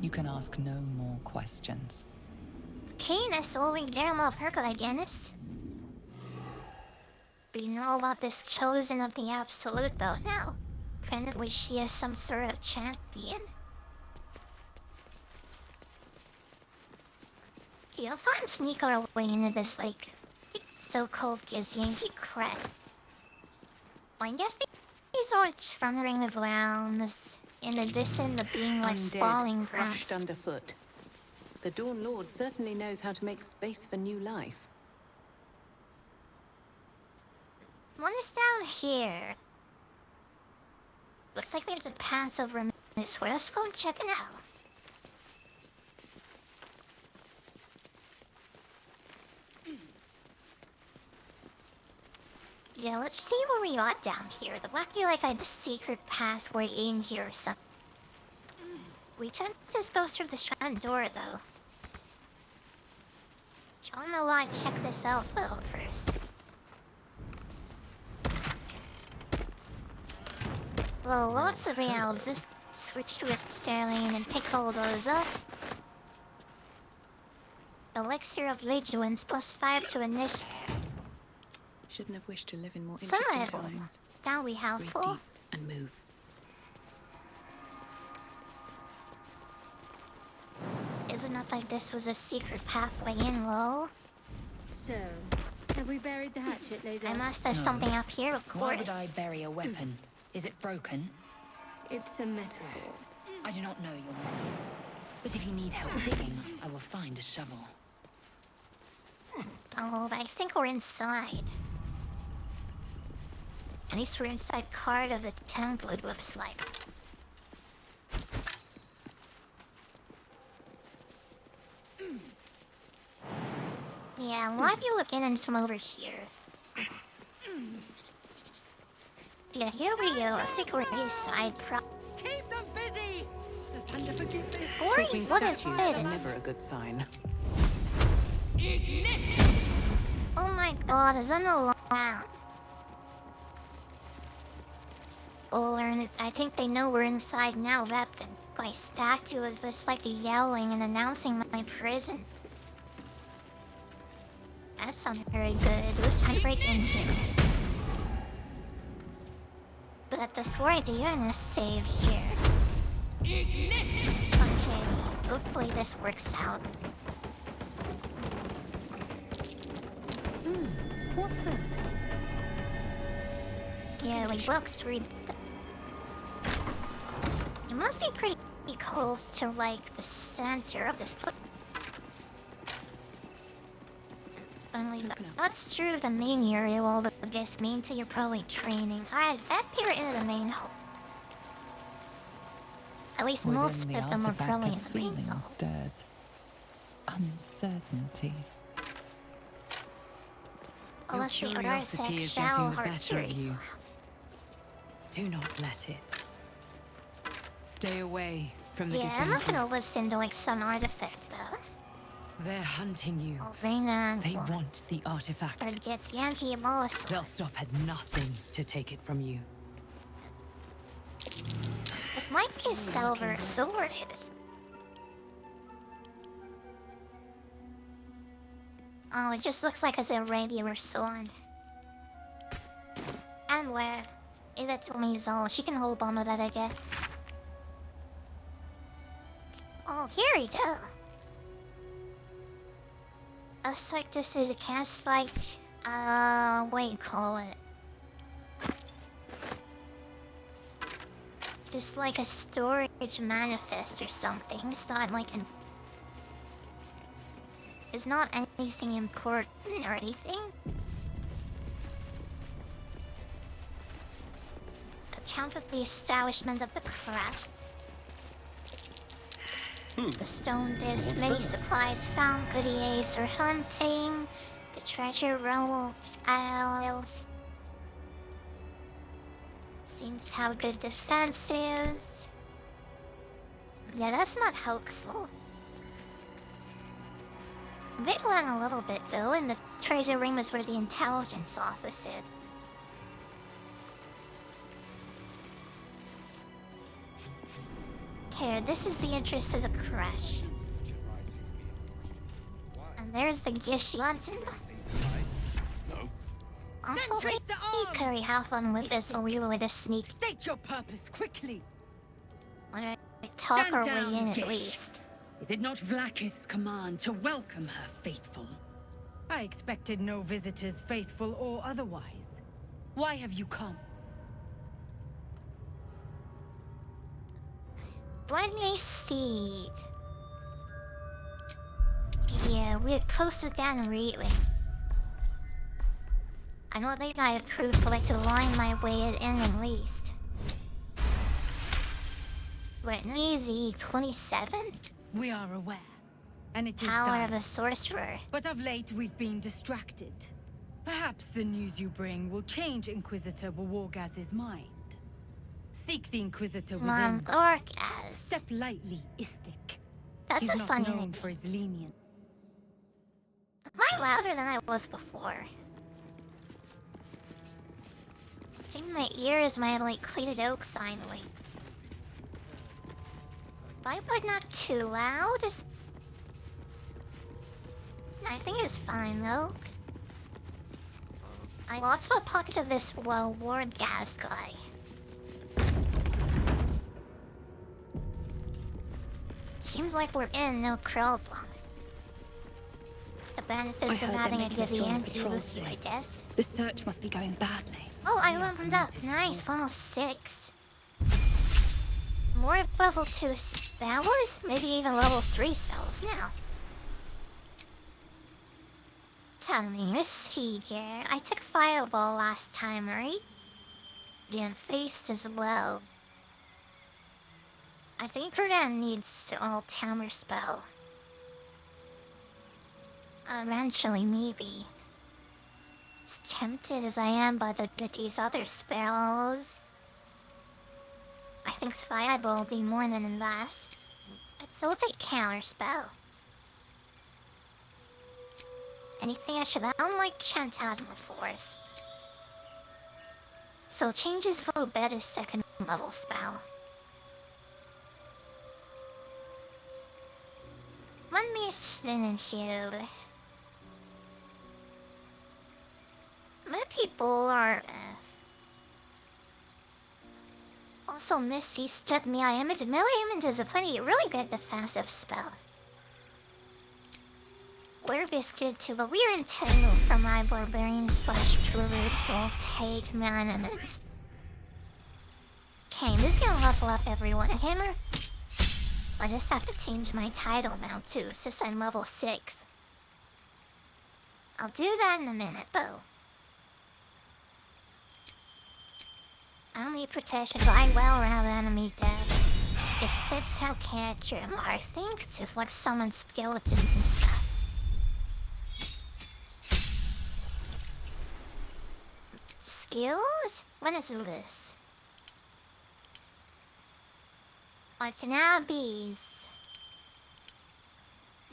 You can ask no more questions. Canis, all we get of her Guinness. But you know about this Chosen of the Absolute, though, now. Apparently she is some sort of champion. Okay, also I'm sneaking our way into this, like, so-called Yankee crap. Well, I guess these are from the Ring of Realms, in addition to being like spawning grounds. Crushed underfoot. The Dawn Lord certainly knows how to make space for new life. What is down here? Looks like there's a pass over this way. Let's go and check it out. Yeah, let's see where we are down here. The wacky like I had the secret password in here or something. We can't just go through the front door though. I don't know why I check this out though first. Well, lots of realms. This switch to a Sterling and pick all those up. Elixir of Vigilance +5 to initiative. Shouldn't have wished to live in more Some interesting of them. times. That'll be Breathe helpful. deep and move. Isn't it like this was a secret pathway in low? So, have we buried the hatchet, Laser? I must have something up here, of course. Why would I bury a weapon? Is it broken? It's a metaphor. I do not know your name. But if you need help digging, I will find a shovel. Oh, but I think we're inside. At least we're inside part of the temple, it looks like. Yeah, why are you looking into some over here? Yeah, here we go. I think we're inside. Keep them busy! The thunder forgive me. Boring. What is Statues this? are never a good sign. Oh my god, is that an alarm? Oh, learn it. I think they know we're inside now. That my statue is just like yelling and announcing my prison. That sounded very good. Let's try to break in here. But that's what I do. I'm gonna save here. Okay, hopefully this works out. What's that? Yeah, like books read. It must be pretty close to like the center of this book. Only that's true. The main area will just mean to you're probably training. Alright, that appear into the main hole. At least Within most the of them are artifact probably a in the main feeling zone. stirs. Uncertainty. Unless the curiosity Arctic is shall getting the better of Arcturus. you. Do not let it. Stay away from the Yeah, I'm not Githyanki. gonna listen to like some artifact though. They're hunting you. Reina They want the artifact. or gets Yankee Moss. They'll stop at nothing to take it from you. This might be a silver sword. Oh, it just looks like it's a regular sword. And where? That's Maison. She can hold on to that, I guess. Oh, here we go. Looks like this is a cast fight. What do you call it? Just like a storage manifest or something. It's not like an... It's not anything important or anything. Account with the establishment of the crest. The stone disc, many supplies found, goody aids or hunting. The treasure roll isles. Seems to have good defenses. Yeah, that's not hoaxable. A bit long a little bit though, and the treasure room is where the intelligence office is. Okay, this is the entrance to the crush. And there's the Gish Lantern. Also, we carry have fun with this, or we will just sneak. State your purpose quickly. Or talk Stand our down, way in at Gish. least. Is it not Vlaakith's command to welcome her faithful? I expected no visitors, faithful or otherwise. Why have you come? Let me see. Yeah, we're posted down really. I don't think I approved for like to line my way in at least. We're an easy 27? We are aware, and it is Power dire. of a sorcerer. But of late we've been distracted. Perhaps the news you bring will change Inquisitor Wargaz's mind. Seek the Inquisitor within. Orgaz. Step lightly, Istik. That's He's a not funny known name. for his lenient. Am I louder than I was before? I think my ears might have like cleared out finally. Why but not too loud? I think it's fine though. I lost a pocket of this ward gas guy. Seems like we're in no problem. The benefits of having a good answer with you, I guess. The search must be going badly. Oh, I leveled up. Nice, level 6. More level 2 spells? Maybe even level 3 spells now. Tell me, Miss Seeger, I took Fireball last time, right? And Feast as well. I think we're gonna need an old Tamer spell. Eventually, maybe. As tempted as I am by these other spells, I think Fireball will be more than enough. I'd still take counter spell. Anything I should own like Phantasmal Force. So changes for a better second level spell. Let me spin in here. My people are... Also, Misty stood me. I am a Milliamond is a really good defensive spell. We're biscuit to the weird entangle from my barbarian splash druid, so I'll take mana minutes. Okay, this is gonna level up everyone. Hammer. I just have to change my title now too, since I'm level 6. I'll do that in a minute, though. I need protection by well around enemy death. It fits how character I think it's just like summon skeletons and stuff. Skills? When is this? I can add bees.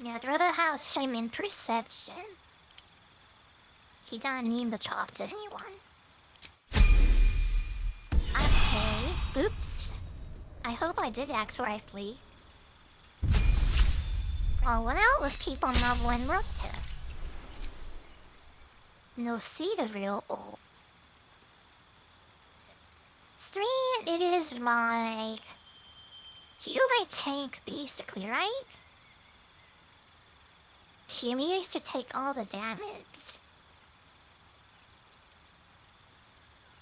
Yeah, I'd rather have shame in perception. He doesn't need the chop to anyone. Okay, oops. I hope I did act rightly. Well, what else? Let's keep on leveling Roster. No seed of real old. Street, it is my... You my tank, basically, right? Kimi used to take all the damage.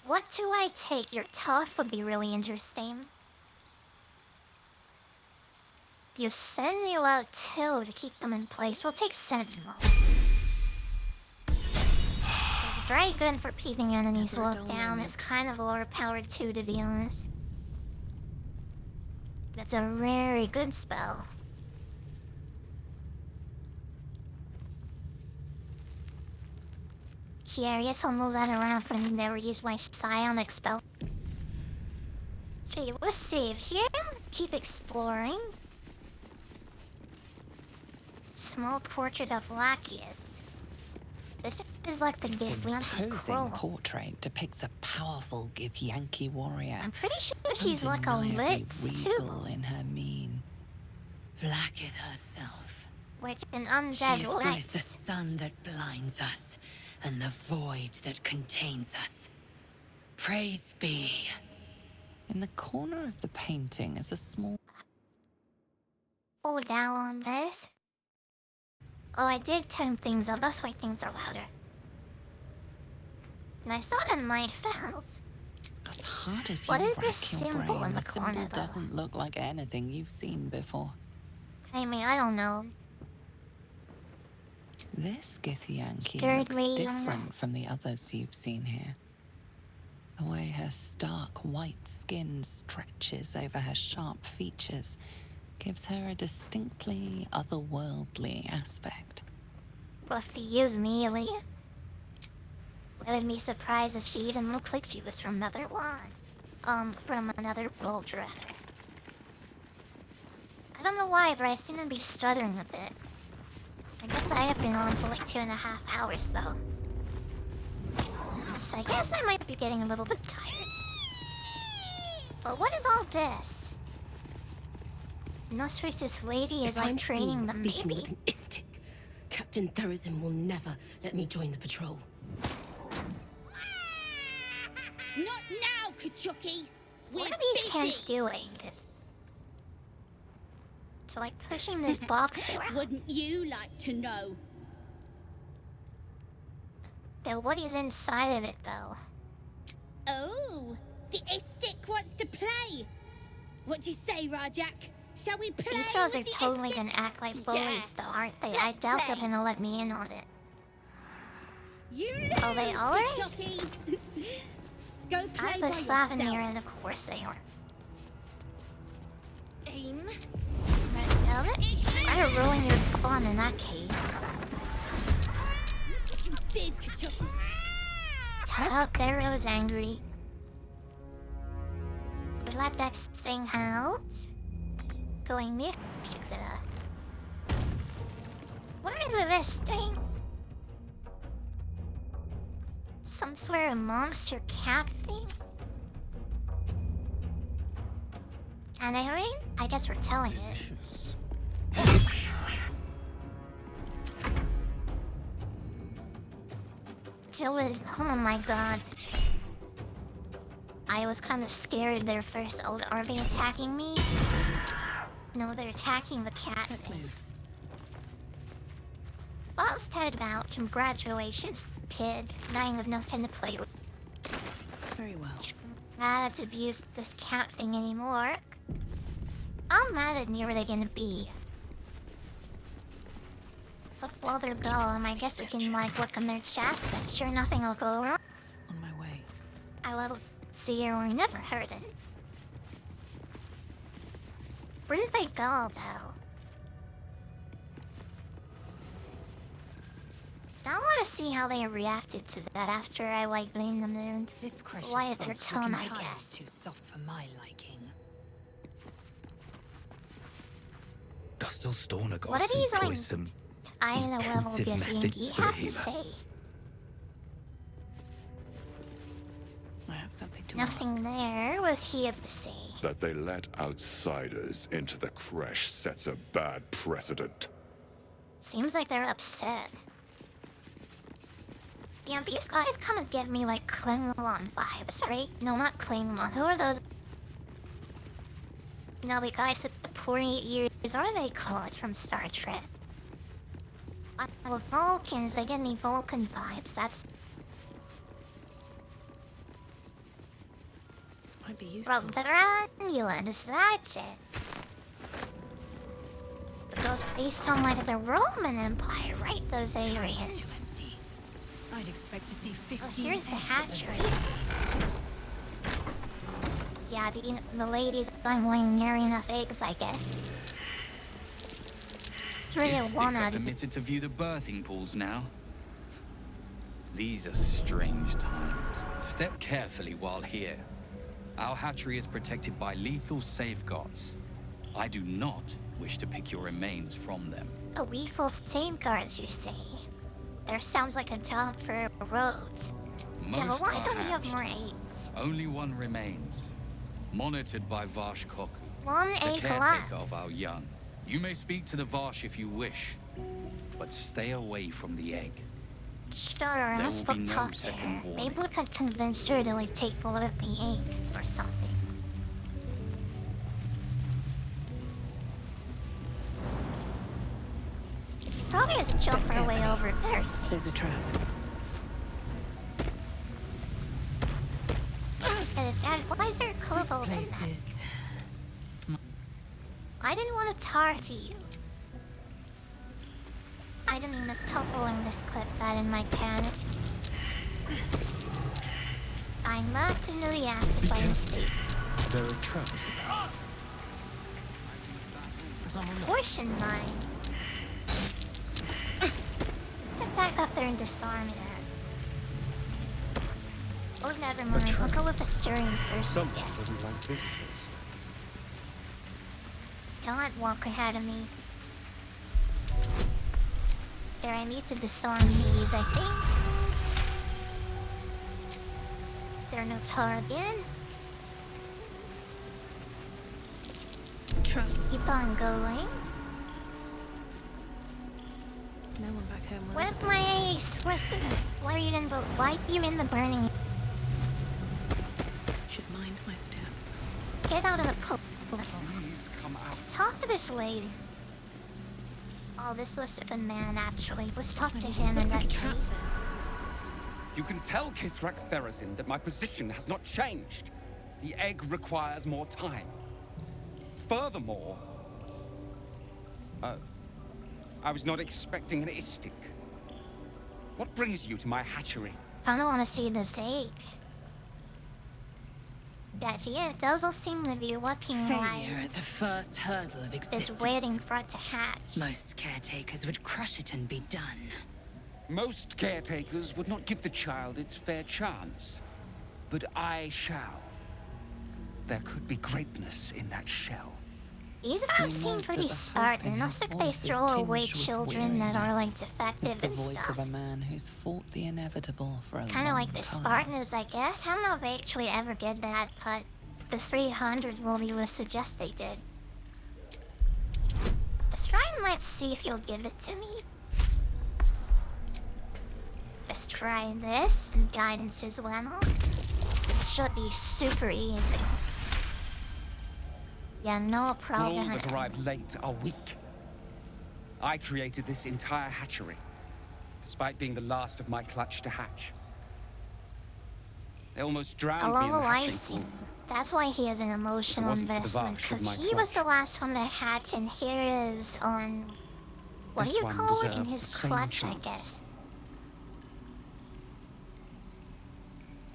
What do I take? Your tough would be really interesting. You Sentinel out too to keep them in place. We'll take Sentinel. It's very good for keeping enemies locked down. It's kind of overpowered too, to be honest. That's a very good spell. Curious almost that around for me never use my psionic spell. Okay, we'll save here. Keep exploring. Small portrait of Lachius. This is like the Githyanki Imposing prologue. portrait depicts a powerful Githyanki warrior. I'm pretty sure she's like a undeniably Litz too. regal in her mien. Vlaakith herself. Which an She undead is both the Litz. sun that blinds us and the void that contains us. Praise be. In the corner of the painting is a small... Hold down on this. Oh, I did turn things up. That's why things are louder. And I saw it in my files. As hard as What you is this rack your symbol brain, in the symbol corner, though? doesn't look like anything you've seen before. I mean, I don't know. This Githyanki Scared looks me, different from the others you've seen here. The way her stark white skin stretches over her sharp features gives her a distinctly otherworldly aspect. But if you use melee, wouldn't be surprised if she even looked like she was from another one. From another world, rather. I don't know why, but I seem to be stuttering a bit. I guess I have been on for like 2.5 hours, though. So I guess I might be getting a little bit tired. But what is all this? Nosferatu's lady is If like I'm training the speaking baby. with an Istik, Captain Thurizin will never let me join the patrol. Not now, Kachuki! What are these cans doing? So like pushing this box around. Wouldn't you like to know? Then what is inside of it, though? Oh, the Istik wants to play. What do you say, Rajak? Shall we play? These girls are with the totally Istik? gonna act like Yeah. bullies, though, aren't they? I doubt they're gonna let me in on it. You Oh, they all are? Kachuki. Go play I by was slapping yourself. here, and of course they are. Aim. I'm ruin your fun in that case. Did Kachuki. Tuck, there I was angry. We let that thing out. Going near. What are these things? Some sort of monster cat thing? And I guess we're telling it. Oh my god. I was kind of scared there first. Oh, are they attacking me? No, they're attacking the cat thing. Boss head out. Congratulations, kid. Now you have nothing to play with. Very well. Not to abuse this cat thing anymore. How mad at near are they gonna be? But while they're gone, I guess we can like look on their chests. I'm sure nothing will go wrong. On my way. I will see her or never heard it. Where did they go, though? I want to see how they reacted to that after I like blamed them there. This precious Why is their folk's tone, looking I tired, guess. too soft for my liking. Dustil Stornagoth What are these like employs some I know level intensive Githyanki methods for have to healer. say? I have something to Nothing there. What he have to say? That they let outsiders into the crash sets a bad precedent. Seems like they're upset. Yeah, these guys kind of give me like Klingon vibes, right? No, not Klingon. Who are those? No, the guys at the pointy ears, are they called from Star Trek? Well, Vulcans, they give me Vulcan vibes. That's might be useful. Romulan, is that it? those based on like the Roman Empire, right? Those aliens. I'd expect to see 15. Oh, here's the hatchery. Yeah, the ladies aren't laying near enough eggs, I guess. Is Sticker permitted to view the birthing pools now? These are strange times. Step carefully while here. Our hatchery is protected by lethal safeguards. I do not wish to pick your remains from them. A lethal safeguards, you say? There sounds like a job for Rhodes. Yeah, but why don't we have more eggs? Only one remains. Monitored by Varsh Koku, One the egg caretaker left. of our young. You may speak to the Varsh if you wish, but stay away from the egg. Sure, I There must will go be no talk to second her. warning. Maybe we could convince her to like take a look at the egg or something. Probably has a jump our way over there. There's a trap. Why is there cobalt in that? I didn't want to tar to you. I didn't mean to stop pulling this clip that in my can. I knocked into the acid by mistake. There are traps about. Portion mine. Step back up there and disarm that. Oh, never mind. I'll go with the steering first, I guess. Doesn't like visitors. Don't walk ahead of me. There, I need to disarm these, I think. There are no tar again. Keep on going. No one back home. Where's my ace? Where's it? Why are you in the? Why are you in the burning? Should mind my step. Get out of the pool. Please come out. Let's talk to this lady. Oh, this was a man, actually. Let's talk to him in that case. You can tell Kithrak Therazin that my position has not changed. The egg requires more time. Furthermore... I was not expecting an istic. What brings you to my hatchery? I don't want to see this egg. That it does all seem to be looking Failure like at the first hurdle of existence. it's waiting for it to hatch. Most caretakers would crush it and be done. Most caretakers would not give the child its fair chance. But I shall. There could be greatness in that shell. These about seem pretty Spartan. Looks like they throw away children that are like defective It's the and voice stuff. of a man who's fought the inevitable for a Kind of long like the time. Spartans, I guess. I don't know if they actually ever did that, but the 300 movie would suggest they did. Let's try and let's see if you'll give it to me. Just try this and guidance as well. This should be super easy. Yeah, no problem. All that arrive late are weak. I created this entire hatchery, despite being the last of my clutch to hatch. They almost drowned me in the Oh, I hatching see. pool. That's why he has an emotional If it wasn't for the investment, Varsh of because my he was clutch. the last one to hatch, and here is on... What This do you one call it? In deserves his the same clutch, I chance. guess.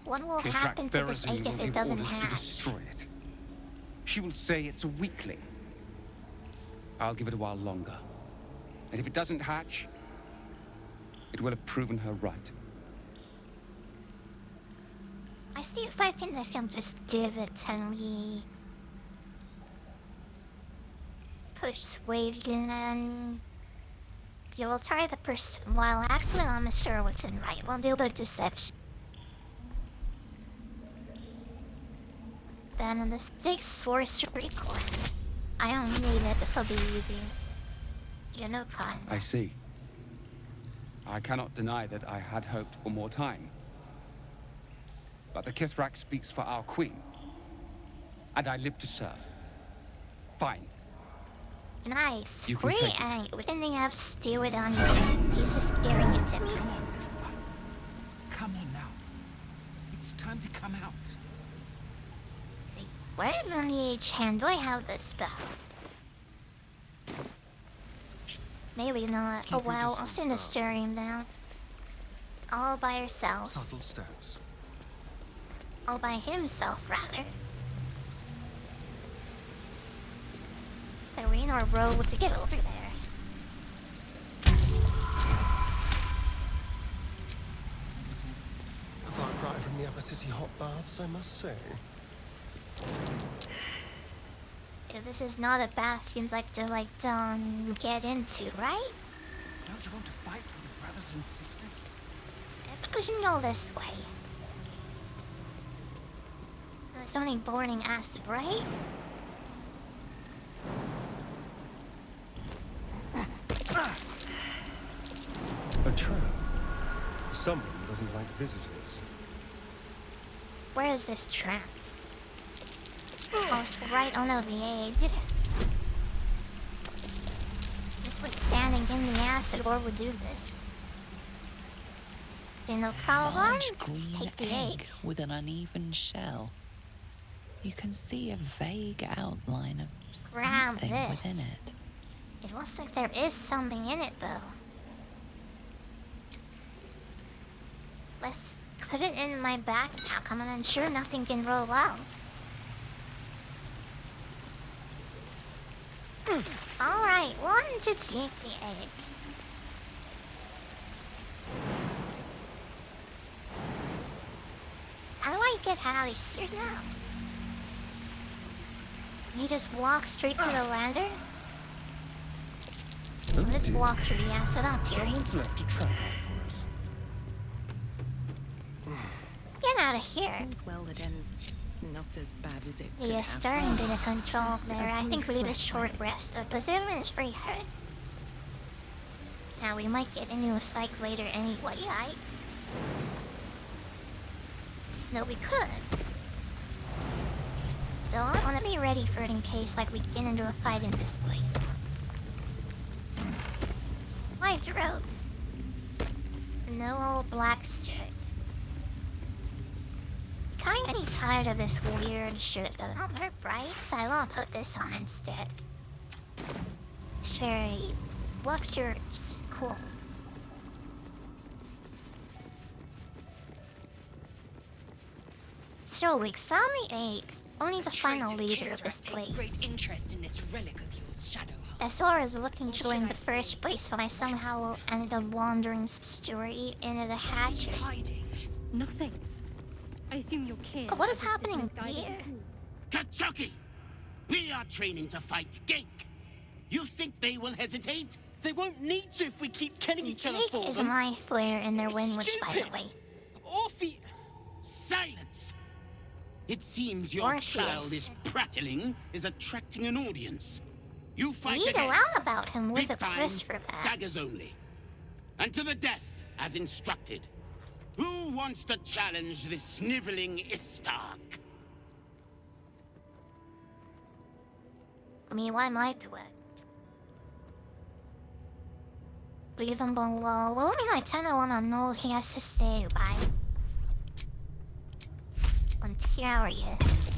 What will Kithrak happen to this Therazin egg will if it give doesn't orders to hatch? destroy it. She will say it's a weakling. I'll give it a while longer. And if it doesn't hatch, it will have proven her right. I see if I can just give it to me. Persuasion and... You will try the while accident, I'm sure what's in right. We'll do the deception. Then in the stakes sorcery course. I don't need it, this'll be easy. You know, fun. I see. I cannot deny that I had hoped for more time. But the Kithrak speaks for our queen. And I live to serve. Fine. Nice. You can Free take it. egg. We didn't have stew it on you. He's just giving it to me. Come on now. It's time to come out. Where's my mage hand? Do I have this spell? Maybe not. Oh well, I'll send a stream down. All by herself. Subtle steps. All by himself, rather. Are we in our road to get over there? A far cry from the upper city hot baths, I must say. If this is not a bath, seems like to get into, right? Don't you want to fight with your brothers and sisters? Because you know this way. It's only boarding acid, right? A trap. Someone doesn't like visitors. Where is this trap? Oh, it's right on the edge. If we're standing in the acid, or would do this. Then no problem. Large Let's green take the egg. with an uneven shell. You can see a vague outline of Grab something this. within it. It looks like there is something in it, though. Let's put it in my backpack. I'm unsure nothing can roll out. Alright, one to take the egg. How do I get out of these now? You just walk straight to the lander? Let's walk through the acid out here. Someone's left a trap out for us. Get out of here. All's well that ends not as bad as it could The have. starting bit of control there. I think we need a short rest. The position is very hurt. Now we might get into a psych later anyway, right? No, we could. So I want to be ready for it in case like we get into a fight in this place. White robe. No old black shirt. Kinda tired of this weird shirt that don't hurt bright, so I'll put this on instead. Cherry. Black shirts. Cool. So we found the eggs. Only the final leader of this place. Great interest in this relic of yours, Shadow. Asura is looking to in the first place, but I somehow ended up wandering straight into the hatchet. Hiding. Nothing. I assume your kid. What is happening here? Kachuki! We are training to fight Geek. You think they will hesitate? They won't need to if we keep killing each other for Geek is them. my flare in their Winwich, by the Stupid. way. Orphe... Silence! It seems your child is prattling, is attracting an audience. You fight Read again. aloud about him with This a time, Christopher bag. daggers only. And to the death, as instructed. Who wants to challenge this sniveling Istark? I mean, why am I to it? Leave him below. Well, I mean, I kinda wanna know what he has to say, right? I'm curious.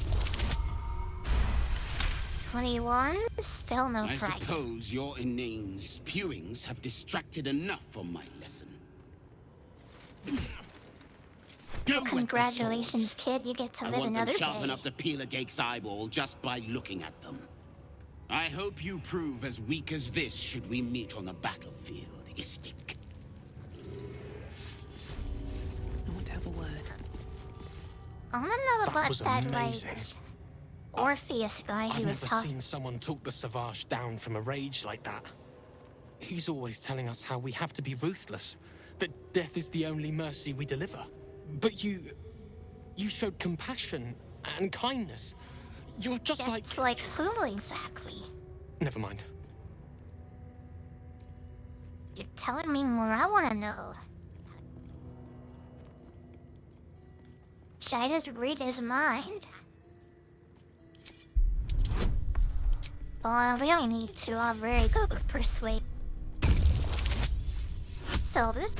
21? Still no I price. suppose your inane spewings have distracted enough from my lesson. Go with Congratulations, kid. You get to I live want another them sharp day. enough to peel a Gake's eyeball just by looking at them. I hope you prove as weak as this should we meet on the battlefield, Istik. I want to have a word. I wanna know That about was that, amazing. like, Orpheus guy I've he was never talking. seen someone talk the Savage down from a rage like that. He's always telling us how we have to be ruthless, that death is the only mercy we deliver. But you showed compassion and kindness. You're just like who exactly? Never mind. You're telling me more. I wanna know. Should I just read his mind? Well, I really need to. I'm very good with persuade. So this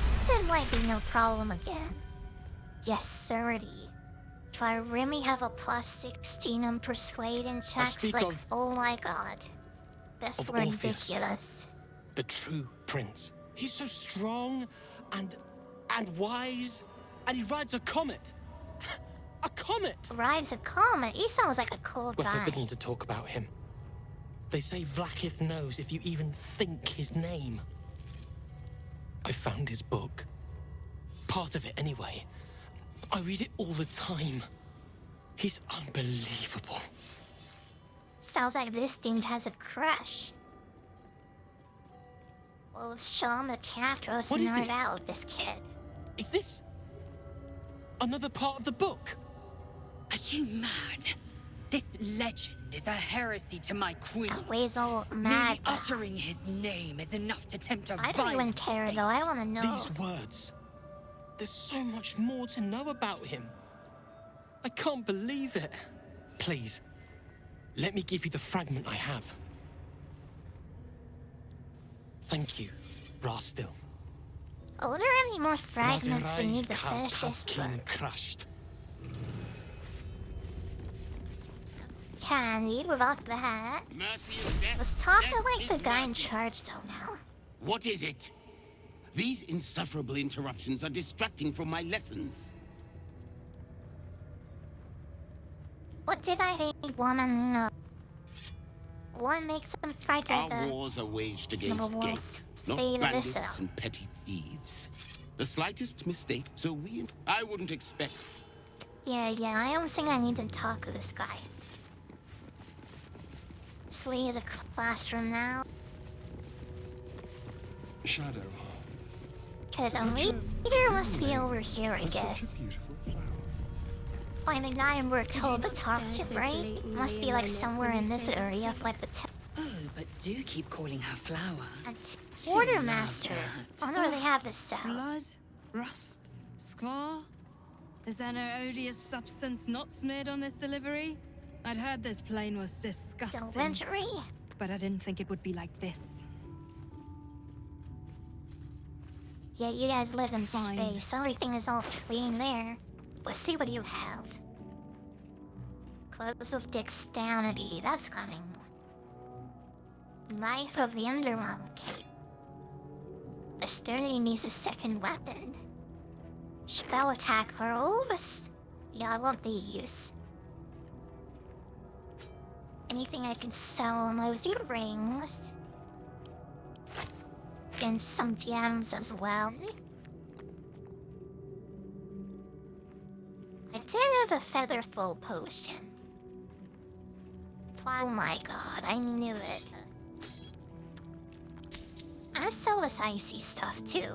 might be no problem again. Yes, sirrity. Do I really have a plus 16 on persuade in checks? speak Like, of- oh my god. That's of Orpheus. ridiculous. the true prince. He's so strong and wise, and he rides a comet. A comet! Rides a comet? He sounds like a cool We're guy. forbidden to talk about him. They say Vlaakith knows if you even think his name. I found his book. Part of it, anyway. I read it all the time. He's unbelievable. Sounds like this dude has a crush. Well, let's show him the chapter What is snort it? out of this kid. Is this another part of the book? Are you mad? This legend is a heresy to my queen. Weasel Merely mad. uttering his name is enough to tempt a I don't violent even care fate. though. I want to know. These words. There's so much more to know about him. I can't believe it. Please, let me give you the fragment I have. Thank you, Rastil. Oh, are there any more fragments we need to finish this book? Crushed. Candy, without that. Mercy is death. Let's talk to Death like is the guy in mercy. charge though now. What is it? These insufferable interruptions are distracting from my lessons. What did I woman know? What makes them fight Our the wars are waged against Number one, gates, not stay the bandits vessel. and petty thieves. The slightest mistake, so I wouldn't expect. Yeah, I don't think I need to talk to this guy. So he has a classroom now. Shadow. Cause a leader must be over here, I guess. Beautiful flower. Like the guy we're told to talk to, right? Must be like somewhere in this area of like the Oh, but do keep calling her flower. Quartermaster. I wonder where they have this cell. Blood? Rust? Squall? Is there no odious substance not smeared on this delivery? I'd heard this plane was disgusting. Delivery? But I didn't think it would be like this. Yeah, you guys live in Fine. space. Everything is all clean there. Let's see what you have. Clothes of dexterity. That's coming. Knife of the Underworld Cape. Asternity needs a second weapon. Spell attack hurls. Yeah, I want these. Anything I can sell on those earrings. And some gems as well. I did have a featherful potion. Oh my god, I knew it. I sell this icy stuff too.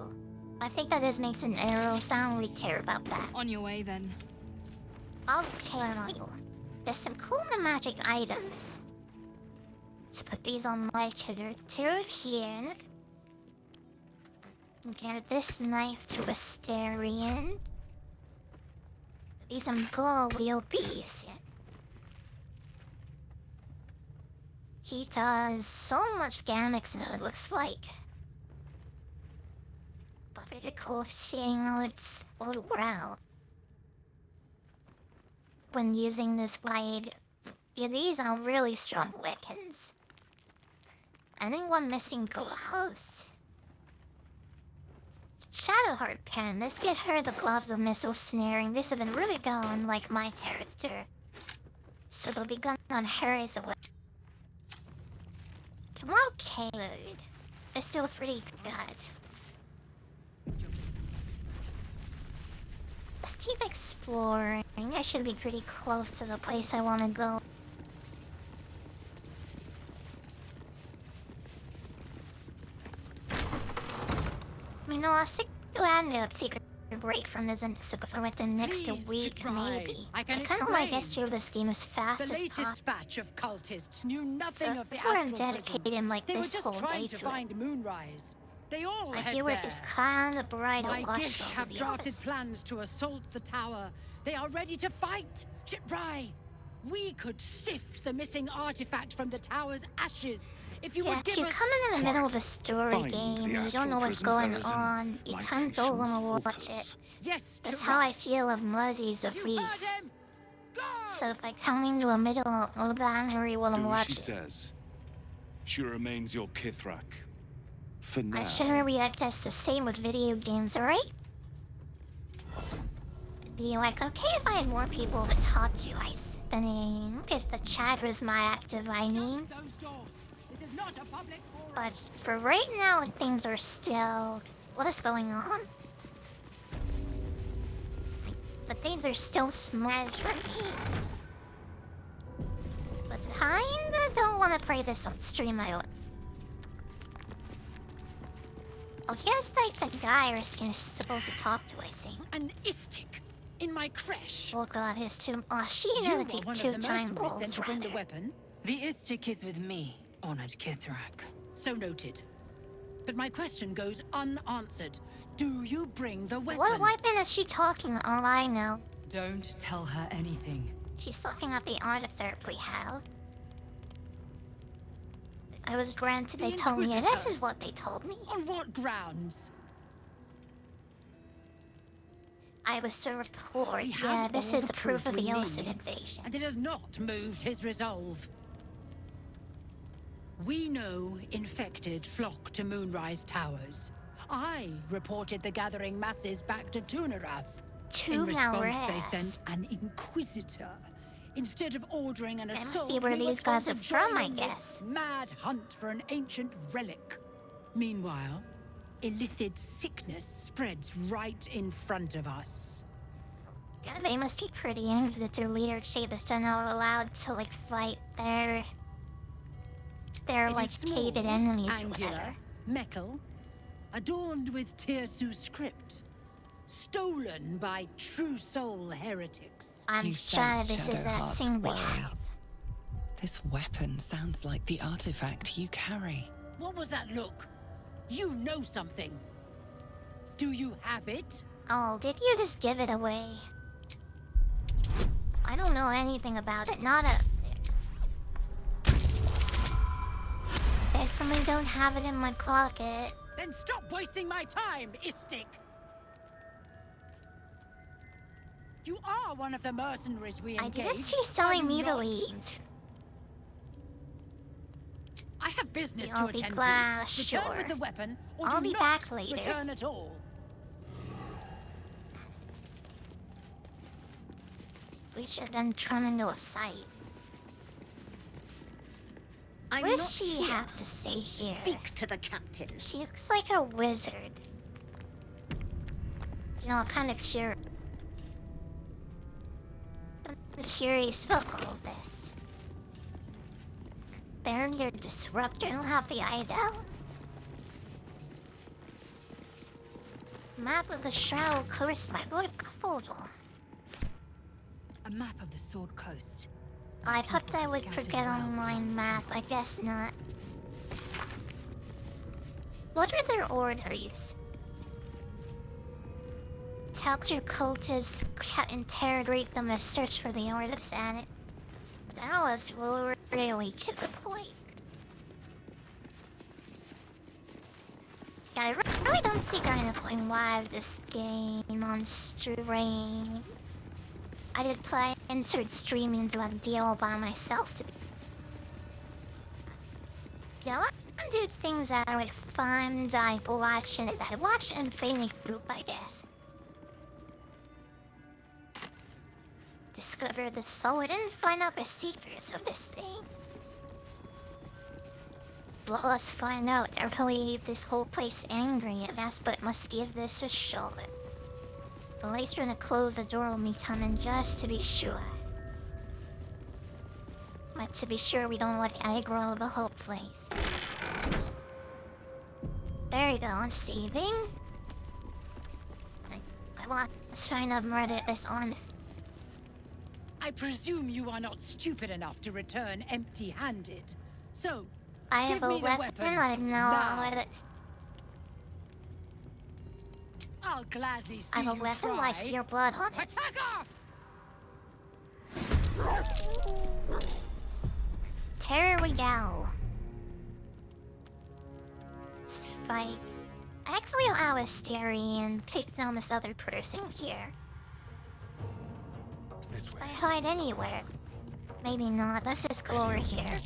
I think that this makes an arrow, so I don't really care about that. On your way then. I'll care about you. There's some cool magic items. Let's put these on my trigger here. Get this knife to Asterion. These some gold wheel bees. He does so much damage now, it looks like. But pretty cool seeing how it's all around. When using this blade, yeah, these are really strong weapons. Anyone missing gloves? Shadowheart pen. Let's get her the gloves of missile snaring. This has been really going like my character. So they'll be going on her as well. Come on, Caleb. This feels pretty good. Let's keep exploring. I should be pretty close to the place I want to go. You know, I'll stick around to take a break from this and within the next Please, week, Chitrai. maybe. I can kind of want to get explain. through this game as fast The as possible. latest batch of cultists knew nothing So of the that's where I'm astral dedicating like They were this just whole day trying to to find it. Moonrise. They all I head hear there. it is kind of bright My and lush Gish over have the drafted office. plans to assault the tower. They are ready to fight. Chitrai, we could sift the missing artifact from the tower's ashes. If you Yeah, would give if you're us... coming in the middle of a story Find game the and you don't astral know what's prison going there is an on, you tend to go and watch it. Yes, That's how I feel of Muzzies of Weeks. So if I come into a middle of that, I really want to Do as watch she it. says. She remains your Kithrak. For now. I should react as the same with video games, alright? Be like, okay if I had more people to talk to, I think. If the chat was my active, I mean. But for right now, things are still... What is going on? But things are still smashed for me. But kinda don't want to play this on stream, I would. Oh, here's like the guy we're supposed to talk to, I think. An Istik in my creche. Oh god, his two... Oh, she had to take 2 giant balls, sent to bring the rather. weapon. The Istik is with me, honored Kithrak. So noted. But my question goes unanswered. Do you bring the weapon? What weapon is she talking? All I know. Don't tell her anything. She's talking about the artifact we have. I was granted, they told me, and this is what they told me. On what grounds? I was to report, We yeah, have this all is the proof of we the Illicit need, invasion. and it has not moved his resolve. We know infected flock to Moonrise Towers. I reported the gathering masses back to Tunarath. In response, they sent an Inquisitor. Instead of ordering an assault, be where we were these guys told are to from, join I in this guess. mad hunt for an ancient relic. Meanwhile, illithid sickness spreads right in front of us. Yeah, they must be pretty angry that their leader Chavis are not allowed to like fight their It like is small, hated enemies or angular, whatever. metal, adorned with Tirsu script, stolen by true soul heretics. I'm You sure sense this is that Shadowheart's thing we worry. have. This weapon sounds like the artifact you carry. What was that look? You know something. Do you have it? Oh, did you just give it away? I don't know anything about it, not a... Definitely don't have it in my pocket. Then stop wasting my time, Istik! You are one of the mercenaries we I engaged. didn't see selling me the not? leads. I have business I'll to be attend glad, to. Return sure. with the weapon, or I'll do be not back later. return at all. We should then come into a fight. I'm What not does she here. have to say here? Speak to the captain. She looks like a wizard. You know, I'm kind of sure. I'm curious about all of this. Baron, your disruptor, you'll have the idol. Map of the Shroud Coast by Lord Photo. A map of the Sword Coast. I thought I would forget online map. I guess not. What are their orders? Capture cultists, interrogate them, and search for the artifact. That was really to the point. Yeah, I really don't see kind of playing live this game on stream. I did play insert streaming into a deal by myself to be. Yeah, I do things that are like fun, I watch an Infinity Group, I guess. Discover the sword and find out the secrets of this thing. Let us find out. I really leave this whole place angry at us, but must give this a shot. The later gonna close the door when we come in just to be sure. But to be sure we don't let aggro the whole place. There you go, I'm saving. I want to try to murder this on. I presume you are not stupid enough to return empty-handed. So, I give have a me the weapon, I know now. what it. I'll gladly see I have a you weapon, try. I see your blood on it. Attacker! Terror we go. Let's fight. Actually, I was staring and picked on this other person here. This way. I hide anywhere. Maybe not. Let's just go over here.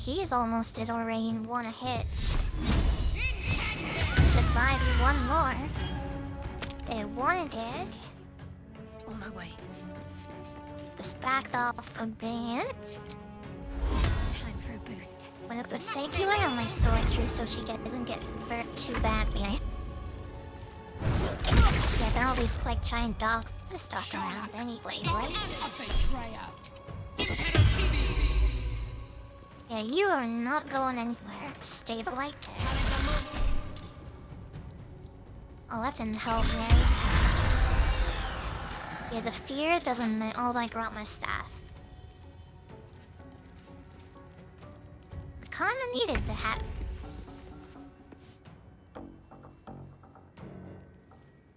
He's almost dead already in one hit. Survived one more. They wanted. On my way. This backed off a bit. Time for a boost. Wanna put Sanctuary on my sword through so she doesn't get hurt too badly. Yeah, there are all these like giant dogs to stalk around anyway, right? Yeah, you are not going anywhere. Stay the light there. Oh, that didn't help, right? Yeah, the fear doesn't make. Oh, I got my staff. Kinda needed that.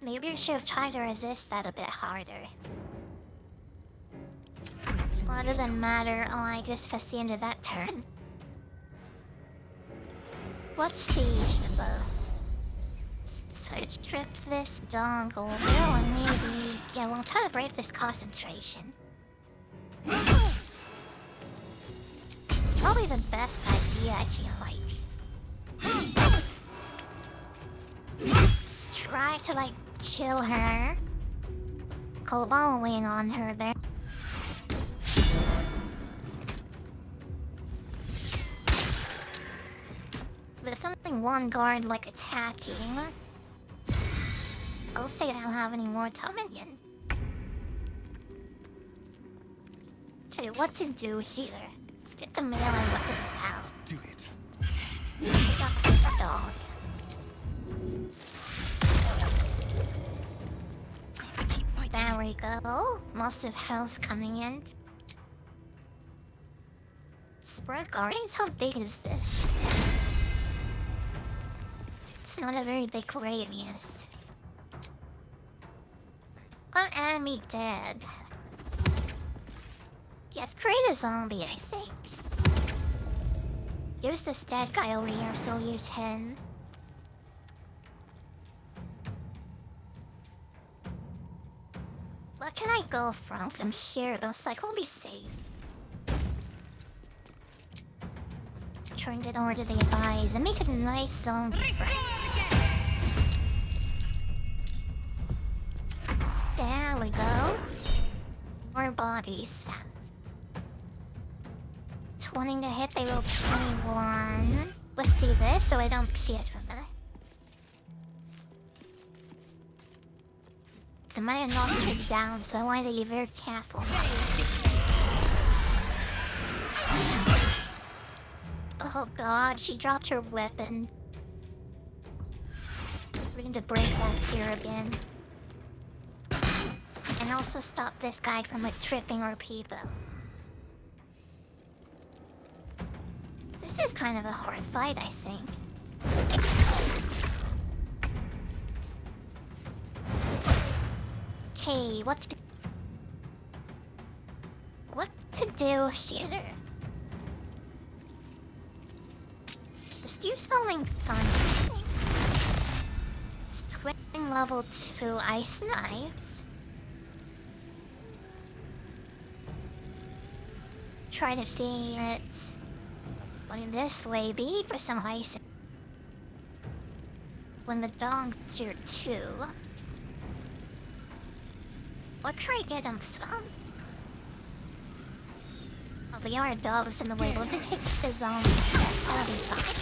Maybe I should have tried to resist that a bit harder. Well, it doesn't matter. Oh, I guess that's the end of that turn. What's siege about? So strip this dongle. Oh, maybe. Yeah, we'll try to break this concentration. It's probably the best idea, I feel like. Let's try to, like, chill her. Cobalt on her there. There's something one guard, like, attacking. I'll say I don't have any more Dominion. Okay, what to do here? Let's get the melee weapons out. Do it. Pick up this dog. There we go. Massive health coming in. Spread Guardians, how big is this? It's not a very big radius. One enemy dead. Yes, create a zombie, I think. Use this dead guy over here, so use him. Where can I go from here? Looks like we'll be safe. Turned it over to the eyes and make it a nice zombie friend. There we go. More bodies. 20 to hit, they roll 21. Let's do this so I don't see it from there. They might have knocked her down, so I want to be very careful. Oh god, she dropped her weapon. We're going to break that fear again. And also stop this guy from like tripping our people. This is kind of a hard fight, I think. Okay, what to do here? Let's do something fun, I think. Let's twin level 2 ice knives. Try to feed it. Going this way, be for some ice. When the dog's here too. What can I get them some? Oh, there are dogs in the way. We'll just hit the zombie first. That'll be fine.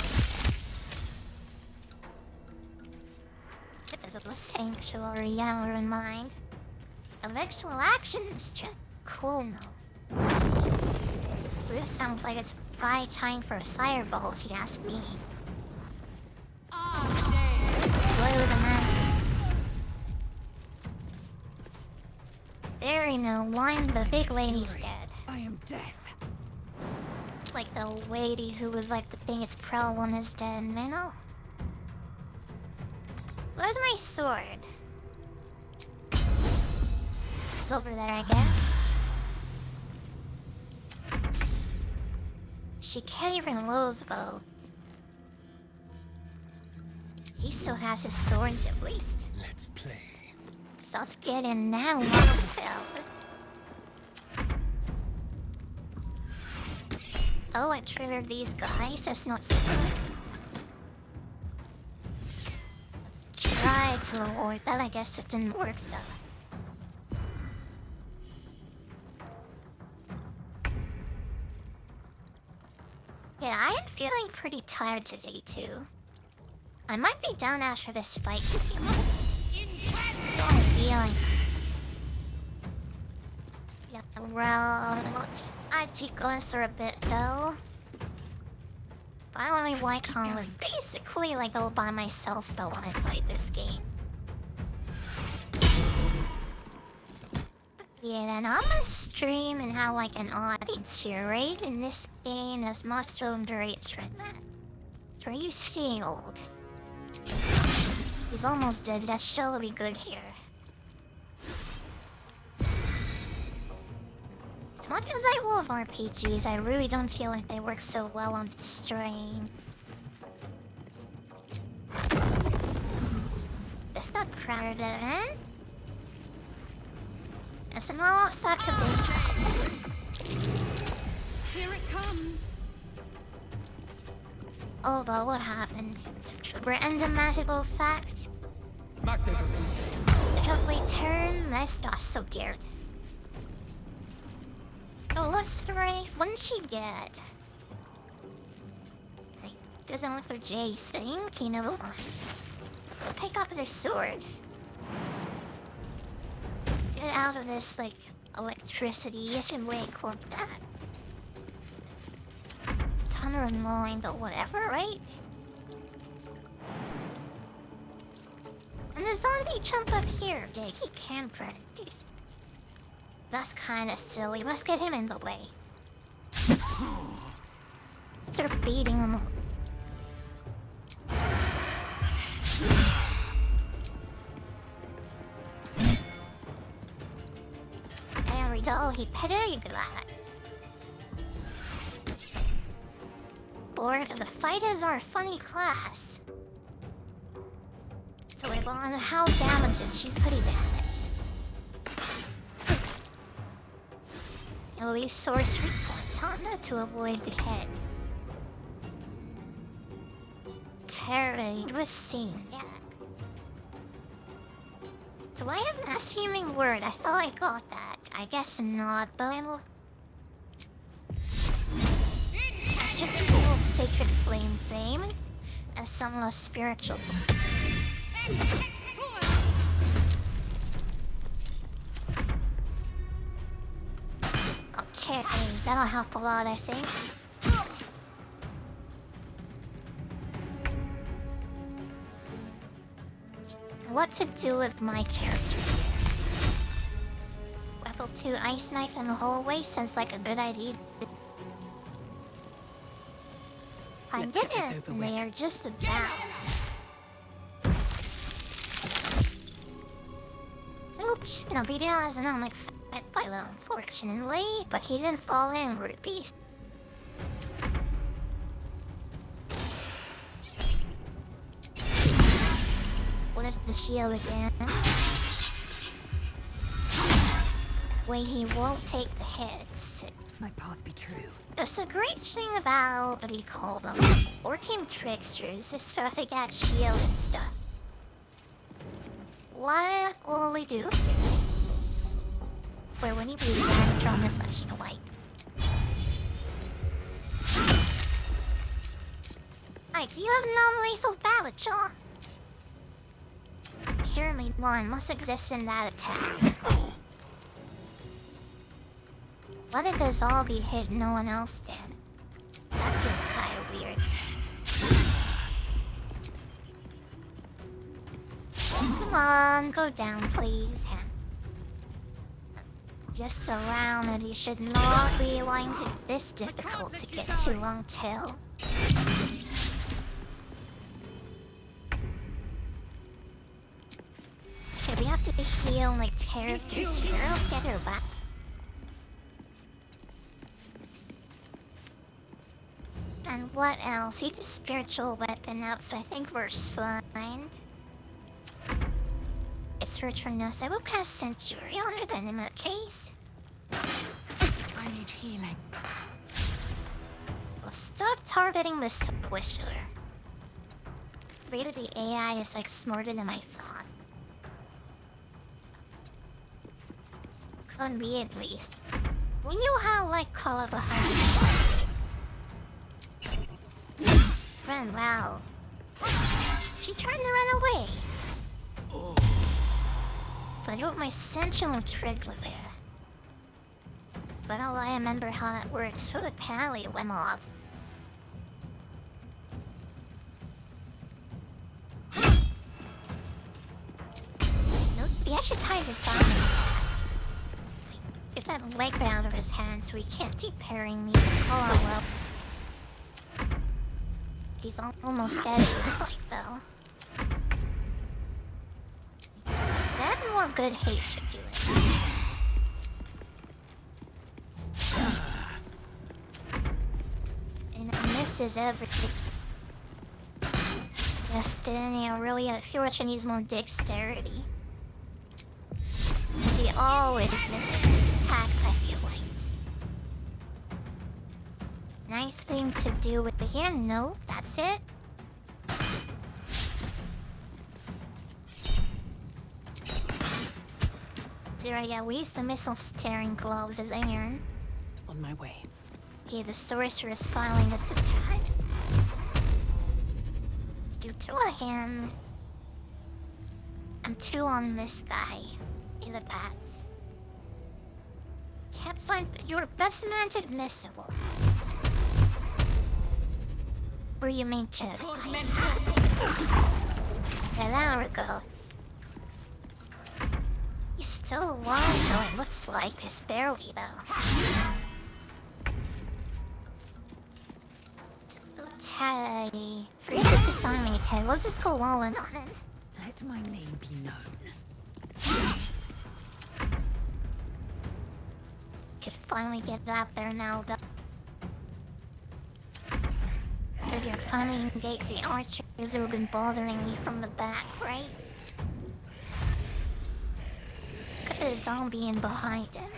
A little sanctuary, yeah, we're in mind. Eventual actions. Cool, no. This sounds like it's probably time for a fireball, if you ask me. Blow the man. There you know, one, the big lady's dead. I am death. Like the lady who was like the biggest pro one is dead, you know? Where's my sword? It's over there, I guess. She can't even lose both. He still has his swords at least. Let's play. So let's get in now, little fella. Oh, I triggered these guys. That's not so good. Let's try to avoid that. I guess it didn't work though. Yeah, I am feeling pretty tired today too. I might be down after this fight, to be honest. That's all I'm feeling. Yeah, well, I decluster a bit though. Finally, Wycon was basically like all by myself though when I played this game. Yeah, then I'm gonna stream and have like an audience here, right? In this game, as much room to reach right now. Are you staying old? He's almost dead, that shall be good here. As much as I love RPGs, I really don't feel like they work so well on stream. That's not crowded, man. That's an Osaka Here it comes. Although, what happened? Trigger and a magical fact? If we turn, that's not so weird. Illustrate, wouldn't she get? Doesn't look for Jay's thing, you know. We'll pick up their sword. Get out of this, like, electricity, if you wait for that. Tunnel and mind or whatever, right? And the zombie jump up here, Jay, he can print. That's kinda silly. Let's get him in the way. Start beating him up. There we go. He petted that. Bored, the fighters are a funny class. So we're going to how damages. She's pretty damaged. At least sorcery points, huh? Not to avoid the head. Terrade was seen, yeah. Do I have an assuming word? I thought I got that. I guess not, but I will. That's just a little sacred flame theme. As some less spiritual. Okay, that'll help a lot, I think. What to do with my characters here? Level 2 ice knife in the hallway sounds like a good idea. I didn't, and they are just about. So, no video has an like by the unfortunately, but he didn't fall in rupees. What is the shield again? Wait, he won't take the hits. My path be true. That's a great thing about, what do you call them? Working tricksters, this stuff they got shield and stuff. What will we do? Where when you be damage on this section of white? Alright, do you have non-lethal ballot, John? Pyramid 1 must exist in that attack. What if this all be hit no one else did? That feels kinda weird. Come on, go down, please. Just around it, you should not be lying to this difficult to get to long tail. Okay, we have to heal like characters here. Let's get her back. And what else? He's a spiritual weapon out, so I think we're fine. It's her turn now, so I will cast Century on her then in that case. I need healing. stop targeting the squisher. Rated the AI is like smarter than I thought. Could be at least. We knew how like Call of 100 is. Friend, wow. She trying to run away. So I wrote my sensual trigger there. But all I remember how it worked, so apparently it went off. Maybe I should tie this on. Get that leg out of his hand so he can't keep parrying me. Oh well. He's almost dead, it looks like, though. That more good hate should do it. And it misses everything. Yes, Daniel really, I feel like she needs more dexterity. He always misses his attacks, I feel like. Nice thing to do with here. No, that's it. Zero, yeah, we use the missile steering gloves as iron. On my way. Okay, the sorcerer is filing its attack. Let's do 2 on him. And 2 on this guy. In the bats. Can't find your best managed missile. Where you main chest. Yeah, there we go. He's still alive, though it looks like. It's barely, though. Okay. Forget to disarm me, Ted. Let's just go all in on it. Let my name be known. Could finally get out there now, though. If you're finally engage the archers who have been bothering me from the back, right? Look at the zombie in behind him.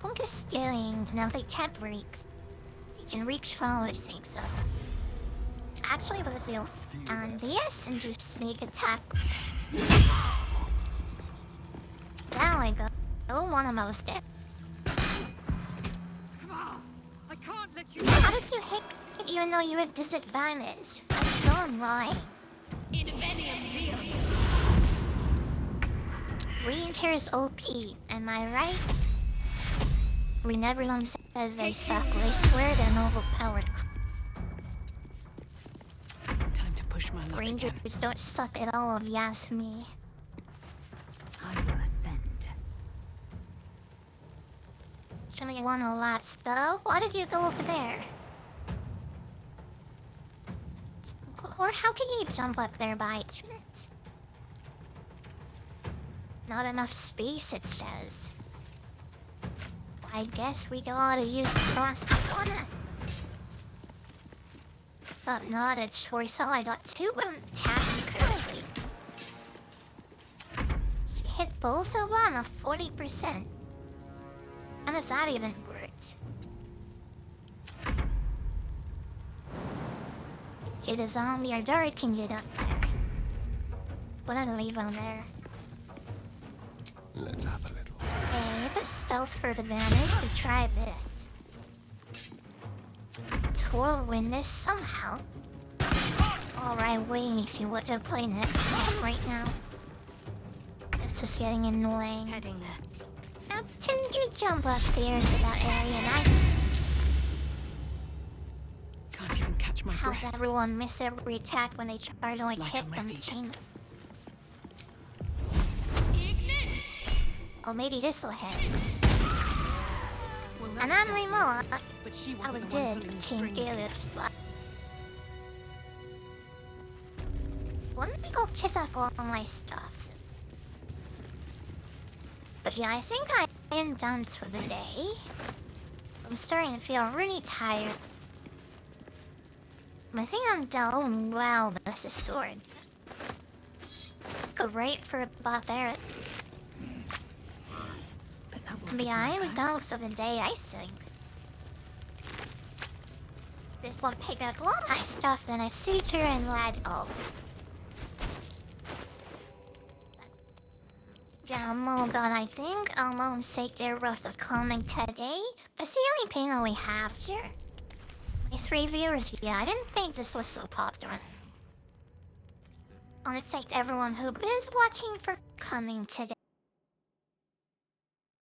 Look at scaling. Now they can't reach. They can reach following, so. Actually, with the and yes, and do sneak attack. There we go. Oh, one of those dead. I can't let you. How did you hit even though you were disadvantaged? That's so annoying. Reading here is OP, am I right? When everyone says they suck, they swear they're overpowered. Time to push my luck Rangers again. don't suck at all, if you ask me. I will ascend. Shouldn't want a lot, though. Why did you go over there? Or how can you jump up there by accident? Not enough space, it says. I guess we gotta use the crossbow. But not a choice, so I got 2 attacks currently. She hit both of them a 40%. And if that even worked. Get a zombie or Dory can get up there. Put a leave on there. Let's have a little. Hey, the stealth for the advantage. We try this. Tor win this somehow. Alright, waiting if you want to play next time right now. This is getting annoying. Heading there. Now, can you jump up there to that area and Can't even catch my How's breath. everyone miss every attack when they try to like Light hit on my them? feet. Chain. Oh, maybe this will hit. And then remote. But she I wasn't the one did. pulling the King strings. Gillis. Let me go chase off all my stuff. But yeah, I think I am done for the day. I'm starting to feel really tired. I think I'm done. Wow, that's a sword. Great for barbarians. But that will Behind with dogs of the day, I think. This one picked up all my stuff, then I suture and lad dolls. Yeah, I'm all done, I think. Almost take their rough of coming today. It's the only panel we have, sure. My 3 viewers, yeah, I didn't think this was so popular. I want to thank everyone who is watching for coming today.